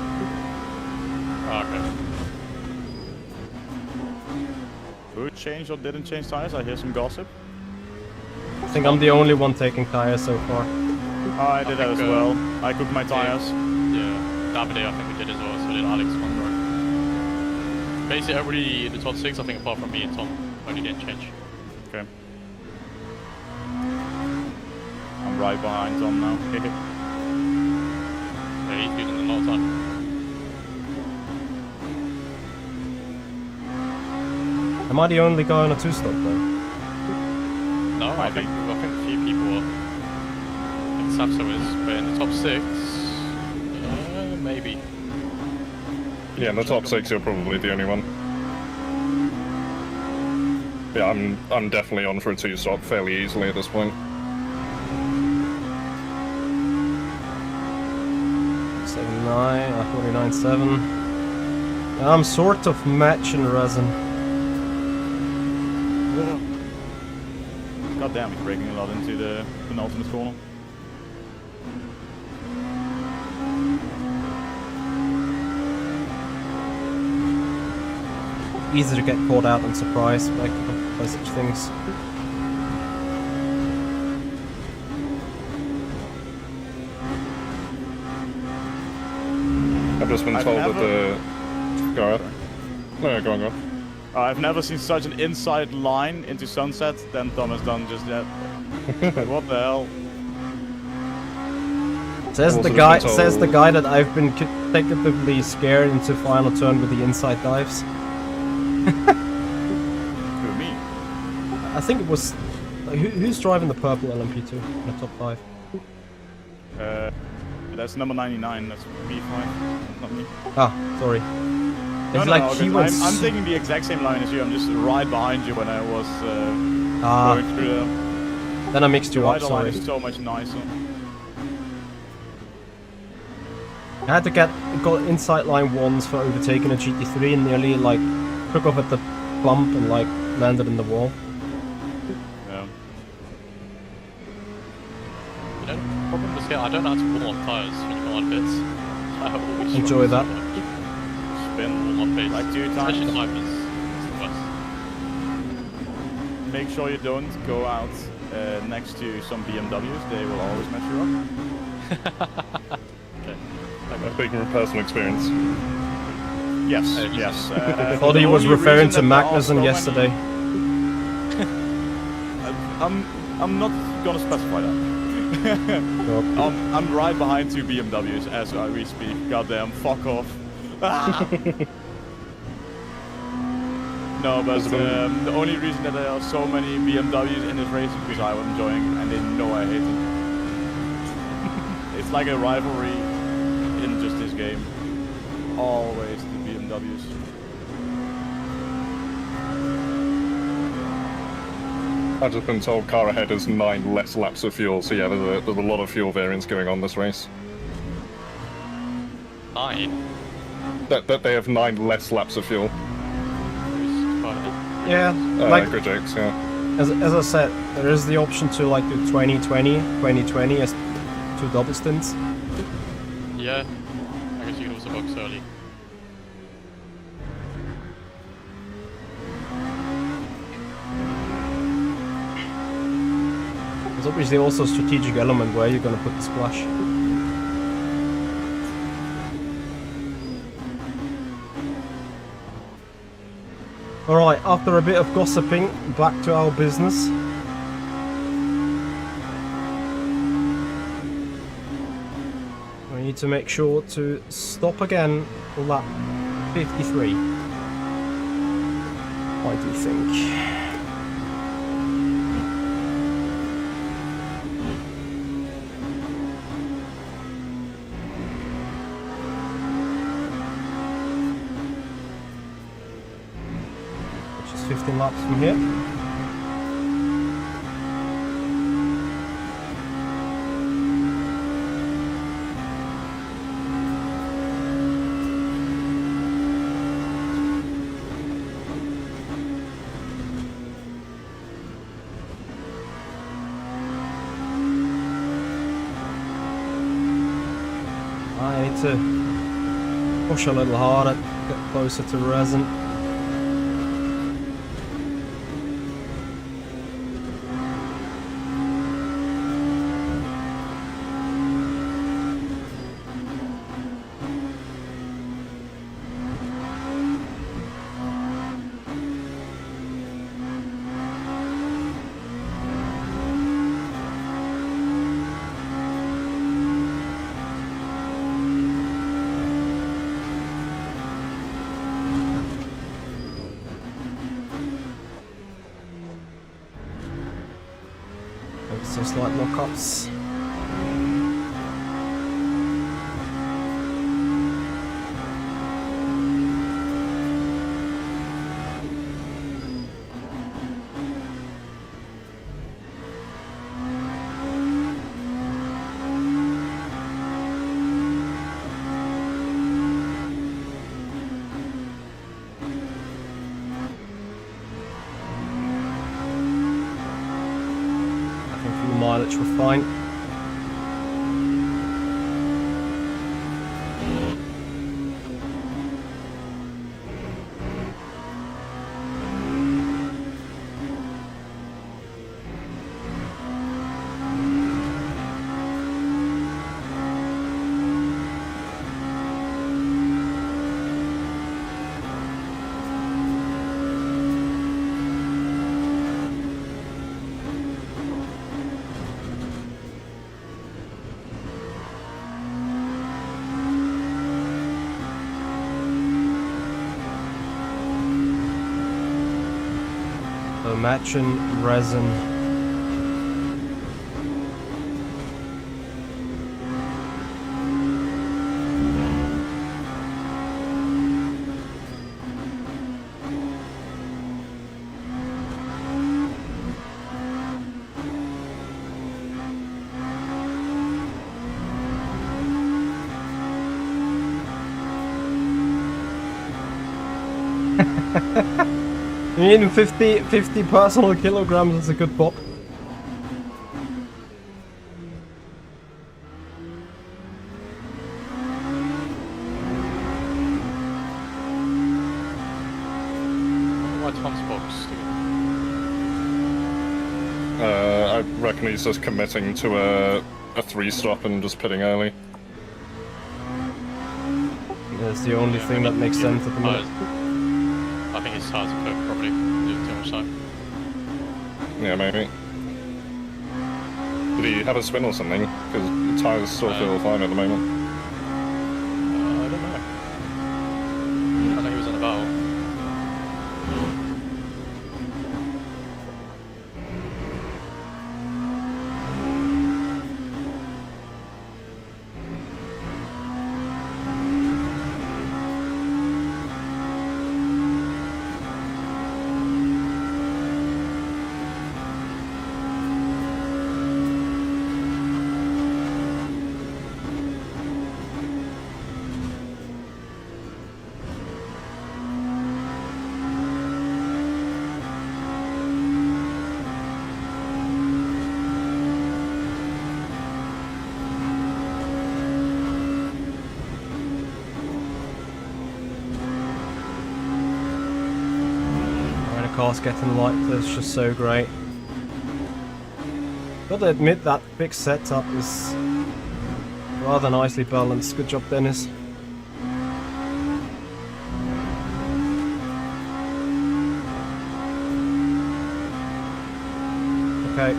[SPEAKER 8] Oh, okay.
[SPEAKER 11] Who changed or didn't change tires? I hear some gossip.
[SPEAKER 1] I think I'm the only one taking tires so far.
[SPEAKER 11] Oh, I did that as well. I cooked my tires.
[SPEAKER 8] Yeah, Davide I think we did as well, so did Alex one row. Basically everybody in the top 6, I think apart from me and Tom, only didn't change.
[SPEAKER 11] Okay. I'm right behind Tom now.
[SPEAKER 8] Yeah, he's good in a lot of time.
[SPEAKER 1] Am I the only guy on a 2-stop though?
[SPEAKER 8] No, I think a few people are. I think Sapso is, but in the top 6, maybe.
[SPEAKER 14] Yeah, in the top 6 you're probably the only one. Yeah, I'm definitely on for a 2-stop fairly easily at this point.
[SPEAKER 1] 79, 49.7. I'm sort of matching Resin.
[SPEAKER 11] God damn, he's breaking a lot into the penultimate corner.
[SPEAKER 1] Easy to get caught out and surprised by such things.
[SPEAKER 14] I've just been told that the... Go ahead. No, go on.
[SPEAKER 11] I've never seen such an inside line into Sunset than Tom has done just yet. Like, what the hell?
[SPEAKER 1] Says the guy that I've been consecutively scared into final turn with the inside dives.
[SPEAKER 11] Who, me?
[SPEAKER 1] I think it was... who's driving the purple LMP2 in the top 5?
[SPEAKER 11] That's number 99, that's B5, not me.
[SPEAKER 1] Ah, sorry.
[SPEAKER 11] No,
[SPEAKER 1] It's
[SPEAKER 11] no,
[SPEAKER 1] like
[SPEAKER 11] no,
[SPEAKER 1] he
[SPEAKER 11] 'cause
[SPEAKER 1] was...
[SPEAKER 11] I'm taking the exact same line as you, I'm just right behind you when I was going through them.
[SPEAKER 1] Then I mixed you
[SPEAKER 11] the
[SPEAKER 1] up,
[SPEAKER 11] wider line
[SPEAKER 1] sorry.
[SPEAKER 11] is so much nicer.
[SPEAKER 1] I had to got inside line once for overtaking a GT3 and nearly like took off at the bump and like landed in the wall.
[SPEAKER 11] Yeah.
[SPEAKER 8] You know, the problem is here, I don't know how to warm up tyres when you go on pits. I always
[SPEAKER 1] Enjoy that.
[SPEAKER 11] Spin
[SPEAKER 8] warm up pits.
[SPEAKER 11] like 2 times.
[SPEAKER 8] Especially hypers. It's the worst.
[SPEAKER 11] Make sure you don't go out next to some BMWs, they will always mess you up.
[SPEAKER 8] Okay.
[SPEAKER 14] Speaking from personal experience.
[SPEAKER 11] Yes, yes.
[SPEAKER 1] I thought he was referring to Magnussen yesterday.
[SPEAKER 11] I'm not gonna specify that. I'm right behind 2 BMWs as we speak. Goddamn, fuck off. No, but the only reason that there are so many BMWs in this race is because I'm enjoying and they know I hate it. It's like a rivalry in just this game. Always the BMWs.
[SPEAKER 14] I've just been told car ahead has 9 less laps of fuel, so yeah, there's a lot of fuel variance going on this race.
[SPEAKER 8] 9?
[SPEAKER 14] That they have 9 less laps of fuel.
[SPEAKER 1] Yeah, like
[SPEAKER 14] good jokes, yeah.
[SPEAKER 1] As I said, there is the option to like do 20-20 as 2 double stints.
[SPEAKER 8] Yeah. I guess you can also box early.
[SPEAKER 1] There's obviously also a strategic element where you're going to put the splash. Alright, after a bit of gossiping, back to our business. We need to make sure to stop again lap 53. I do think. Which is 15 laps from here. I need to push a little harder, get closer to resin. So slight lockups. Mileage we're fine. Imagine resin. You mean 50 personal kilograms is a good pop?
[SPEAKER 8] Why Tom's box?
[SPEAKER 14] I reckon he's just committing to a 3-stop and just pitting early.
[SPEAKER 1] That's the only thing that makes sense at the moment.
[SPEAKER 8] I think his tires are cooked probably. Doing too much time.
[SPEAKER 14] Yeah, maybe. Did he have a spin or something? Because the tires still feel fine at the moment.
[SPEAKER 8] I don't know. I know he was on the battle.
[SPEAKER 1] Cars getting like this is just so great. Gotta admit that big setup is rather nicely balanced. Good job, Dennis. Okay.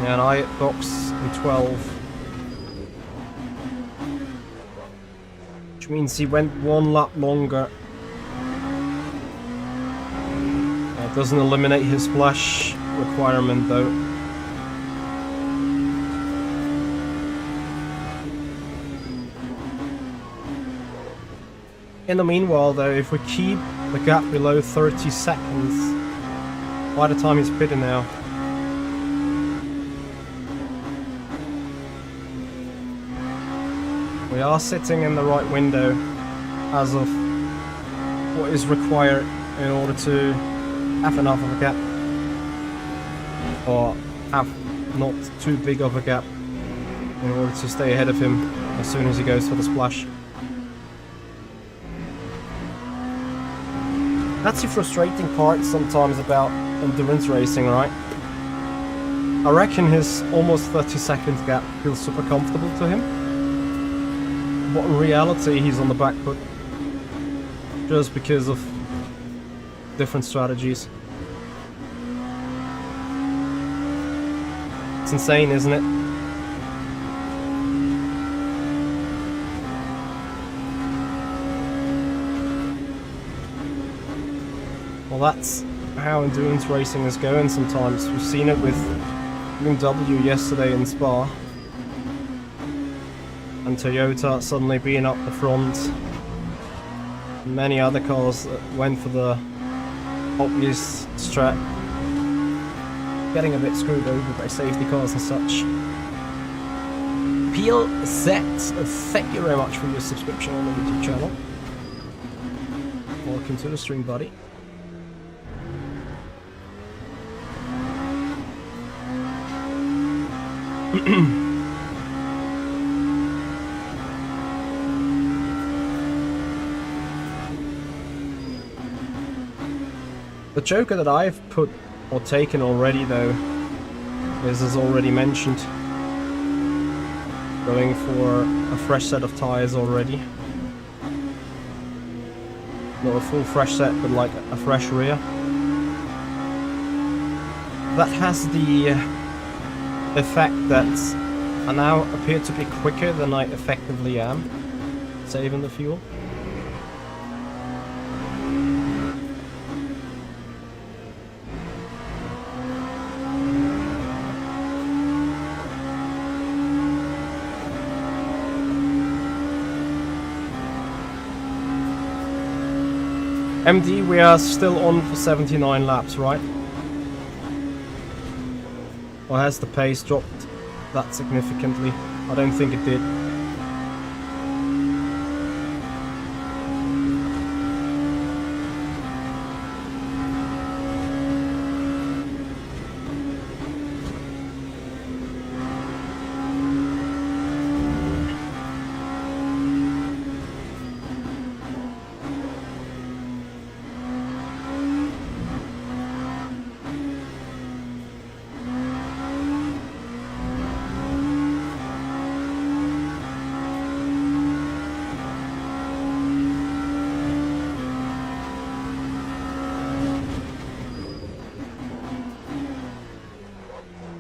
[SPEAKER 1] And I box in 12. Which means he went 1 lap longer. Doesn't eliminate his splash requirement though. In the meanwhile though, if we keep the gap below 30 seconds, by the time he's pitting now, we are sitting in the right window as of what is required in order to have enough of a gap, or have not too big of a gap in order to stay ahead of him as soon as he goes for the splash. That's the frustrating part sometimes about endurance racing, right? I reckon his almost 30-second gap feels super comfortable to him, but in reality he's on the back foot just because of different strategies. It's insane, isn't it? Well, that's how endurance racing is going sometimes. We've seen it with BMW yesterday in Spa, and Toyota suddenly being up the front. Many other cars that went for the obvious strat, getting a bit screwed over by safety cars and such. Peel Set, thank you very much for your subscription on the YouTube channel. Welcome to the stream, buddy. The joker that I've put or taken already though is, as already mentioned, going for a fresh set of tires already. Not a full fresh set, but like a fresh rear. That has the effect that I now appear to be quicker than I effectively am, saving the fuel. MD, we are still on for 79 laps, right? Or has the pace dropped that significantly? I don't think it did.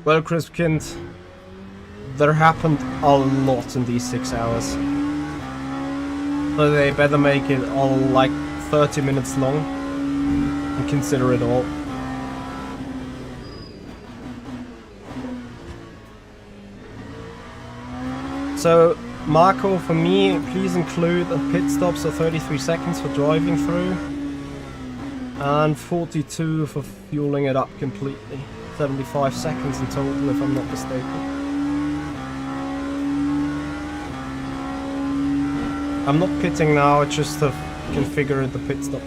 [SPEAKER 1] Well, Crispkind, there happened a lot in these 6 hours. So they better make it all like 30 minutes long and consider it all. So, Marco, for me, please include a pit stop, so 33 seconds for driving through. And 42 for fueling it up completely. 75 seconds in total, if I'm not mistaken. I'm not pitting now, I just have configured the pit stop.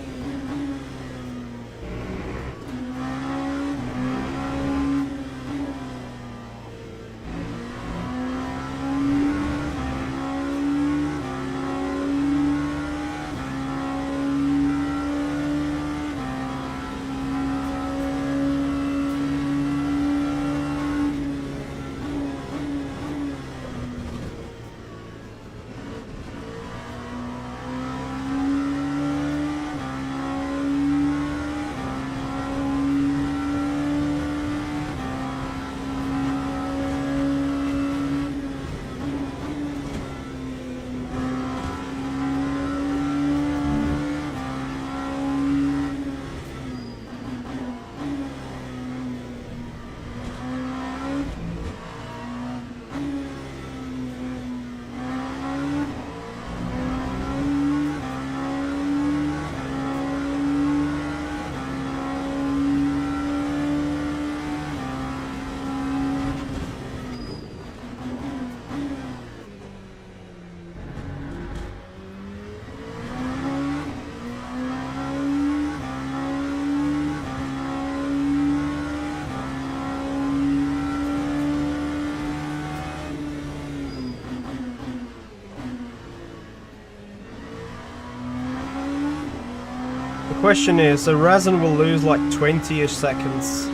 [SPEAKER 1] The question is, so Razin will lose like 20-ish seconds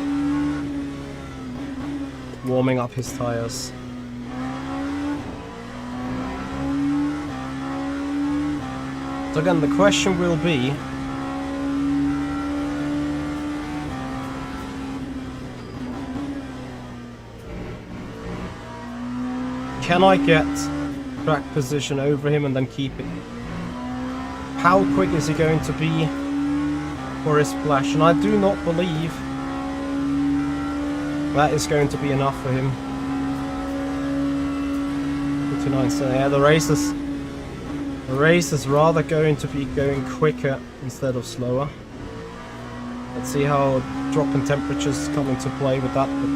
[SPEAKER 1] warming up his tires. So again, the question will be, can I get track position over him and then keep it? How quick is he going to be for his splash? And I do not believe that is going to be enough for him. 59, so yeah, the race is rather going to be going quicker instead of slower. Let's see how drop in temperatures come into play with that, but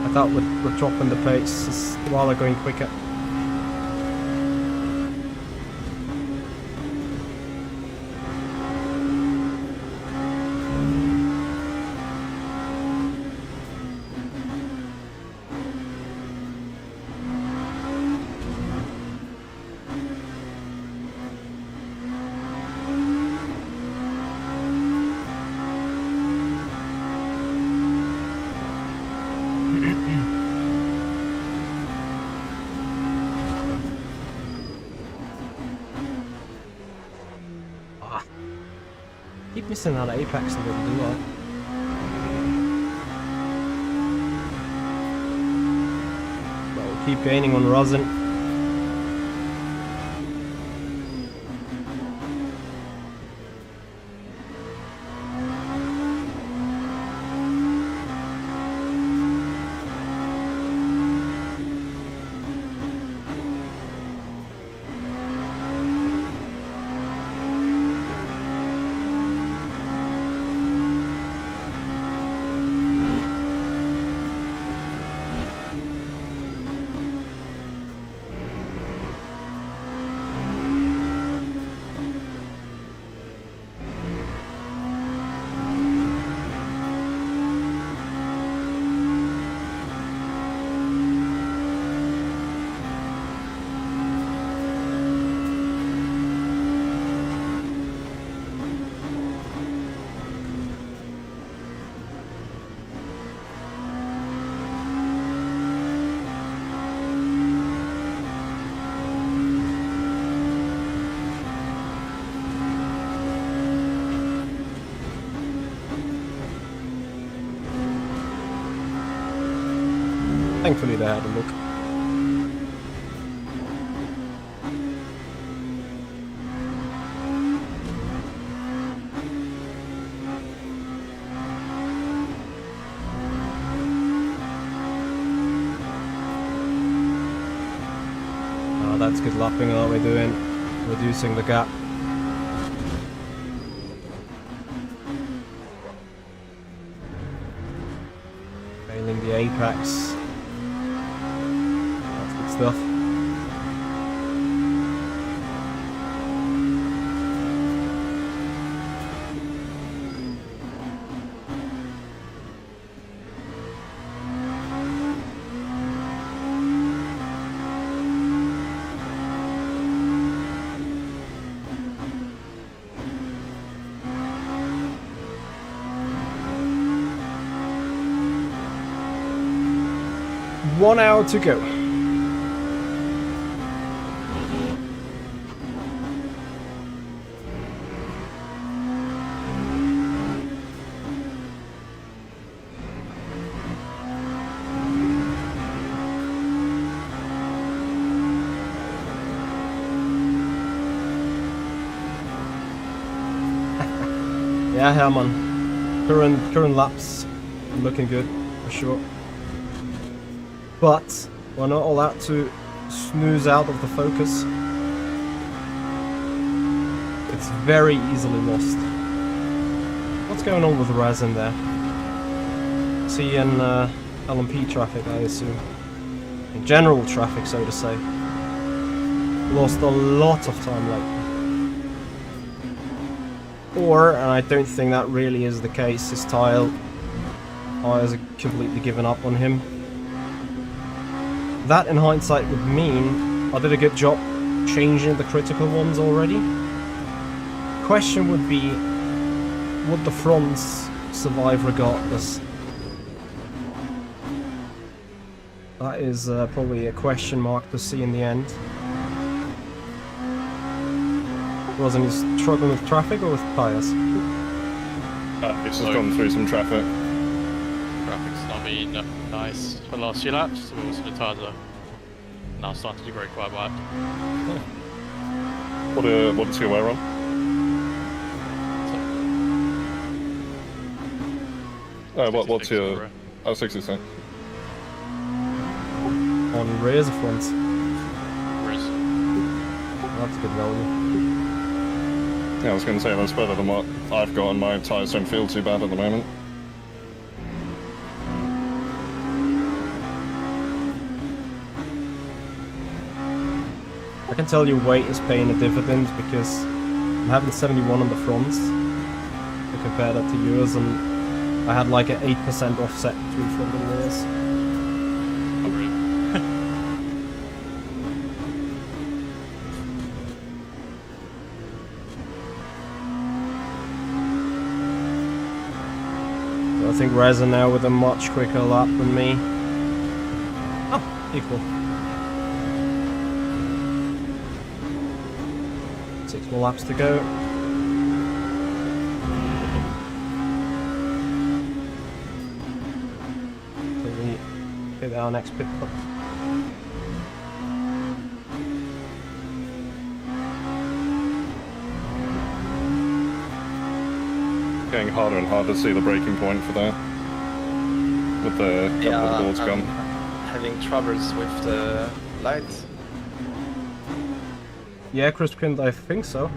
[SPEAKER 1] I thought with drop in the pace is rather going quicker. Keep missing that apex a little, do I? Well, we'll keep gaining on Rosin. Thankfully they had a look. Oh, that's good lapping that we're doing, reducing the gap. Failing the apex. That's good stuff. One hour to go. Yeah, Herman. Current laps looking good for sure. But we're not allowed to snooze out of the focus. It's very easily lost. What's going on with Raz in there? Is he in LMP traffic, I assume? In general traffic, so to say. Lost a lot of time lately. Or, and I don't think that really is the case, his tires are completely given up on him. That in hindsight would mean I did a good job changing the critical ones already. Question would be, would the fronts survive regardless? That is probably a question mark to see in the end. Wasn't he struggling with traffic or with tyres?
[SPEAKER 14] It's just gone through some traffic.
[SPEAKER 8] Traffic's not been nice for the last few laps, so also the tyres are now starting to degrade quite bad.
[SPEAKER 14] What's your wear on? What's your... Oh, 66.
[SPEAKER 1] On rears or fronts?
[SPEAKER 8] Rears.
[SPEAKER 1] That's a good value.
[SPEAKER 14] Yeah, I was going to say that's better than what I've got, and my tyres don't feel too bad at the moment.
[SPEAKER 1] I can tell you weight is paying a dividend because I'm having 71 on the fronts to compare that to yours, and I had like an 8% offset between front and rears.
[SPEAKER 8] Oh, really?
[SPEAKER 1] So I think Reza now with a much quicker lap than me. Oh, equal. 6 more laps to go. Till we hit our next pit stop.
[SPEAKER 14] Getting harder and harder to see the breaking point for that. With the couple of boards gone.
[SPEAKER 6] Having troubles with the lights.
[SPEAKER 1] Yeah, Crispkind, I think so.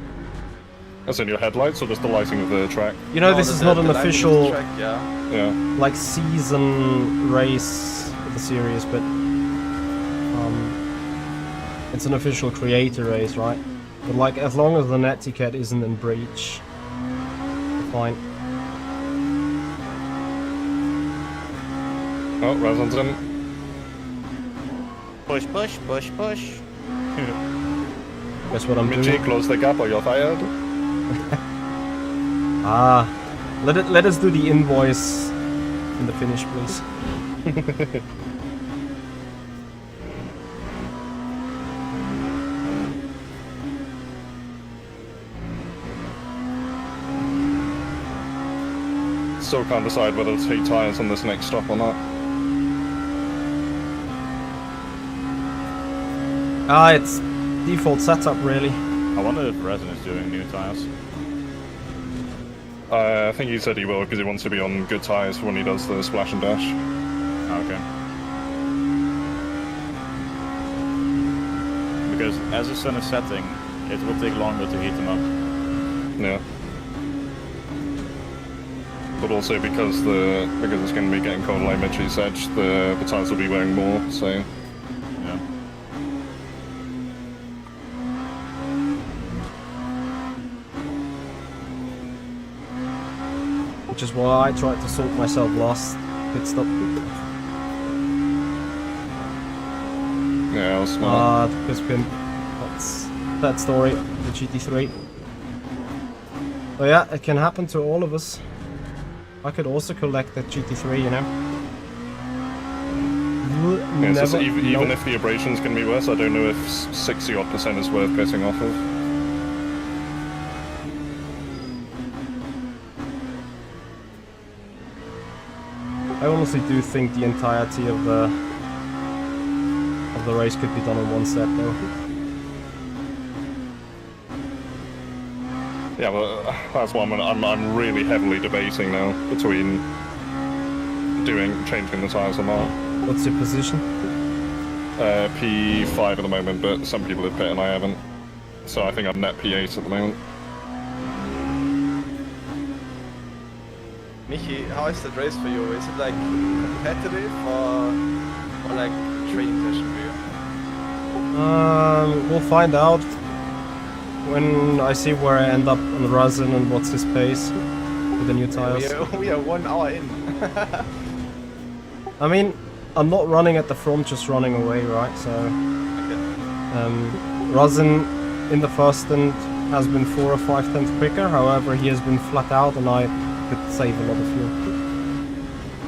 [SPEAKER 14] As in your headlights or just the lighting of the track?
[SPEAKER 1] You know, this is not an official
[SPEAKER 14] Yeah.
[SPEAKER 1] like season race of the series, but it's an official creator race, right? But like, as long as the netiquette isn't in breach, we're fine.
[SPEAKER 14] Oh, Razon's in.
[SPEAKER 6] Push, push, push, push.
[SPEAKER 1] Guess what I'm
[SPEAKER 14] Mitchie,
[SPEAKER 1] doing?
[SPEAKER 14] close the gap or you're fired.
[SPEAKER 1] Let us do the invoice in the finish, please.
[SPEAKER 14] Still can't decide whether to take tyres on this next stop or not.
[SPEAKER 1] It's default setup really.
[SPEAKER 11] I wonder if Resin is doing new tires.
[SPEAKER 14] I think he said he will because he wants to be on good tires when he does the splash and dash.
[SPEAKER 11] Okay. Because as the sun is setting, it will take longer to heat them up.
[SPEAKER 14] Yeah. But also because it's going to be getting cold, like Mitchie said, the tires will be wearing more. So.
[SPEAKER 11] Yeah.
[SPEAKER 1] Which is why I tried to sort myself last pit stop.
[SPEAKER 14] Yeah, I was smart.
[SPEAKER 1] Piss pin. That's that story. The GT3. But yeah, it can happen to all of us. I could also collect that GT3, you know.
[SPEAKER 14] Yeah, so even if the abrasions can be worse, I don't know if 60% is worth getting off of.
[SPEAKER 1] I honestly do think the entirety of the race could be done in one set, though.
[SPEAKER 14] Yeah, but that's what I'm really heavily debating now between changing the tires or not.
[SPEAKER 1] What's your position?
[SPEAKER 14] P5 at the moment, but some people have pit and I haven't. So I think I'm net P8 at the moment.
[SPEAKER 6] Michi, how is that race for you? Is it like competitive or like training session for you?
[SPEAKER 1] We'll find out when I see where I end up on the Resin and what's his pace with the new tires.
[SPEAKER 6] We are 1 hour in.
[SPEAKER 1] I mean, I'm not running at the front, just running away, right? So, Resin in the first stint has been 4 or 5 tenths quicker. However, he has been flat out, and I could save a lot of fuel.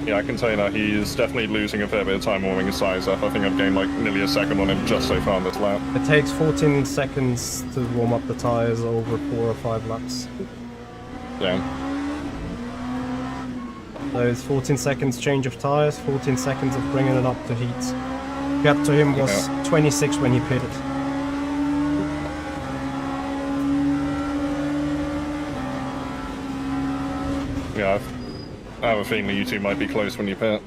[SPEAKER 14] Yeah, I can tell you that he's definitely losing a fair bit of time warming his tires up. I think I've gained like nearly a second on him just so far on this lap.
[SPEAKER 1] It takes 14 seconds to warm up the tires over 4 or 5 laps.
[SPEAKER 14] Yeah.
[SPEAKER 1] So it's 14 seconds change of tires, 14 seconds of bringing it up to heat. Gap to him was 26 when he pitted.
[SPEAKER 14] Yeah, I have a feeling that you two might be close when you pit.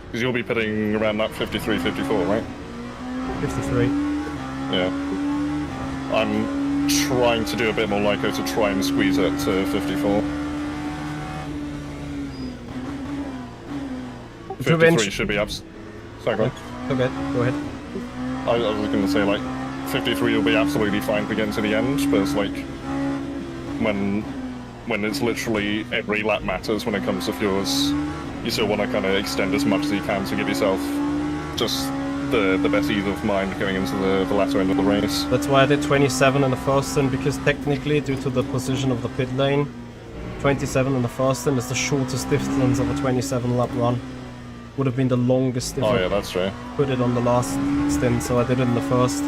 [SPEAKER 14] Because you'll be pitting around that 53, 54, right?
[SPEAKER 1] 53.
[SPEAKER 14] Yeah. I'm trying to do a bit more Lyco to try and squeeze it to 54. 53 should be Sorry, go on.
[SPEAKER 1] Okay, go ahead.
[SPEAKER 14] I was going to say, like, 53 will be absolutely fine to get into the end, but it's like, when it's literally every lap matters when it comes to fuels, you still want to kind of extend as much as you can to give yourself just the best ease of mind going into the latter end of the race.
[SPEAKER 1] That's why I did 27 in the first stint, because technically, due to the position of the pit lane, 27 in the first stint is the shortest distance of a 27 lap run. Would have been the longest if
[SPEAKER 14] yeah, that's true.
[SPEAKER 1] Put it on the last stint, so I did it in the first.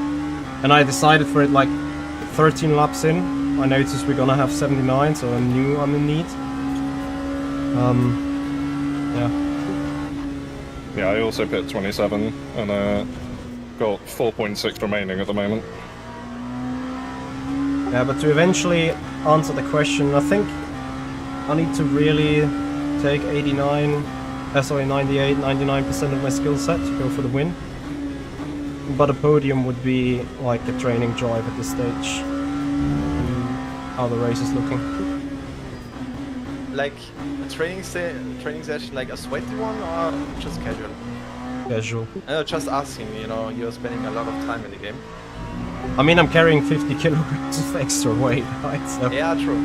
[SPEAKER 1] And I decided for it like 13 laps in. I noticed we're gonna have 79, so I knew I'm in need. Yeah.
[SPEAKER 14] Yeah, I also pit 27 and got 4.6 remaining at the moment.
[SPEAKER 1] Yeah, but to eventually answer the question, I think I need to really take 98, 99% of my skill set to go for the win. But a podium would be like a training drive at this stage. How the race is looking.
[SPEAKER 6] Like a training session, like a sweaty one or just casual?
[SPEAKER 1] Casual.
[SPEAKER 6] Just asking, you know, you're spending a lot of time in the game.
[SPEAKER 1] I mean, I'm carrying 50 kilograms of extra weight, right? So,
[SPEAKER 6] yeah, true.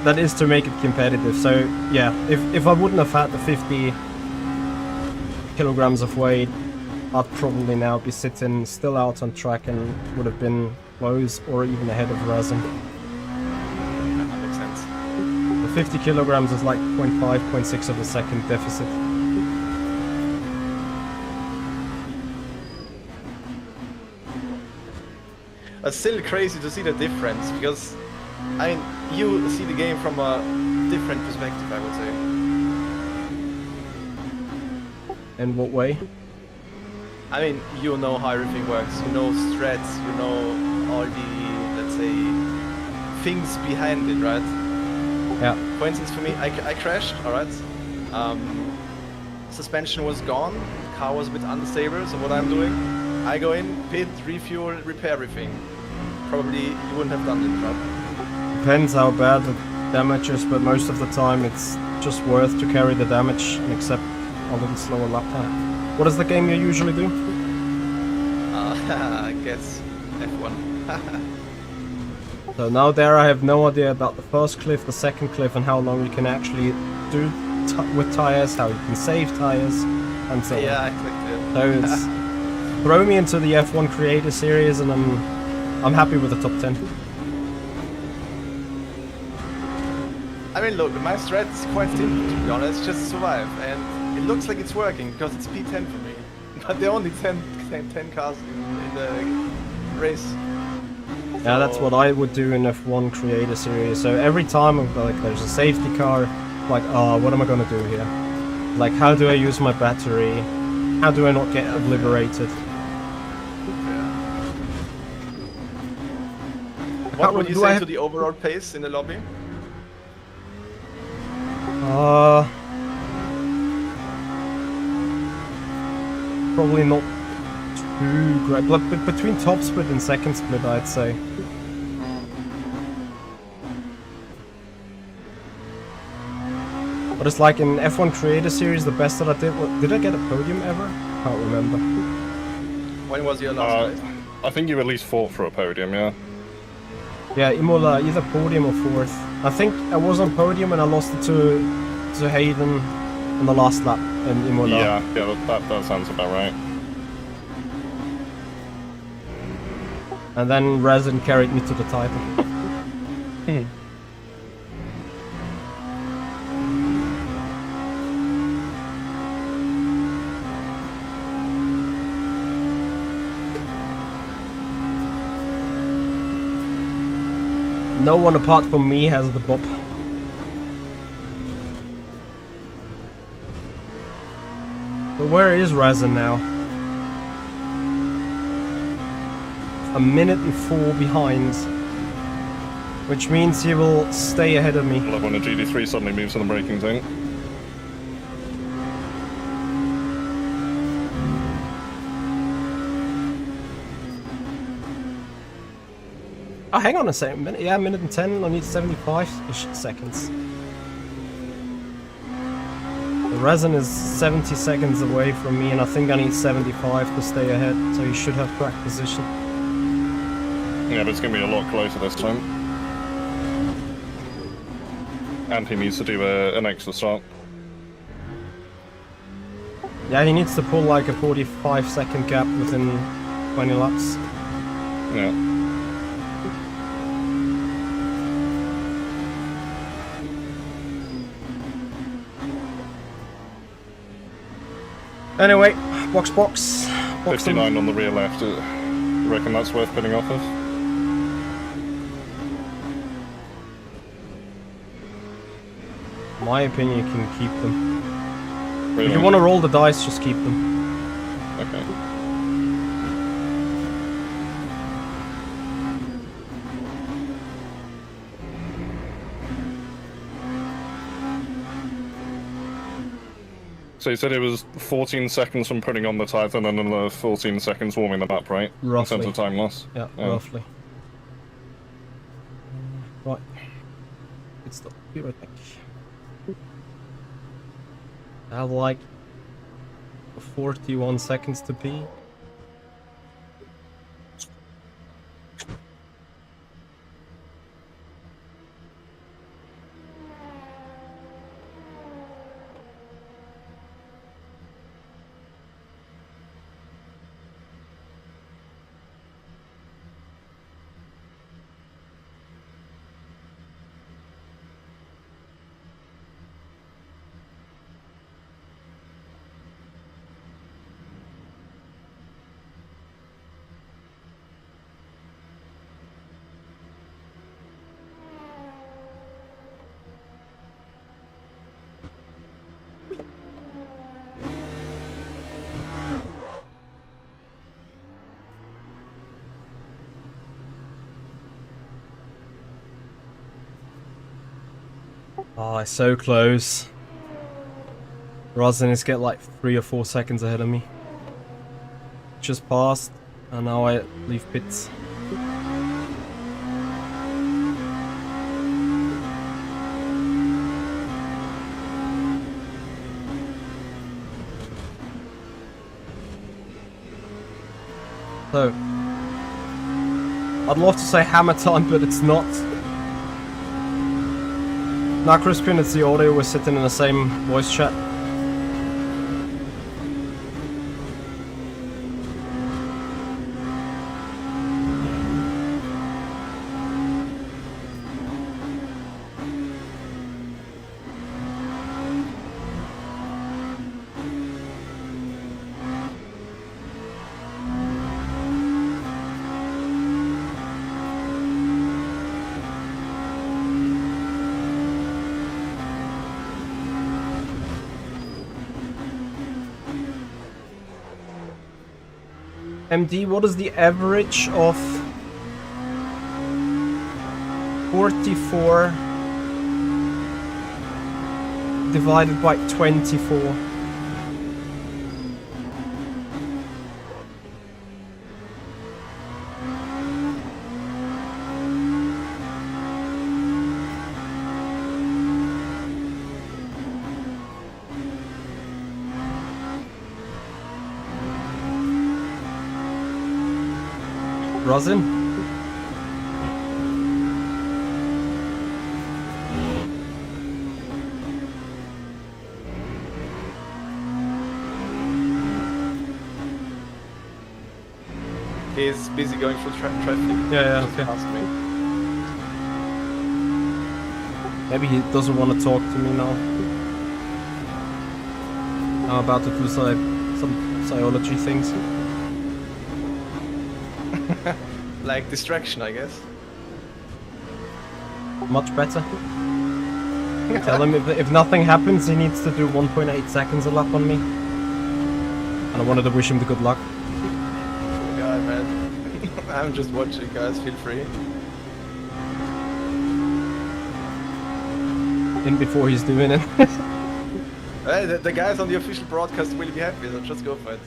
[SPEAKER 1] That is to make it competitive. So yeah, if I wouldn't have had the 50 kilograms of weight, I'd probably now be sitting still out on track and would have been close or even ahead of Resin.
[SPEAKER 6] That makes sense.
[SPEAKER 1] The 50 kilograms is like 0.5, 0.6 of a second deficit.
[SPEAKER 6] It's still crazy to see the difference because, I mean, you see the game from a different perspective, I would say.
[SPEAKER 1] In what way?
[SPEAKER 6] I mean, you know how everything works. You know strats. You know all the, let's say, things behind it, right?
[SPEAKER 1] Yeah.
[SPEAKER 6] For instance, for me, I crashed. All right. Suspension was gone. Car was a bit unstable. So what I'm doing, I go in, pit, refuel, repair everything. Probably you wouldn't have done it, right?
[SPEAKER 1] Depends how bad the damage is, but most of the time it's just worth to carry the damage and accept a little slower lap time. What is the game you usually do?
[SPEAKER 6] I guess F1.
[SPEAKER 1] So now there I have no idea about the first cliff, the second cliff, and how long you can actually do with tires, how you can save tires, and so on.
[SPEAKER 6] Yeah, I clicked it.
[SPEAKER 1] So it's throw me into the F1 Creator Series, and I'm happy with the top 10.
[SPEAKER 6] I mean, look, my strat is quite simple, to be honest. Just survive, and it looks like it's working because it's P10 for me. But there are only 10 cars in the race.
[SPEAKER 1] Yeah, that's what I would do in F1 Creator Series. So every time like there's a safety car, like, oh, what am I gonna do here? Like, how do I use my battery? How do I not get obliterated?
[SPEAKER 6] What would you say to the overall pace in the lobby?
[SPEAKER 1] Probably not too great, but between top split and second split, I'd say. But it's like in F1 Creator Series, the best that I did I get a podium ever? Can't remember.
[SPEAKER 6] When was your last race?
[SPEAKER 14] I think you at least fought for a podium, yeah.
[SPEAKER 1] Yeah, Imola, either podium or fourth. I think I was on podium and I lost it to Hayden on the last lap in Imola.
[SPEAKER 14] Yeah, that sounds about right.
[SPEAKER 1] And then Resin carried me to the title. No one apart from me has the bop. But where is Resin now? A minute and 4 behind. Which means he will stay ahead of me.
[SPEAKER 14] I love when a GD3 suddenly moves in the braking zone.
[SPEAKER 1] Oh, hang on a second. Minute, yeah, minute and 10. I need 75-ish seconds. The Resin is 70 seconds away from me, and I think I need 75 to stay ahead, so he should have track position.
[SPEAKER 14] Yeah, but it's going to be a lot closer this time. And he needs to do an extra stop.
[SPEAKER 1] Yeah, he needs to pull like a 45-second gap within 20 laps.
[SPEAKER 14] Yeah.
[SPEAKER 1] Anyway, box.
[SPEAKER 14] 59 on the rear left. You reckon that's worth putting off of?
[SPEAKER 1] In my opinion, you can keep them.
[SPEAKER 14] Really?
[SPEAKER 1] If you want to roll the dice, just keep them.
[SPEAKER 14] Okay. So you said it was 14 seconds from putting on the tyres and then another 14 seconds warming them up, right?
[SPEAKER 1] Roughly.
[SPEAKER 14] In terms of time loss?
[SPEAKER 1] Yeah, roughly. Right. It's the be right back. I have like 41 seconds to pee. Oh, it's so close. Rosin is get like 3 or 4 seconds ahead of me. Just passed, and now I leave pits. So, I'd love to say hammer time, but it's not. Now, Crispin, it's the audio, we're sitting in the same voice chat. MD, what is the average of 44 divided by 24? Rosin?
[SPEAKER 6] He's busy going through traffic.
[SPEAKER 1] Yeah,
[SPEAKER 6] Just
[SPEAKER 1] okay.
[SPEAKER 6] past me.
[SPEAKER 1] Maybe he doesn't want to talk to me now. I'm about to do some psychology things.
[SPEAKER 6] Like distraction, I guess.
[SPEAKER 1] Much better. Tell him if nothing happens, he needs to do 1.8 seconds a lap on me. And I wanted to wish him the good luck.
[SPEAKER 6] Poor guy, man. I'm just watching, guys. Feel free.
[SPEAKER 1] In before he's doing it.
[SPEAKER 6] Hey, the guys on the official broadcast will be happy, so just go for it.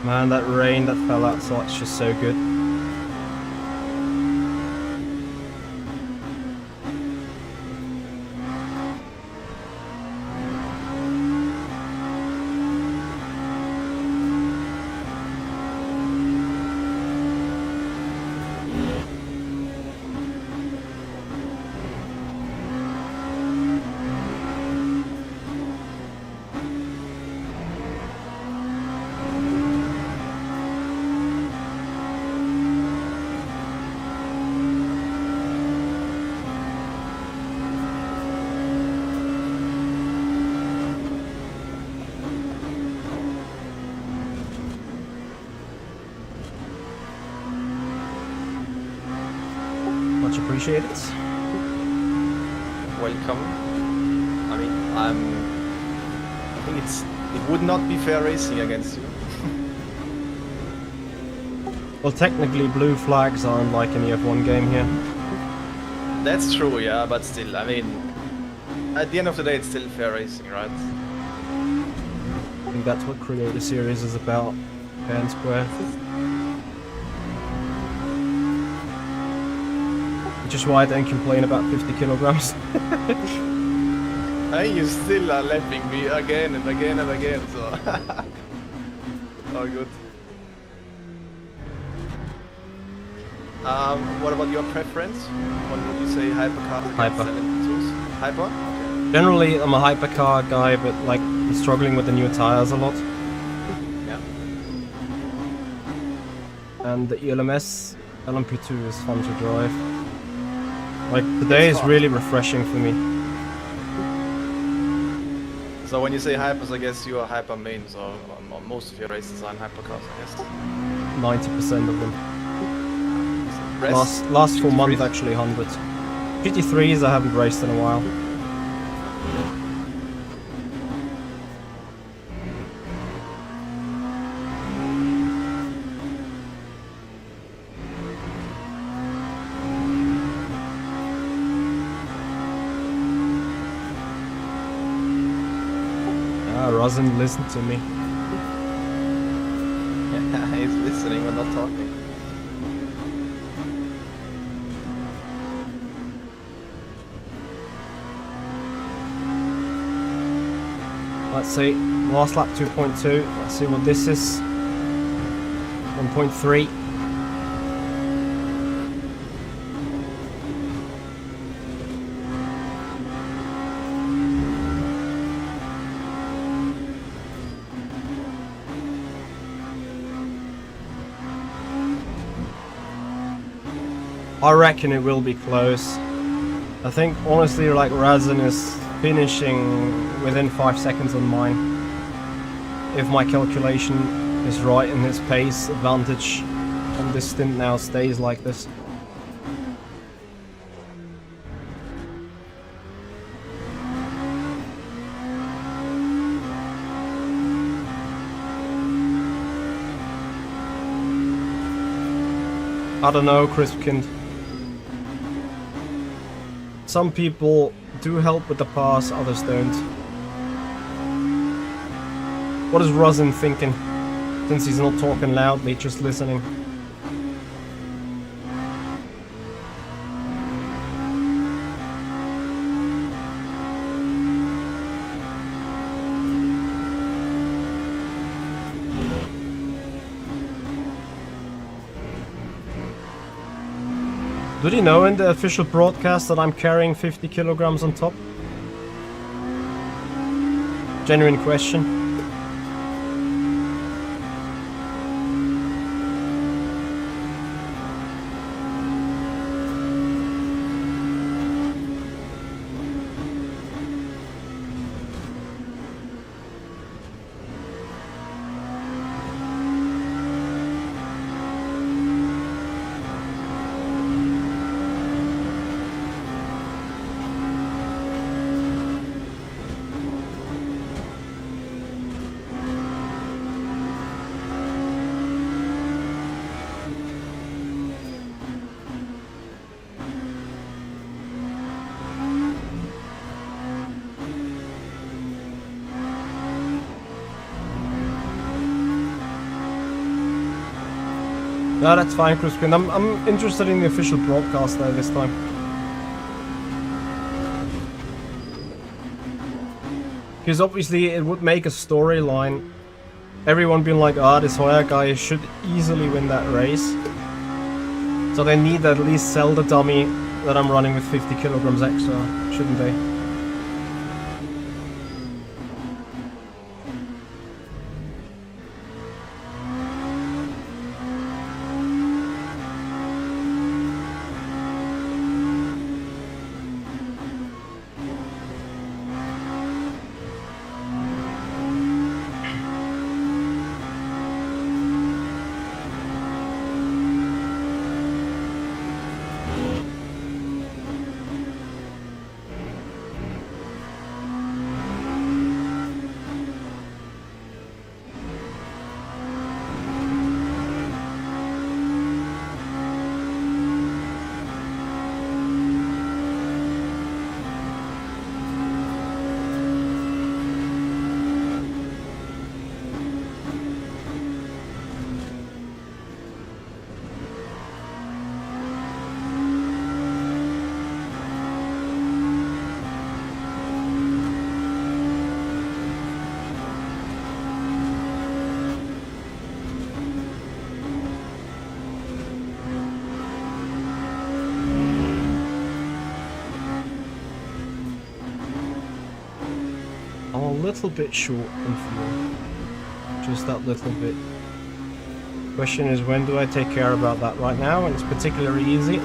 [SPEAKER 1] Man, that rain that fell outside is just so good. Much appreciated.
[SPEAKER 6] Welcome. I mean, I think it would not be fair racing against you.
[SPEAKER 1] Well, technically, blue flags aren't like any F1 game here.
[SPEAKER 6] That's true, yeah, but still, I mean, at the end of the day, it's still fair racing, right?
[SPEAKER 1] I think that's what Creator Series is about, fair and square. Which is why I don't complain about 50 kilograms.
[SPEAKER 6] Hey, you still are lapping me again and again and again, so... Oh, good. What about your preference? What would you say, hypercars against
[SPEAKER 1] Hyper.
[SPEAKER 6] 72s? Hyper? Okay.
[SPEAKER 1] Generally, I'm a hypercar guy, but like, I'm struggling with the new tires a lot.
[SPEAKER 6] Yeah.
[SPEAKER 1] and the ELMS LMP2 is fun to drive. Like today is really refreshing for me.
[SPEAKER 6] So when you say hypers, I guess you are hyper main, so most of your races are in hypercars, I guess.
[SPEAKER 1] 90% of them.
[SPEAKER 6] Rest?
[SPEAKER 1] Last 4 months actually 100. GT3s I haven't raced in a while. Doesn't listen to me.
[SPEAKER 6] Yeah, he's listening but not talking.
[SPEAKER 1] Let's see, last lap 2.2. Let's see what this is. 1.3. I reckon it will be close. I think honestly like Razin is finishing within 5 seconds on mine. If my calculation is right and his pace advantage on this stint now stays like this. I don't know, Crispkind. Some people do help with the pass, others don't. What is Rosin thinking? Since he's not talking loudly, just listening. Did he know in the official broadcast that I'm carrying 50 kilograms on top? Genuine question. No, that's fine, Crispin. I'm interested in the official broadcast there this time. Because obviously it would make a storyline. Everyone being like, ah, this Hoya guy should easily win that race. So they need to at least sell the dummy that I'm running with 50 kilograms extra, shouldn't they? A little bit short on fuel, just that little bit, Question is, when do I take care about that? Right now, and it's particularly easy.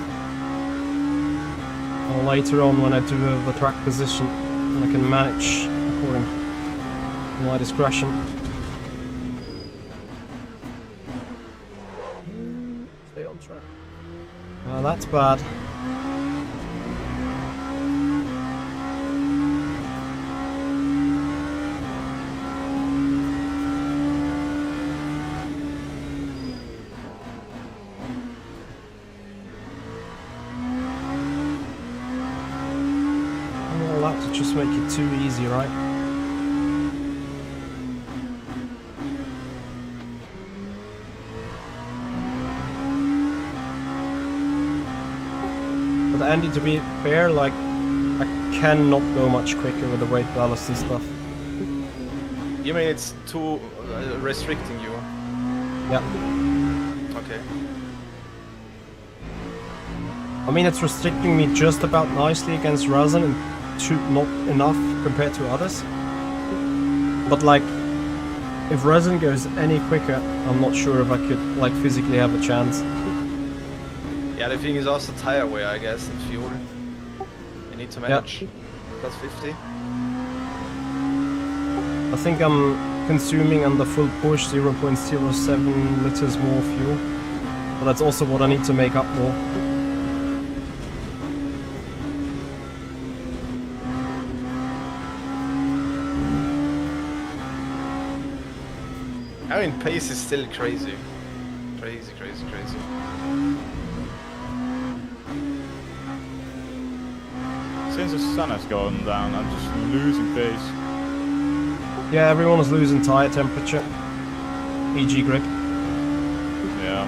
[SPEAKER 1] Or later on when I do the track position, and I can manage according to my discretion. Stay on track. That's bad. To just make it too easy, right? But Andy, to be fair, like, I cannot go much quicker with the weight ballast and stuff.
[SPEAKER 6] You mean it's too restricting you?
[SPEAKER 1] Yeah.
[SPEAKER 6] Okay.
[SPEAKER 1] I mean, it's restricting me just about nicely against Razan and not enough compared to others. But like, if Razan goes any quicker, I'm not sure if I could like physically have a chance.
[SPEAKER 6] Yeah, the thing is also tire wear, I guess, and fuel. You need to manage. Plus 50.
[SPEAKER 1] I think I'm consuming on the full push 0.07 liters more fuel. But that's also what I need to make up more.
[SPEAKER 6] I mean, pace is still crazy. Crazy.
[SPEAKER 11] Since the sun has gone down, I'm just losing pace.
[SPEAKER 1] Yeah, everyone is losing tire temperature. E.g. grip.
[SPEAKER 11] Yeah.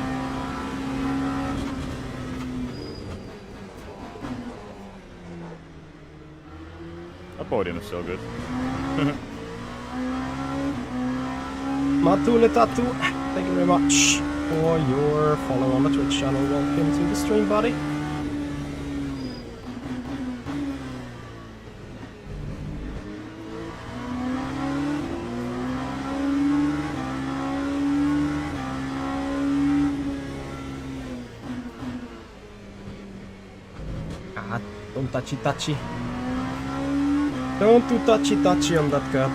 [SPEAKER 11] That podium is so good.
[SPEAKER 1] Matule Tatu, thank you very much for your follow on the Twitch channel. Welcome to the stream, buddy. Ah, don't touchy. Don't do touchy on that curb.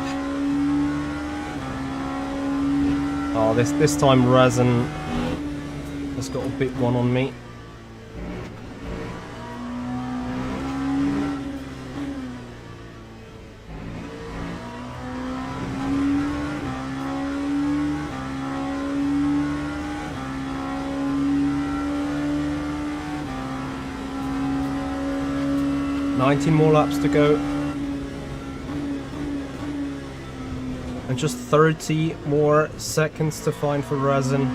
[SPEAKER 1] Oh, this time Razan has got a big one on me. $19 more laps to go. And just 30 more seconds to find for Razan.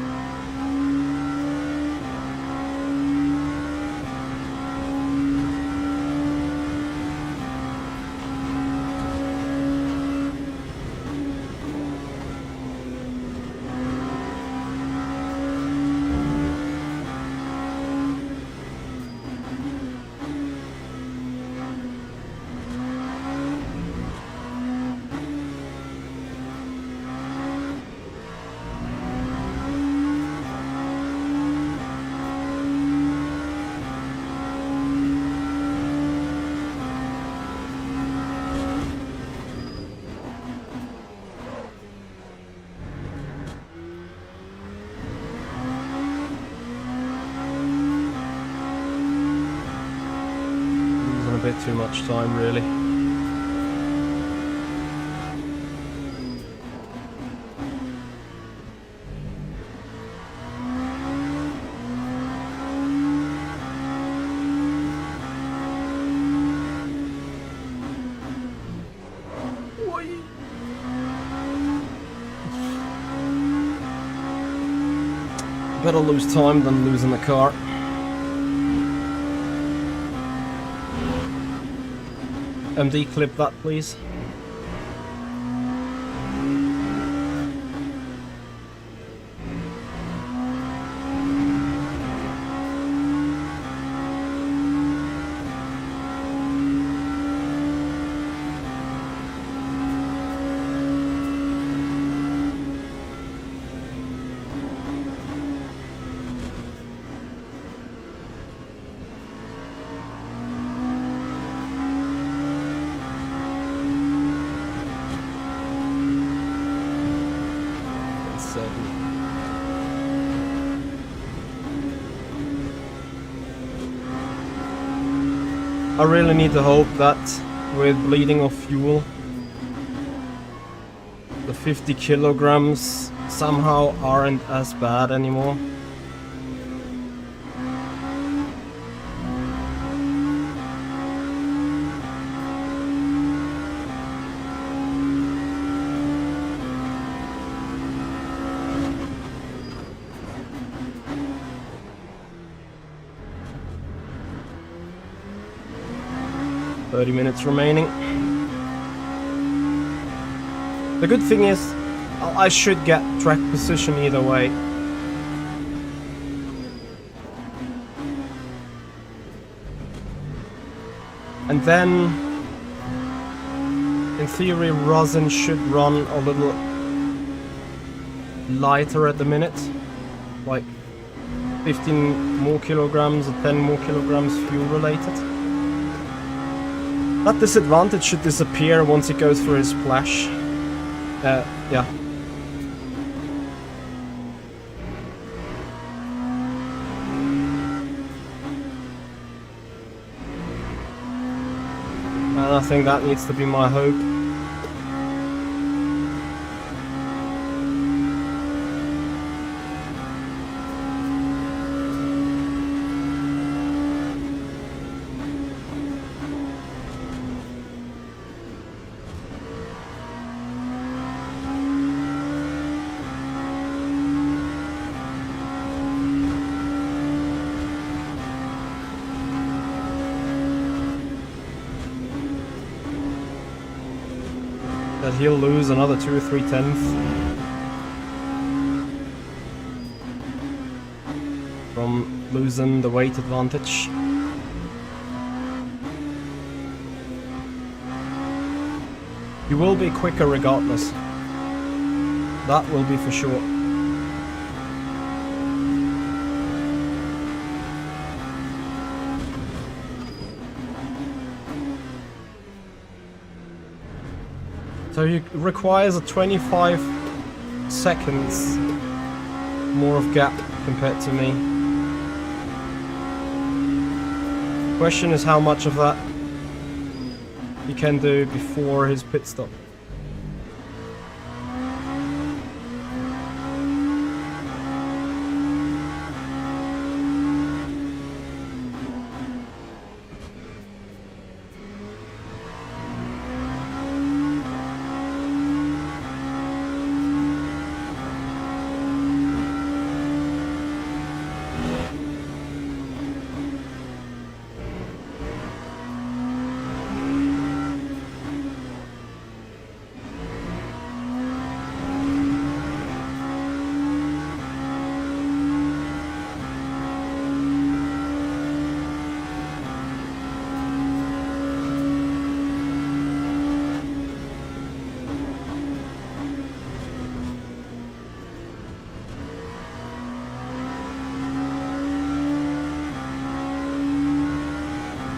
[SPEAKER 1] Bit too much time, really. Better lose time than losing the car. MD, clip that, please. I really need to hope that with bleeding of fuel, the 50 kilograms somehow aren't as bad anymore. Minutes remaining. The good thing is, I should get track position either way. And then, in theory, rosin should run a little lighter at the minute. Like 15 more kilograms or 10 more kilograms fuel related. That disadvantage should disappear once he goes for his splash. Yeah. And I think that needs to be my hope. That he'll lose another 2 or 3 tenths from losing the weight advantage. You will be quicker regardless. That will be for sure. So it requires a 25 seconds more of gap compared to me. Question is how much of that he can do before his pit stop.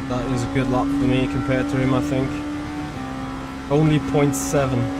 [SPEAKER 1] That is a good luck for me compared to him, I think. Only 0.7.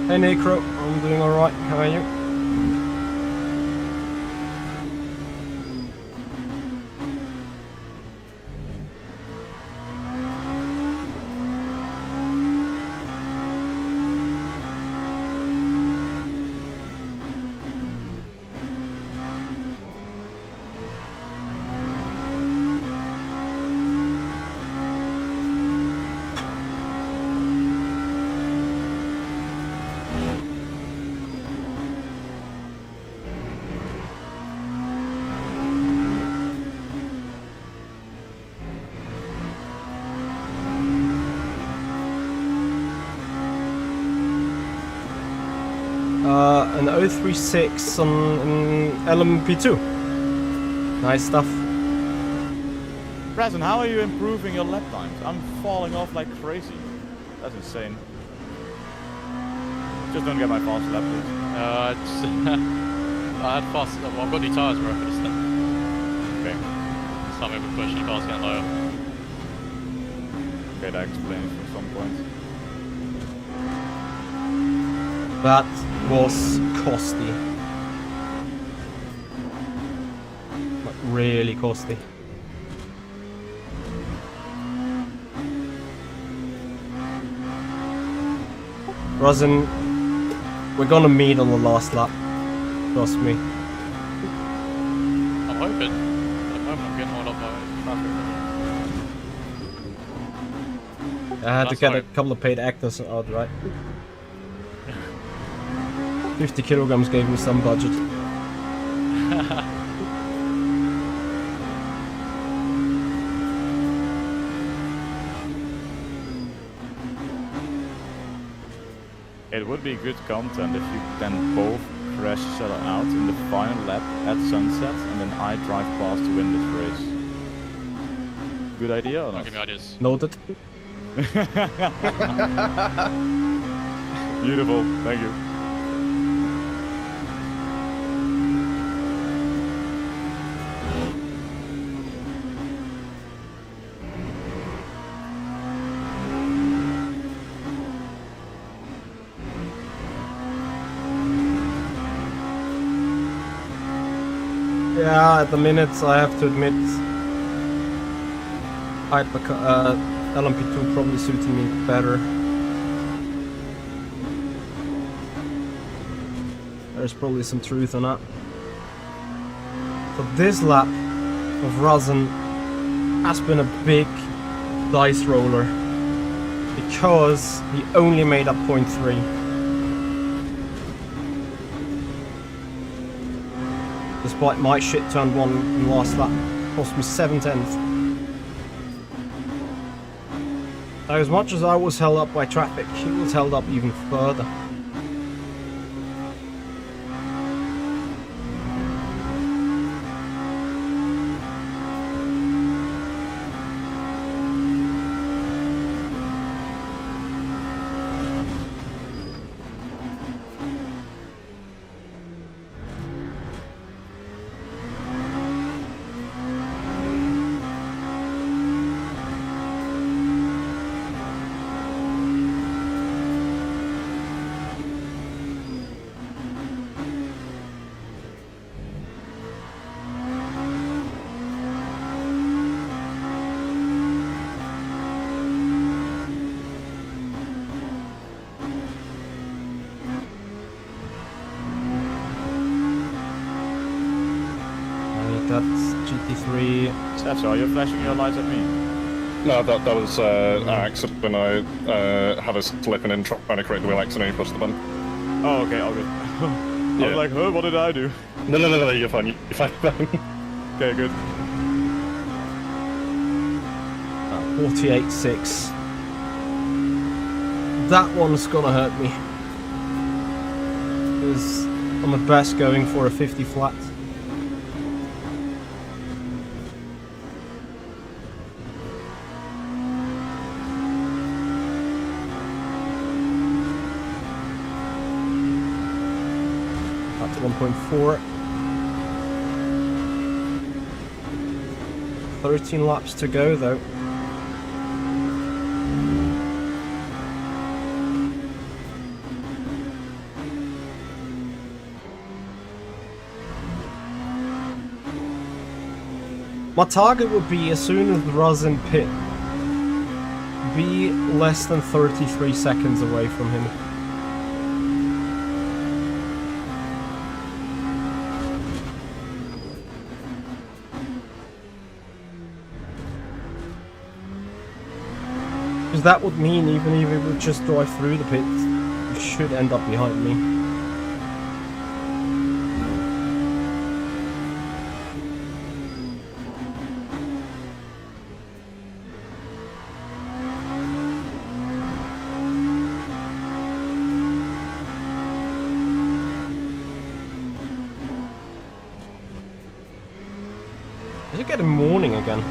[SPEAKER 1] Hey Necro, I'm doing alright, how are you? An 036 on an LMP2. Nice stuff.
[SPEAKER 11] Preston, how are you improving your lap times? I'm falling off like crazy. That's insane. Just don't get my fast lap, please.
[SPEAKER 8] I had fast. Well, I've got new tyres, bro, for this thing.
[SPEAKER 11] Okay.
[SPEAKER 8] It's not maybe pushing, car's getting lower.
[SPEAKER 11] Okay, that explains from some point.
[SPEAKER 1] That was costly. Like, really costly. Rosin, we're gonna meet on the last lap. Trust me.
[SPEAKER 8] I'm hoping. At the moment, I'm getting hauled up by traffic.
[SPEAKER 1] I had to get a couple of paid actors out, right? 50 kilograms gave me some budget.
[SPEAKER 11] It would be good content if you can both crash each other out in the final lap at sunset, and then I drive past to win this race. Good idea or not?
[SPEAKER 8] Don't give me ideas.
[SPEAKER 1] Noted.
[SPEAKER 11] Beautiful, thank you.
[SPEAKER 1] Yeah, at the minute I have to admit, LMP2 probably suited me better. There's probably some truth on that. But this lap of Rosin has been a big dice roller because he only made up 0.3. Despite my shit turn 1 in the last lap, cost me 7/10. Now, as much as I was held up by traffic, he was held up even further. That's GT3.
[SPEAKER 11] Steph, are you flashing your lights at me?
[SPEAKER 14] No, that was an accident. I had a slip in trying to create the wheel accident and you pushed the button.
[SPEAKER 11] Oh, okay, all good. I was like, huh, what did I do?
[SPEAKER 14] No, you're fine. You're fine.
[SPEAKER 11] Okay, good.
[SPEAKER 1] 48.6. That one's gonna hurt me. Because I'm at best going for a 50 flat. That's 1.4. 13 laps to go though. My target would be, as soon as the Rosin pit, be less than 33 seconds away from him. Because that would mean, even if it would just drive through the pit, you should end up behind me. Did you get a morning again?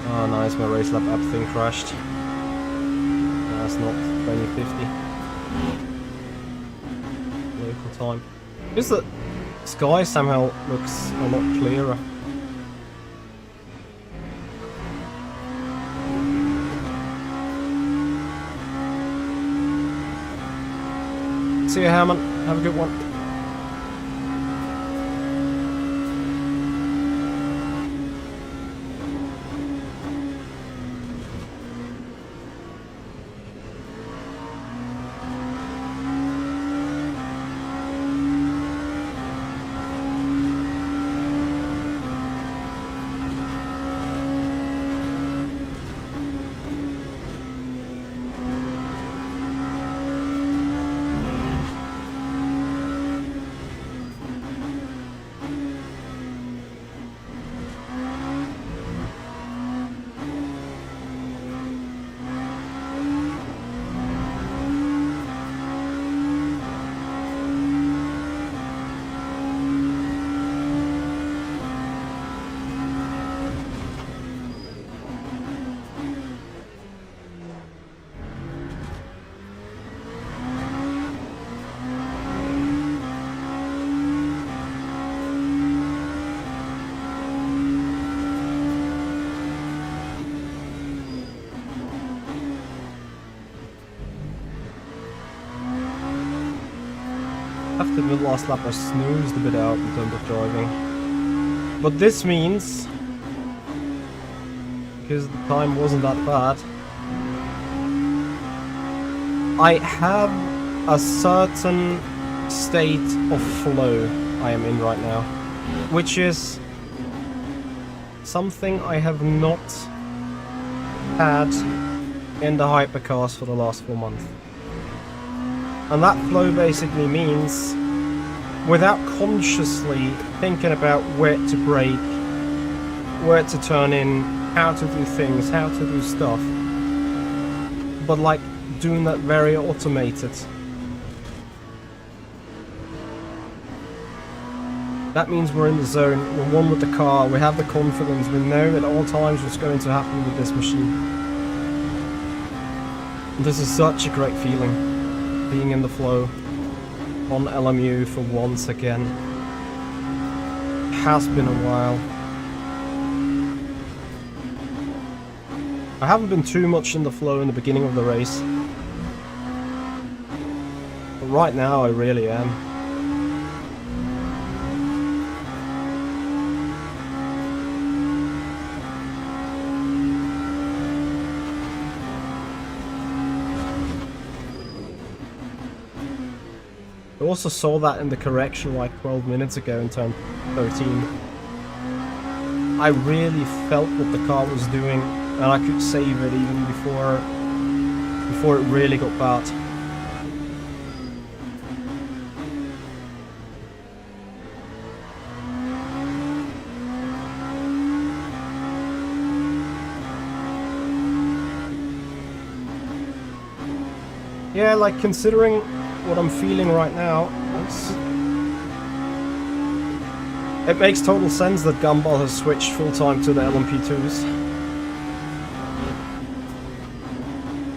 [SPEAKER 1] Oh nice, my race lap app thing crashed. That's not 2050. Local time. Just the sky somehow looks a lot clearer. See you, Herman. Have a good one. After the last lap I snoozed a bit out in terms of driving. But this means, because the time wasn't that bad, I have a certain state of flow I am in right now, which is something I have not had in the hypercars for the last 4 months. And that flow basically means, without consciously thinking about where to brake, where to turn in, how to do things, how to do stuff, but like doing that very automated. That means we're in the zone, we're one with the car, we have the confidence, we know at all times what's going to happen with this machine. And this is such a great feeling. Being in the flow on LMU for once again. It has been a while. I haven't been too much in the flow in the beginning of the race, but right now I really am. I also saw that in the correction like 12 minutes ago in turn 13. I really felt what the car was doing, and I could save it even before it really got bad. Yeah, like considering what I'm feeling right now, it makes total sense that Gumball has switched full-time to the LMP2s.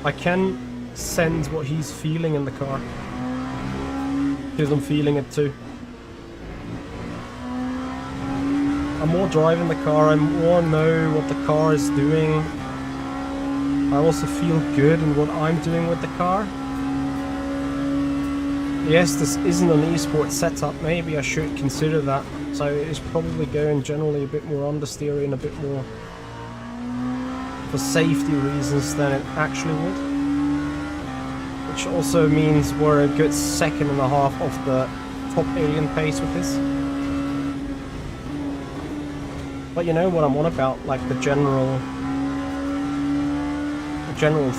[SPEAKER 1] I can sense what he's feeling in the car, because I'm feeling it too. I'm more driving the car, I more know what the car is doing. I also feel good in what I'm doing with the car. Yes, this isn't an esports setup, maybe I should consider that. So it's probably going generally a bit more understeery and a bit more for safety reasons than it actually would. Which also means we're a good second and a half off the top alien pace with this. But you know what I'm on about, like the general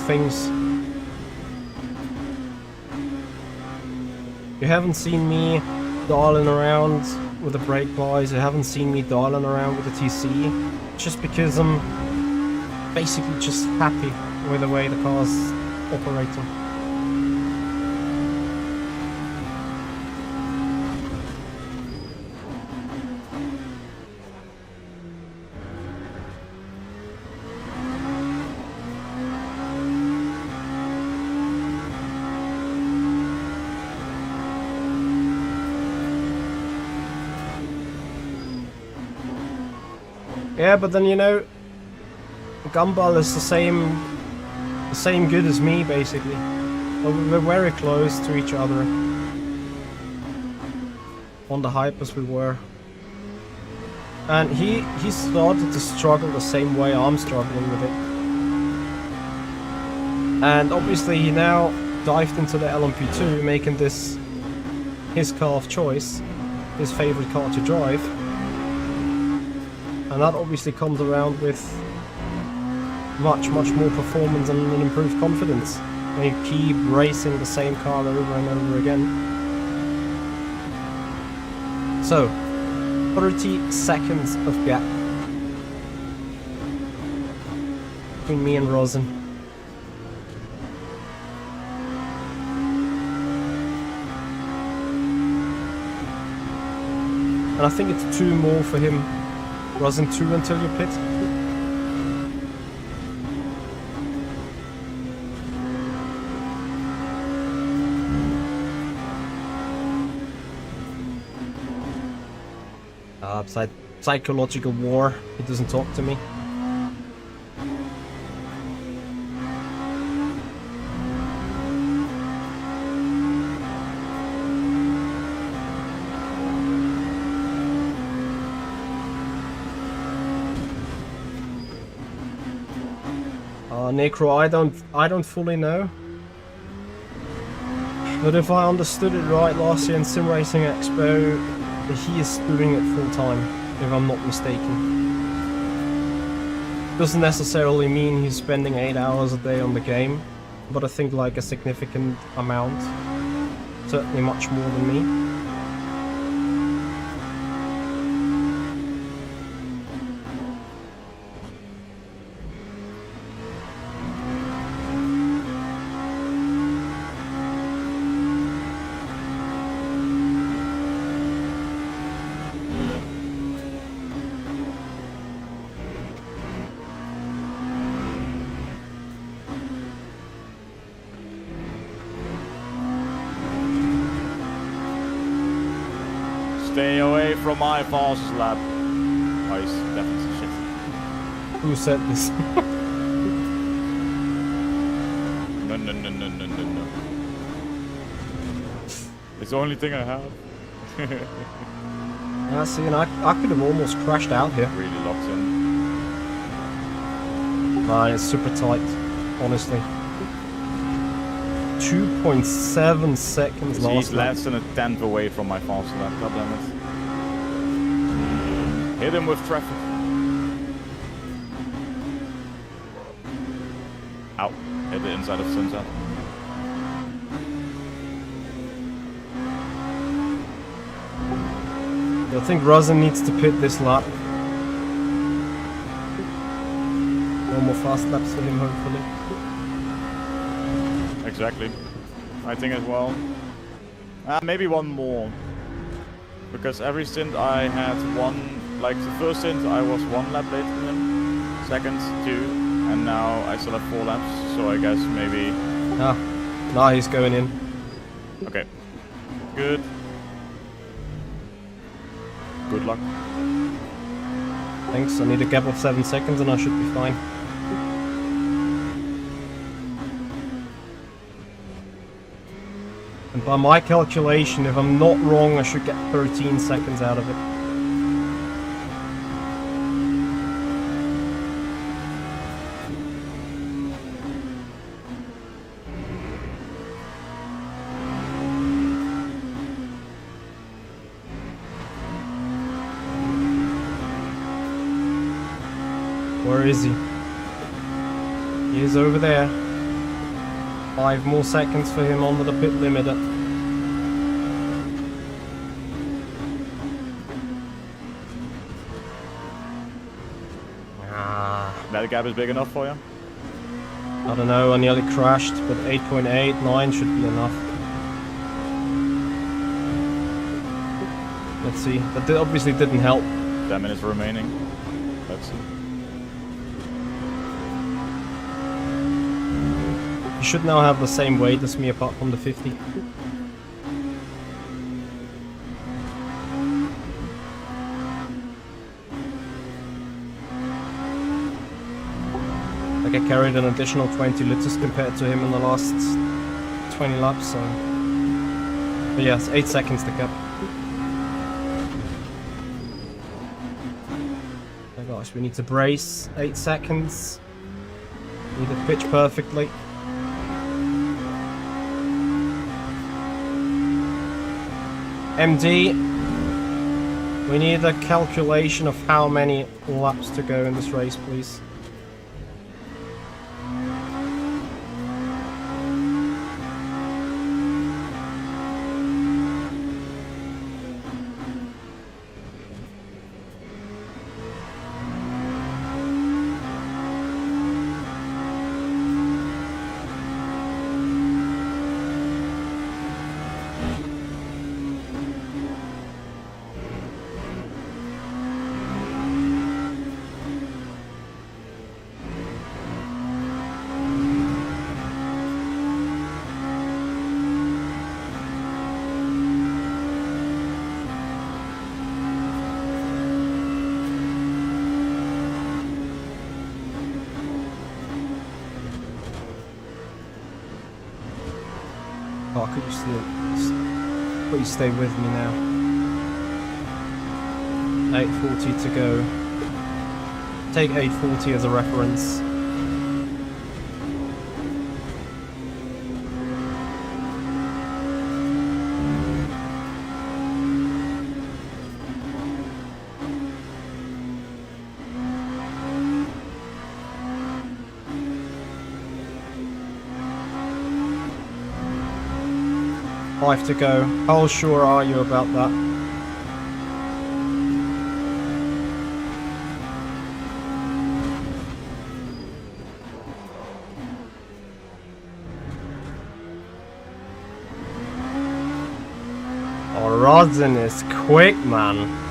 [SPEAKER 1] things. You haven't seen me dialing around with the brake buys, you haven't seen me dialing around with the TC, just because I'm basically just happy with the way the car's operating. Yeah, but then you know, Gumball is the same good as me basically. We're very close to each other. On the hype as we were. And he started to struggle the same way I'm struggling with it. And obviously he now dived into the LMP2, making this his car of choice, his favorite car to drive. And that obviously comes around with much more performance and an improved confidence when you keep racing the same car over and over again. So, 30 seconds of gap between me and Rosen. And I think it's 2 more for him. Rosen 2 until you pit. Psychological war. He doesn't talk to me. Necro, I don't fully know. But if I understood it right, last year in Simracing Expo, he is doing it full time, if I'm not mistaken. Doesn't necessarily mean he's spending 8 hours a day on the game, but I think like a significant amount. Certainly much more than me.
[SPEAKER 11] Stay away from my fastest lap. Oh, he's definitely shit.
[SPEAKER 1] Who said this?
[SPEAKER 11] No. It's the only thing I have.
[SPEAKER 1] I see, and I could have almost crashed out here.
[SPEAKER 11] Really locked in.
[SPEAKER 1] Man, it's super tight, honestly. 2.7 seconds last
[SPEAKER 11] He's
[SPEAKER 1] lap.
[SPEAKER 11] less than a tenth away from my fastest lap, goddammit. Hit him with traffic. Ow. Hit the inside of Sunset.
[SPEAKER 1] I think Rosen needs to pit this lap. No more fast laps for him, hopefully.
[SPEAKER 11] Exactly. I think as well. Maybe one more. Because every stint I had one, like the first stint I was 1 lap later than him, second 2, and now I still have 4 laps, so I guess maybe...
[SPEAKER 1] Now he's going in.
[SPEAKER 11] Okay. Good. Good luck.
[SPEAKER 1] Thanks, I need a gap of 7 seconds and I should be fine. And by my calculation, if I'm not wrong, I should get 13 seconds out of it. Where is he? He is over there. 5 more seconds for him under the pit limiter.
[SPEAKER 11] That gap is big enough for you?
[SPEAKER 1] I don't know, I nearly crashed, but 8.8, 9 should be enough. Let's see, that obviously didn't help.
[SPEAKER 11] 10 minutes remaining. Let's see.
[SPEAKER 1] You should now have the same weight as me apart from the 50. Like I carried an additional 20 liters compared to him in the last 20 laps, so... But yeah, it's 8 seconds to cap. Oh gosh, we need to brace. 8 seconds. Need to pitch perfectly. MD, we need a calculation of how many laps to go in this race, please. Oh, could you still... Please stay with me now. 8:40 to go. Take 8:40 as a reference. Five to go. How sure are you about that? Oh, Rosin is quick, man.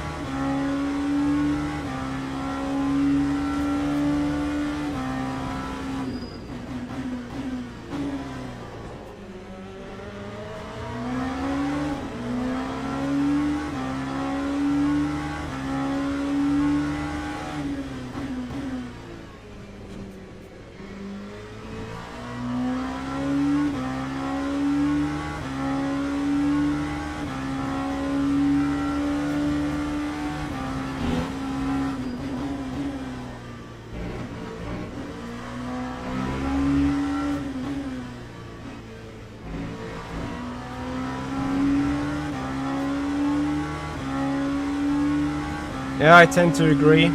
[SPEAKER 1] Yeah, I tend to agree.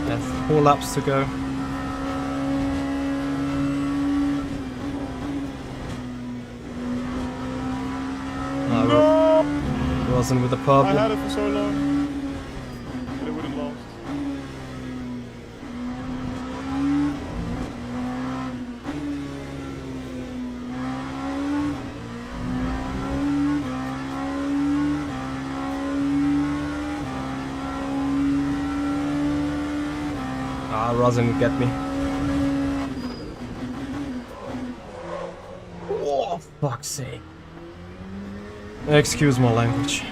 [SPEAKER 1] That's 4 laps to go. Wasn't with the purple.
[SPEAKER 11] I had it for so long, but it wouldn't last.
[SPEAKER 1] Ah, Rosin would get me. Oh, fuck's sake. Excuse my language.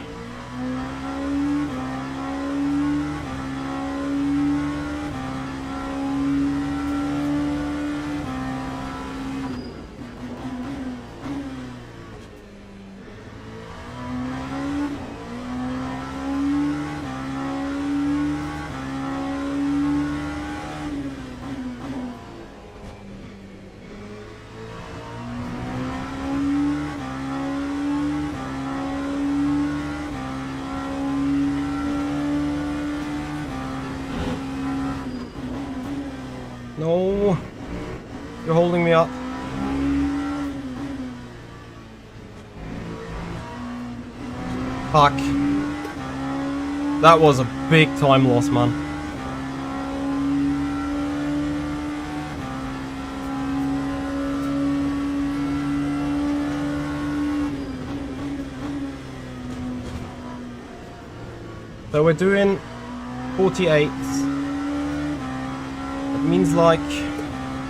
[SPEAKER 1] No, you're holding me up. Fuck. That was a big time loss, man. So we're doing 48. That means like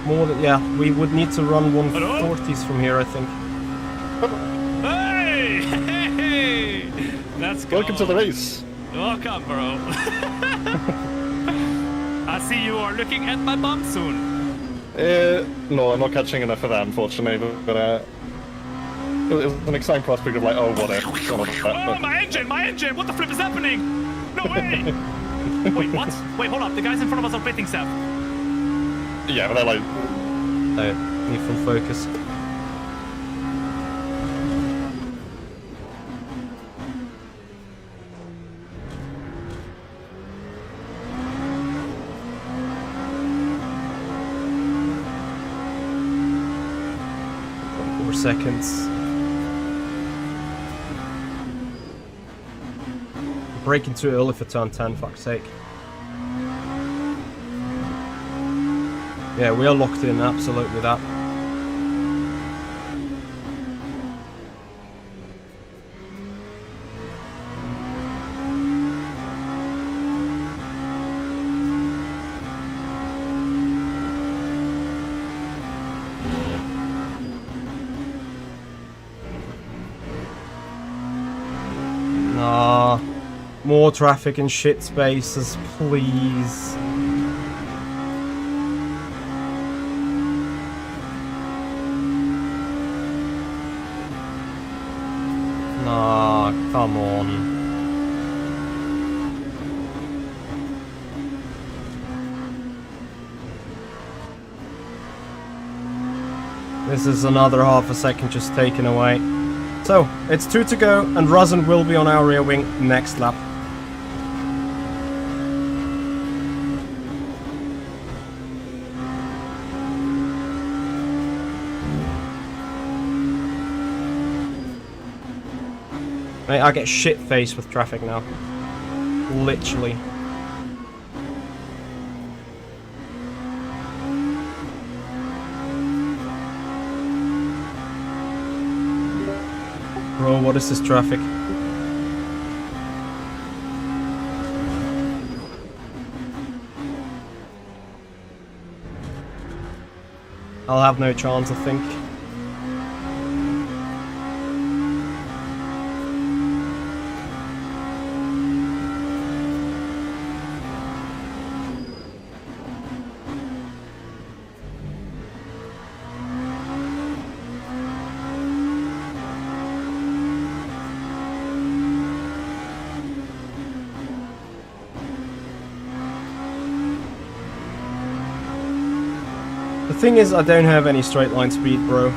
[SPEAKER 1] more than, yeah, we would need to run 140s from here, I think.
[SPEAKER 12] Hey! Hey! Let's go.
[SPEAKER 14] Welcome to the race.
[SPEAKER 12] Welcome, bro. I see you are looking at my bum soon.
[SPEAKER 14] No, I'm not catching enough of that, unfortunately. But it was an exciting prospect of like, oh, whatever.
[SPEAKER 12] Oh, my engine! My engine! What the flip is happening? No way! Wait, what? Wait, hold up. The guys in front of us are pitting, Seth.
[SPEAKER 14] Yeah, but they're like...
[SPEAKER 1] No, need full focus. Seconds. Braking too early for turn 10, fuck's sake. Yeah, we are locked in, absolutely that. More traffic and shit spaces, please. Nah, come on. This is another half a second just taken away. So, it's 2 to go, and Rusin will be on our rear wing next lap. Mate, I get shit-faced with traffic now. Literally. Bro, what is this traffic? I'll have no chance, I think. The thing is, I don't have any straight line speed, bro.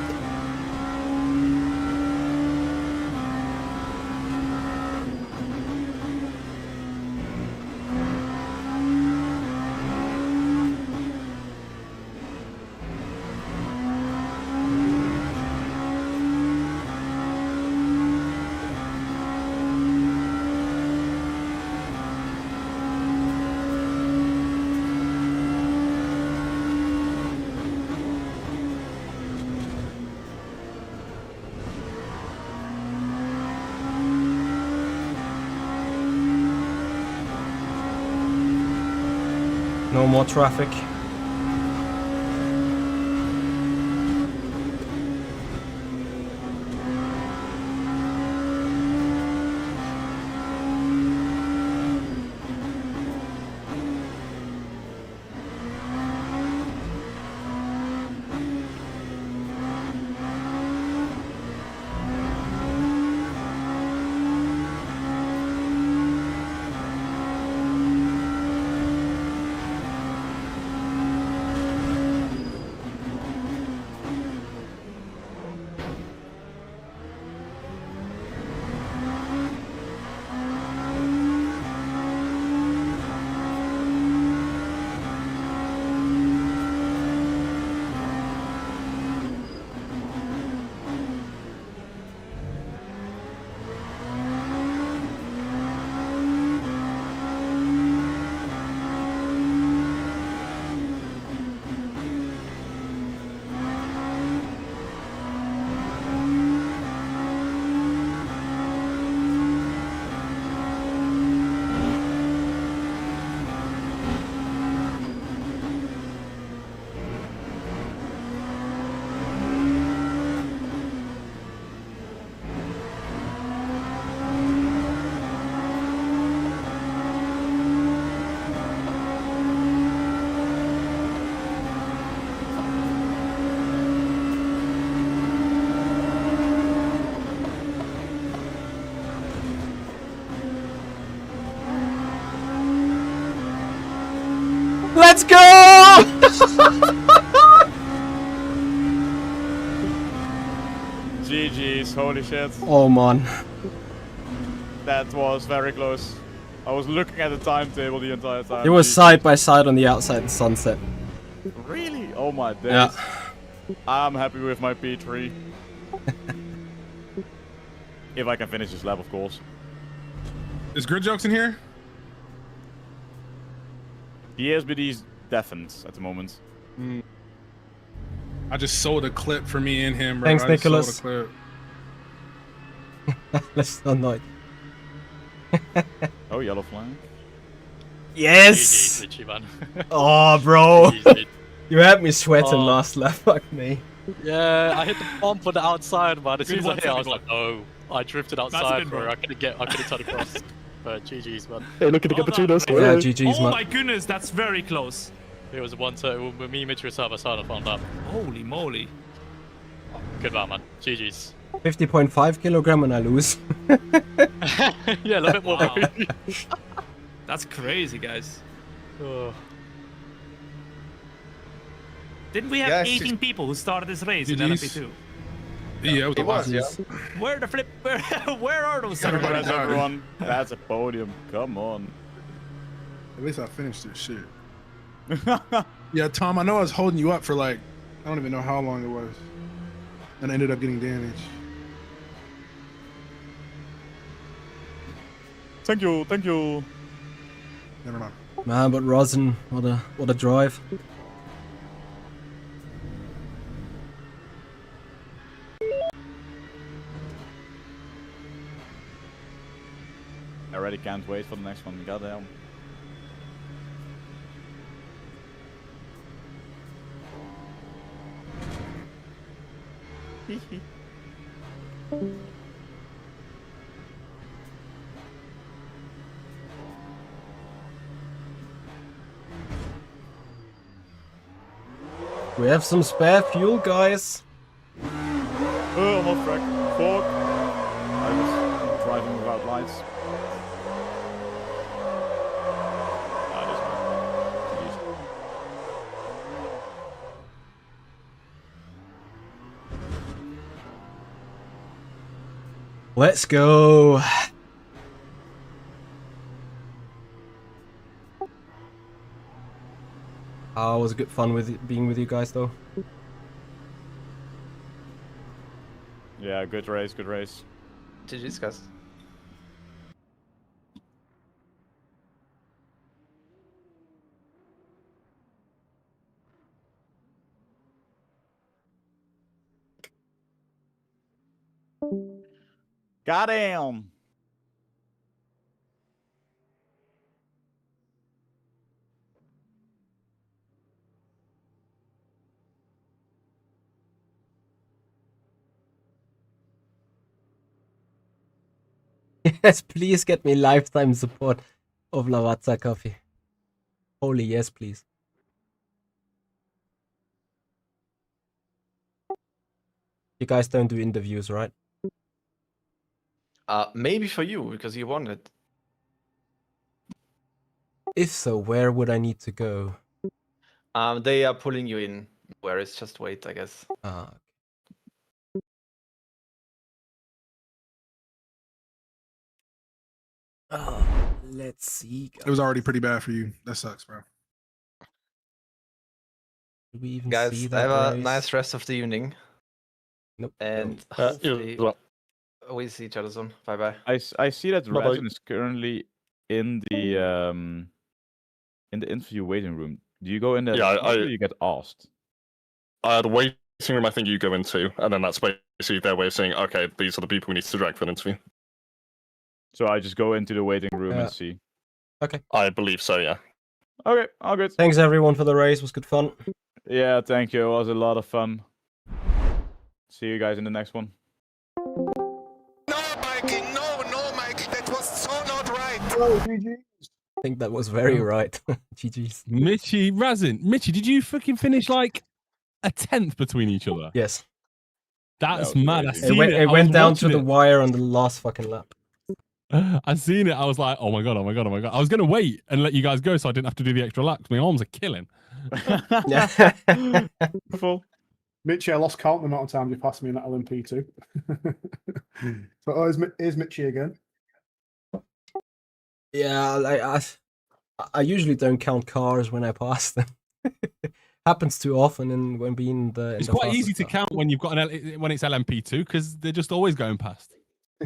[SPEAKER 1] No more traffic. Let's go!
[SPEAKER 11] GG's, holy shit.
[SPEAKER 1] Oh man.
[SPEAKER 11] That was very close. I was looking at the timetable the entire time.
[SPEAKER 1] It was
[SPEAKER 11] GG.
[SPEAKER 1] side by side on the outside sunset.
[SPEAKER 11] Really? Oh my days.
[SPEAKER 1] Yeah.
[SPEAKER 11] I'm happy with my P3. If I can finish this lap, of course.
[SPEAKER 2] Is Grid Jokes in here?
[SPEAKER 11] The SBD's deafened at the moment.
[SPEAKER 2] I just sold a clip for me and him, bro.
[SPEAKER 1] Thanks,
[SPEAKER 2] I just sold
[SPEAKER 1] Nicholas.
[SPEAKER 2] a clip.
[SPEAKER 1] Let's not.
[SPEAKER 11] Oh, yellow flag.
[SPEAKER 1] Yes!
[SPEAKER 8] GG, man.
[SPEAKER 1] Oh, bro.
[SPEAKER 8] GG.
[SPEAKER 1] You had me sweating
[SPEAKER 8] Oh.
[SPEAKER 1] last lap. Fuck me.
[SPEAKER 8] Yeah, I hit the bump on the outside, man. As soon as I
[SPEAKER 12] Good
[SPEAKER 8] hit, I
[SPEAKER 12] one,
[SPEAKER 8] was like, oh. I drifted
[SPEAKER 12] That's a
[SPEAKER 8] outside,
[SPEAKER 12] bit
[SPEAKER 8] bro.
[SPEAKER 12] wrong.
[SPEAKER 8] I couldn't turned across. But GG's, man.
[SPEAKER 10] Hey, look at the
[SPEAKER 12] Well
[SPEAKER 10] between
[SPEAKER 12] done,
[SPEAKER 10] us.
[SPEAKER 12] mate.
[SPEAKER 1] Yeah, GG's,
[SPEAKER 12] Oh
[SPEAKER 1] man.
[SPEAKER 12] my goodness, that's very close.
[SPEAKER 8] It was a 1-2. With me, Mitch, side by side, I found out.
[SPEAKER 12] Holy moly.
[SPEAKER 8] Good man, man. GG's.
[SPEAKER 1] 50.5 kilogram and I lose.
[SPEAKER 8] Yeah, a little bit more.
[SPEAKER 12] Wow. That's crazy, guys.
[SPEAKER 8] Oh.
[SPEAKER 12] Didn't we have
[SPEAKER 6] Yes,
[SPEAKER 12] 18 people who started this race in
[SPEAKER 2] GG's.
[SPEAKER 12] LMP2?
[SPEAKER 2] Yeah, it was a lot.
[SPEAKER 12] Where the flip? Where are those?
[SPEAKER 11] Congrats, everyone. That's a podium. Come on.
[SPEAKER 3] At least I finished this shit. Yeah, Tom, I know I was holding you up for like, I don't even know how long it was. And I ended up getting damaged.
[SPEAKER 11] Thank you, thank you.
[SPEAKER 3] Never mind.
[SPEAKER 1] Man, but Rosin, what a drive.
[SPEAKER 11] I already can't wait for the next one. Goddamn.
[SPEAKER 1] We have some spare fuel, guys.
[SPEAKER 11] Oh, I'm off track. Fuck. I was driving without lights.
[SPEAKER 1] Let's go. Oh, it was good fun being with you guys, though.
[SPEAKER 11] Yeah, good race, good race.
[SPEAKER 6] GG's, guys.
[SPEAKER 11] Goddamn.
[SPEAKER 1] Yes, please get me lifetime support of Lavazza coffee. Holy yes, please. You guys don't do interviews, right?
[SPEAKER 6] Maybe for you, because you won it.
[SPEAKER 1] If so, where would I need to go?
[SPEAKER 6] They are pulling you in. Where is just wait, I guess.
[SPEAKER 1] Ah, oh, let's see.
[SPEAKER 3] It was already pretty bad for you. That sucks, bro.
[SPEAKER 1] Did we even see
[SPEAKER 6] Guys,
[SPEAKER 1] that
[SPEAKER 6] have a
[SPEAKER 1] race?
[SPEAKER 6] nice rest of the evening.
[SPEAKER 1] Nope.
[SPEAKER 6] And
[SPEAKER 14] you
[SPEAKER 6] hopefully
[SPEAKER 14] as well.
[SPEAKER 6] we see each other soon. Bye bye.
[SPEAKER 11] I see that
[SPEAKER 14] Bye-bye.
[SPEAKER 11] Razin is currently in the interview waiting room. Do you go in there?
[SPEAKER 14] Yeah,
[SPEAKER 11] or do you get asked?
[SPEAKER 14] The waiting room I think you go into, and then that's basically their way of saying, okay, these are the people we need to drag for an interview.
[SPEAKER 11] So I just go into the waiting room
[SPEAKER 1] Yeah.
[SPEAKER 11] and see.
[SPEAKER 1] Okay.
[SPEAKER 14] I believe so, yeah.
[SPEAKER 11] Okay, all good.
[SPEAKER 1] Thanks everyone for the race. It was good fun.
[SPEAKER 11] Yeah, thank you. It was a lot of fun. See you guys in the next one.
[SPEAKER 1] I think that was very right. GG's.
[SPEAKER 2] Mitchy, Razin, Mitchy, did you fucking finish like a 10th between each other?
[SPEAKER 1] Yes.
[SPEAKER 2] That's
[SPEAKER 11] That was
[SPEAKER 2] mad. I
[SPEAKER 11] crazy.
[SPEAKER 2] seen
[SPEAKER 1] It
[SPEAKER 2] I was
[SPEAKER 1] went down to
[SPEAKER 2] watching
[SPEAKER 1] the
[SPEAKER 2] it.
[SPEAKER 1] wire on the last fucking lap.
[SPEAKER 2] I seen it. I was like, oh my god, oh my god, oh my god. I was gonna wait and let you guys go so I didn't have to do the extra laps. My arms are killing.
[SPEAKER 3] Beautiful. Mitchie, I lost count the amount of times you passed me in that LMP2. So, here's Mitchie again.
[SPEAKER 1] Yeah, I usually don't count cars when I pass them. Happens too often and when being in the.
[SPEAKER 2] It's quite easy to count when you've got when it's LMP2 because they're just always going past.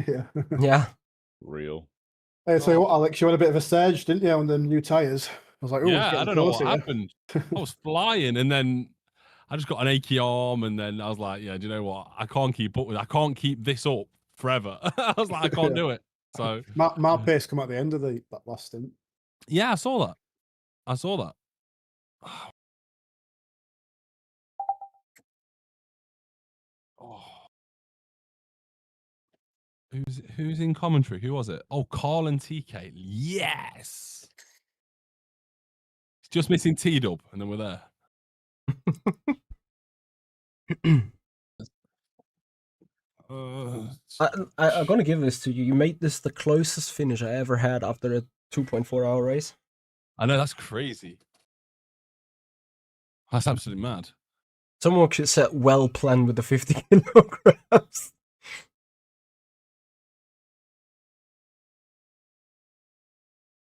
[SPEAKER 3] Yeah.
[SPEAKER 1] Yeah.
[SPEAKER 11] Real.
[SPEAKER 3] Hey, so what, Alex? You had a bit of a surge, didn't you, on the new tyres? I was like, oh,
[SPEAKER 2] yeah, I don't know what happened. I was flying and then I just got an achy arm and then I was like, yeah, do you know what? I can't keep up with. I can't keep this up forever. I was like, I can't do it. So
[SPEAKER 3] my pace come at the end of that last stint.
[SPEAKER 2] Yeah, I saw that. I saw that. Oh. Who's in commentary? Who was it? Oh, Carl and TK. Yes. It's just missing T-Dub, and then we're there.
[SPEAKER 1] I'm gonna give this to you. You made this the closest finish I ever had after a 2.4-hour race.
[SPEAKER 2] I know, that's crazy. That's absolutely mad.
[SPEAKER 1] Someone could set well planned with the 50 kilograms.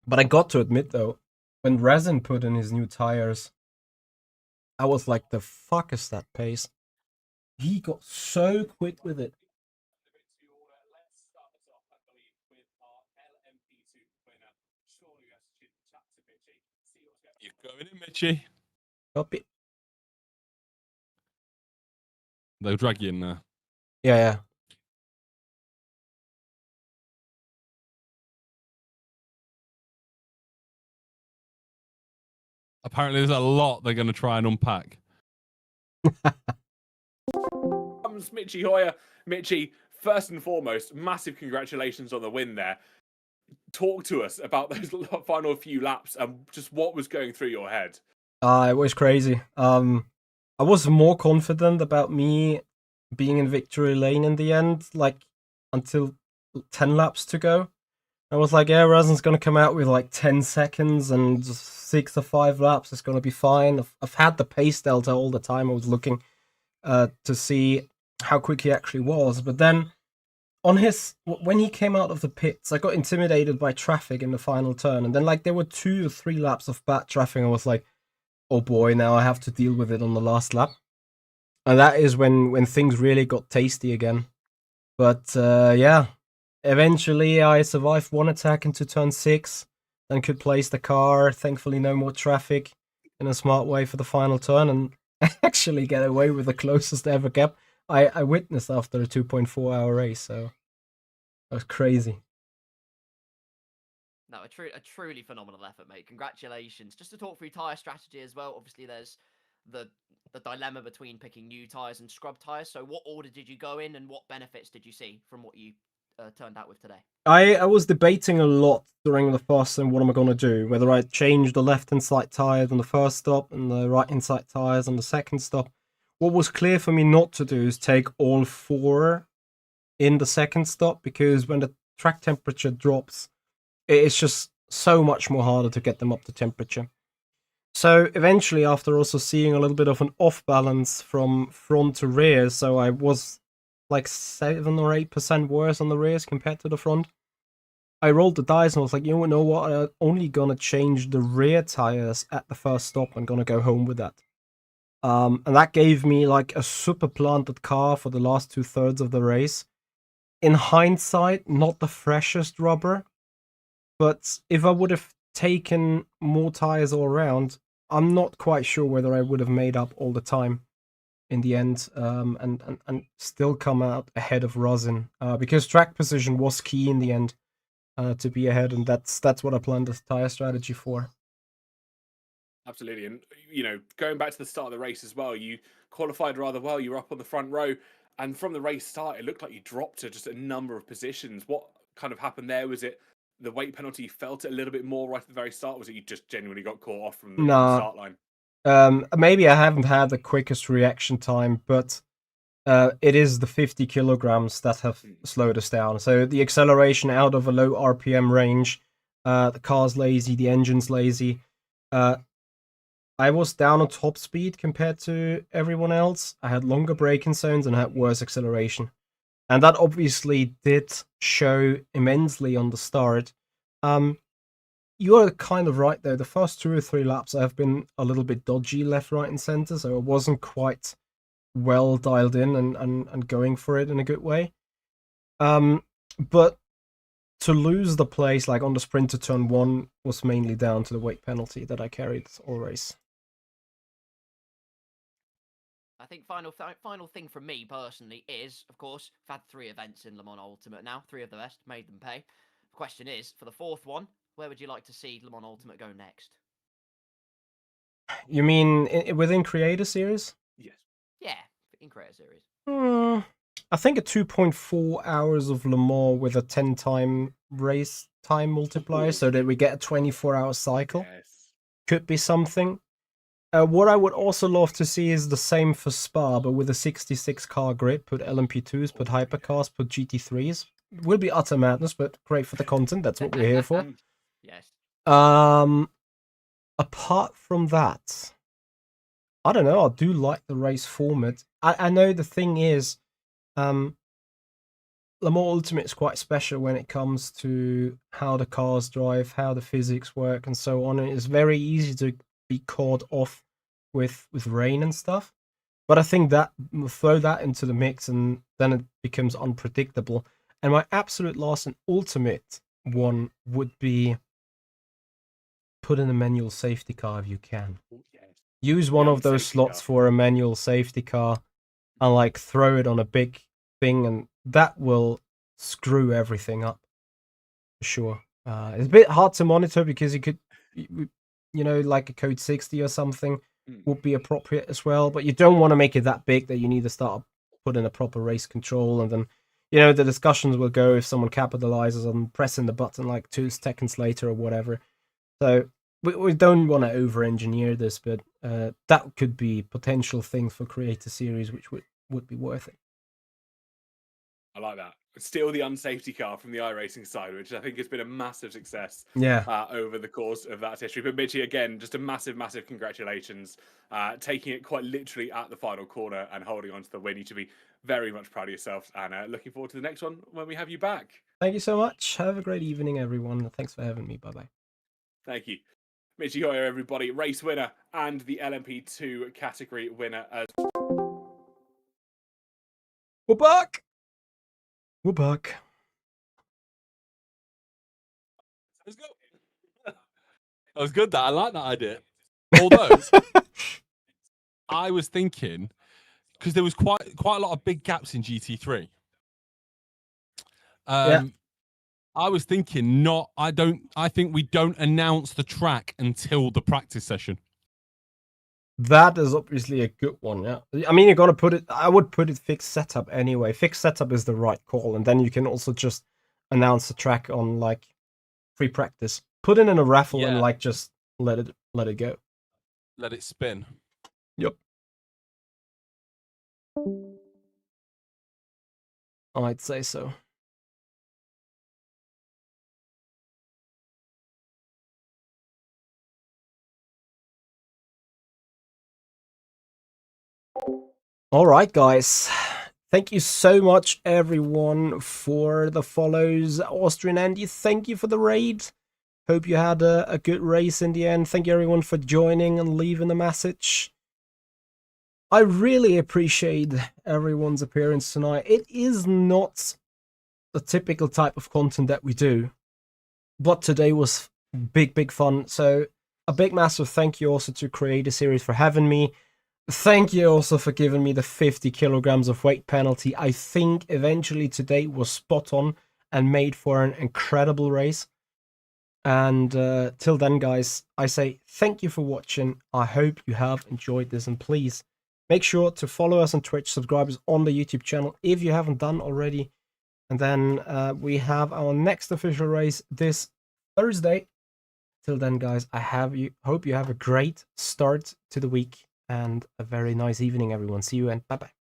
[SPEAKER 1] But I got to admit though, when Resin put in his new tires, I was like, the fuck is that pace? He got so quick with it.
[SPEAKER 2] You're going in, Mitchie.
[SPEAKER 1] Copy.
[SPEAKER 2] They'll drag you in there.
[SPEAKER 1] Yeah.
[SPEAKER 2] Apparently, there's a lot they're going to try and unpack.
[SPEAKER 15] Mitchie Hoyer. Mitchie, first and foremost, massive congratulations on the win there. Talk to us about those final few laps and just what was going through your head.
[SPEAKER 1] It was crazy. I was more confident about me being in victory lane in the end, like until 10 laps to go. I was like, yeah, Resin's going to come out with like 10 seconds and 6 or 5 laps. It's going to be fine. I've had the pace delta all the time. I was looking to see how quick he actually was. But then when he came out of the pits, I got intimidated by traffic in the final turn. And then like there were 2 or 3 laps of bad traffic. I was like, oh boy, now I have to deal with it on the last lap. And that is when things really got tasty again. But yeah, eventually I survived one attack into turn 6, then could place the car. Thankfully, no more traffic in a smart way for the final turn, and actually get away with the closest ever gap I witnessed after a 2.4-hour race. So that was crazy.
[SPEAKER 16] No, a truly phenomenal effort, mate. Congratulations. Just to talk through tyre strategy as well, obviously there's the dilemma between picking new tyres and scrub tyres. So what order did you go in and what benefits did you see from what you turned out with today?
[SPEAKER 1] I was debating a lot during the fast and what am I going to do, whether I change the left-hand side tyres on the first stop and the right-hand side tyres on the second stop. What was clear for me not to do is take all 4 in the second stop, because when the track temperature drops, it's just so much more harder to get them up to temperature. So eventually, after also seeing a little bit of an off balance from front to rear, so I was like 7 or 8% worse on the rears compared to the front, I rolled the dice and I was like, you know what, I'm only gonna change the rear tires at the first stop. I'm gonna go home with that. And that gave me like a super planted car for the last 2/3 of the race. In hindsight, not the freshest rubber, but if I would have taken more tires all around, I'm not quite sure whether I would have made up all the time in the end, and still come out ahead of Rosin, because track position was key in the end, to be ahead, and that's what I planned the tire strategy for.
[SPEAKER 15] Absolutely, and going back to the start of the race as well, you qualified rather well. You were up on the front row, and from the race start, it looked like you dropped to just a number of positions. What kind of happened there? Was it the weight penalty? You felt it a little bit more right at the very start? Was it you just genuinely got caught off from the start line?
[SPEAKER 1] Maybe I haven't had the quickest reaction time, but It is the 50 kilograms that have slowed us down. So the acceleration out of a low RPM range, the car's lazy, the engine's lazy. I was down on top speed compared to everyone else. I had longer braking zones and I had worse acceleration. And that obviously did show immensely on the start. You're kind of right though. The first 2 or 3 laps I have been a little bit dodgy left, right, and center, so I wasn't quite well dialed in and going for it in a good way. But to lose the place like on the sprint to turn 1 was mainly down to the weight penalty that I carried all race.
[SPEAKER 16] I think final thing from me personally is, of course, we've had 3 events in Le Mans Ultimate now, 3 of the best, made them pay. The question is, for the 4th one, where would you like to see Le Mans Ultimate go next?
[SPEAKER 1] You mean within Creator Series?
[SPEAKER 15] Yes.
[SPEAKER 16] Yeah, in Creator Series.
[SPEAKER 1] I think a 2.4 hours of Le Mans with a 10-time race time multiplier so that we get a 24-hour cycle.
[SPEAKER 15] Yes.
[SPEAKER 1] Could be something. What I would also love to see is the same for Spa, but with a 66 car grid. Put LMP2s, put hypercars, put GT3s. Will be utter madness, but great for the content. That's what we're here for.
[SPEAKER 16] Yes.
[SPEAKER 1] Apart from that, I don't know. I do like the race format. I know the thing is, Le Mans Ultimate is quite special when it comes to how the cars drive, how the physics work, and so on. And it's very easy to be caught off with rain and stuff. But I think that throw that into the mix, and then it becomes unpredictable. And my absolute last and ultimate one would be put in a manual safety car if you can. Use one of those slots for a manual safety car and like throw it on a big thing, and that will screw everything up for sure. It's a bit hard to monitor because you could, like a code 60 or something would be appropriate as well, but you don't want to make it that big that you need to start putting a proper race control, and then the discussions will go if someone capitalizes on pressing the button like 2 seconds later or whatever. So we don't want to over-engineer this, but that could be potential things for Creator Series, which would be worth it.
[SPEAKER 15] I like that. Steal the unsafety car from the iRacing side, which I think has been a massive success over the course of that history. But Mitchie, again, just a massive, massive congratulations. Taking it quite literally at the final corner and holding on to the win. You should be very much proud of yourself, and looking forward to the next one when we have you back.
[SPEAKER 1] Thank you so much. Have a great evening, everyone. Thanks for having me. Bye-bye.
[SPEAKER 15] Thank you. Mitchie Hoyer, everybody, race winner and the LMP2 category winner as
[SPEAKER 1] We're back. We're back.
[SPEAKER 2] Let's go. That was good. That I like that idea. Although I was thinking, because there was quite a lot of big gaps in GT3. I was thinking I think we don't announce the track until the practice session.
[SPEAKER 1] That is obviously a good one, yeah. I mean, you're gonna put it. I would put it fixed setup anyway. Fixed setup is the right call, and then you can also just announce the track on like free practice. Put it in a raffle and like just let it go.
[SPEAKER 2] Let it spin.
[SPEAKER 1] Yep. I'd say so. All right, guys. Thank you so much, everyone, for the follows. Austrian Andy, thank you for the raid. Hope you had a good race in the end. Thank you, everyone, for joining and leaving a message. I really appreciate everyone's appearance tonight. It is not the typical type of content that we do, but today was big fun. So a big massive thank you also to Creator Series for having me. Thank you also for giving me the 50 kilograms of weight penalty. I think eventually today was spot on and made for an incredible race. And till then, guys, I say thank you for watching. I hope you have enjoyed this, and please make sure to follow us on Twitch, subscribe us on the YouTube channel if you haven't done already. And then we have our next official race this Thursday. Till then, guys, hope you have a great start to the week and a very nice evening, everyone. See you and bye-bye.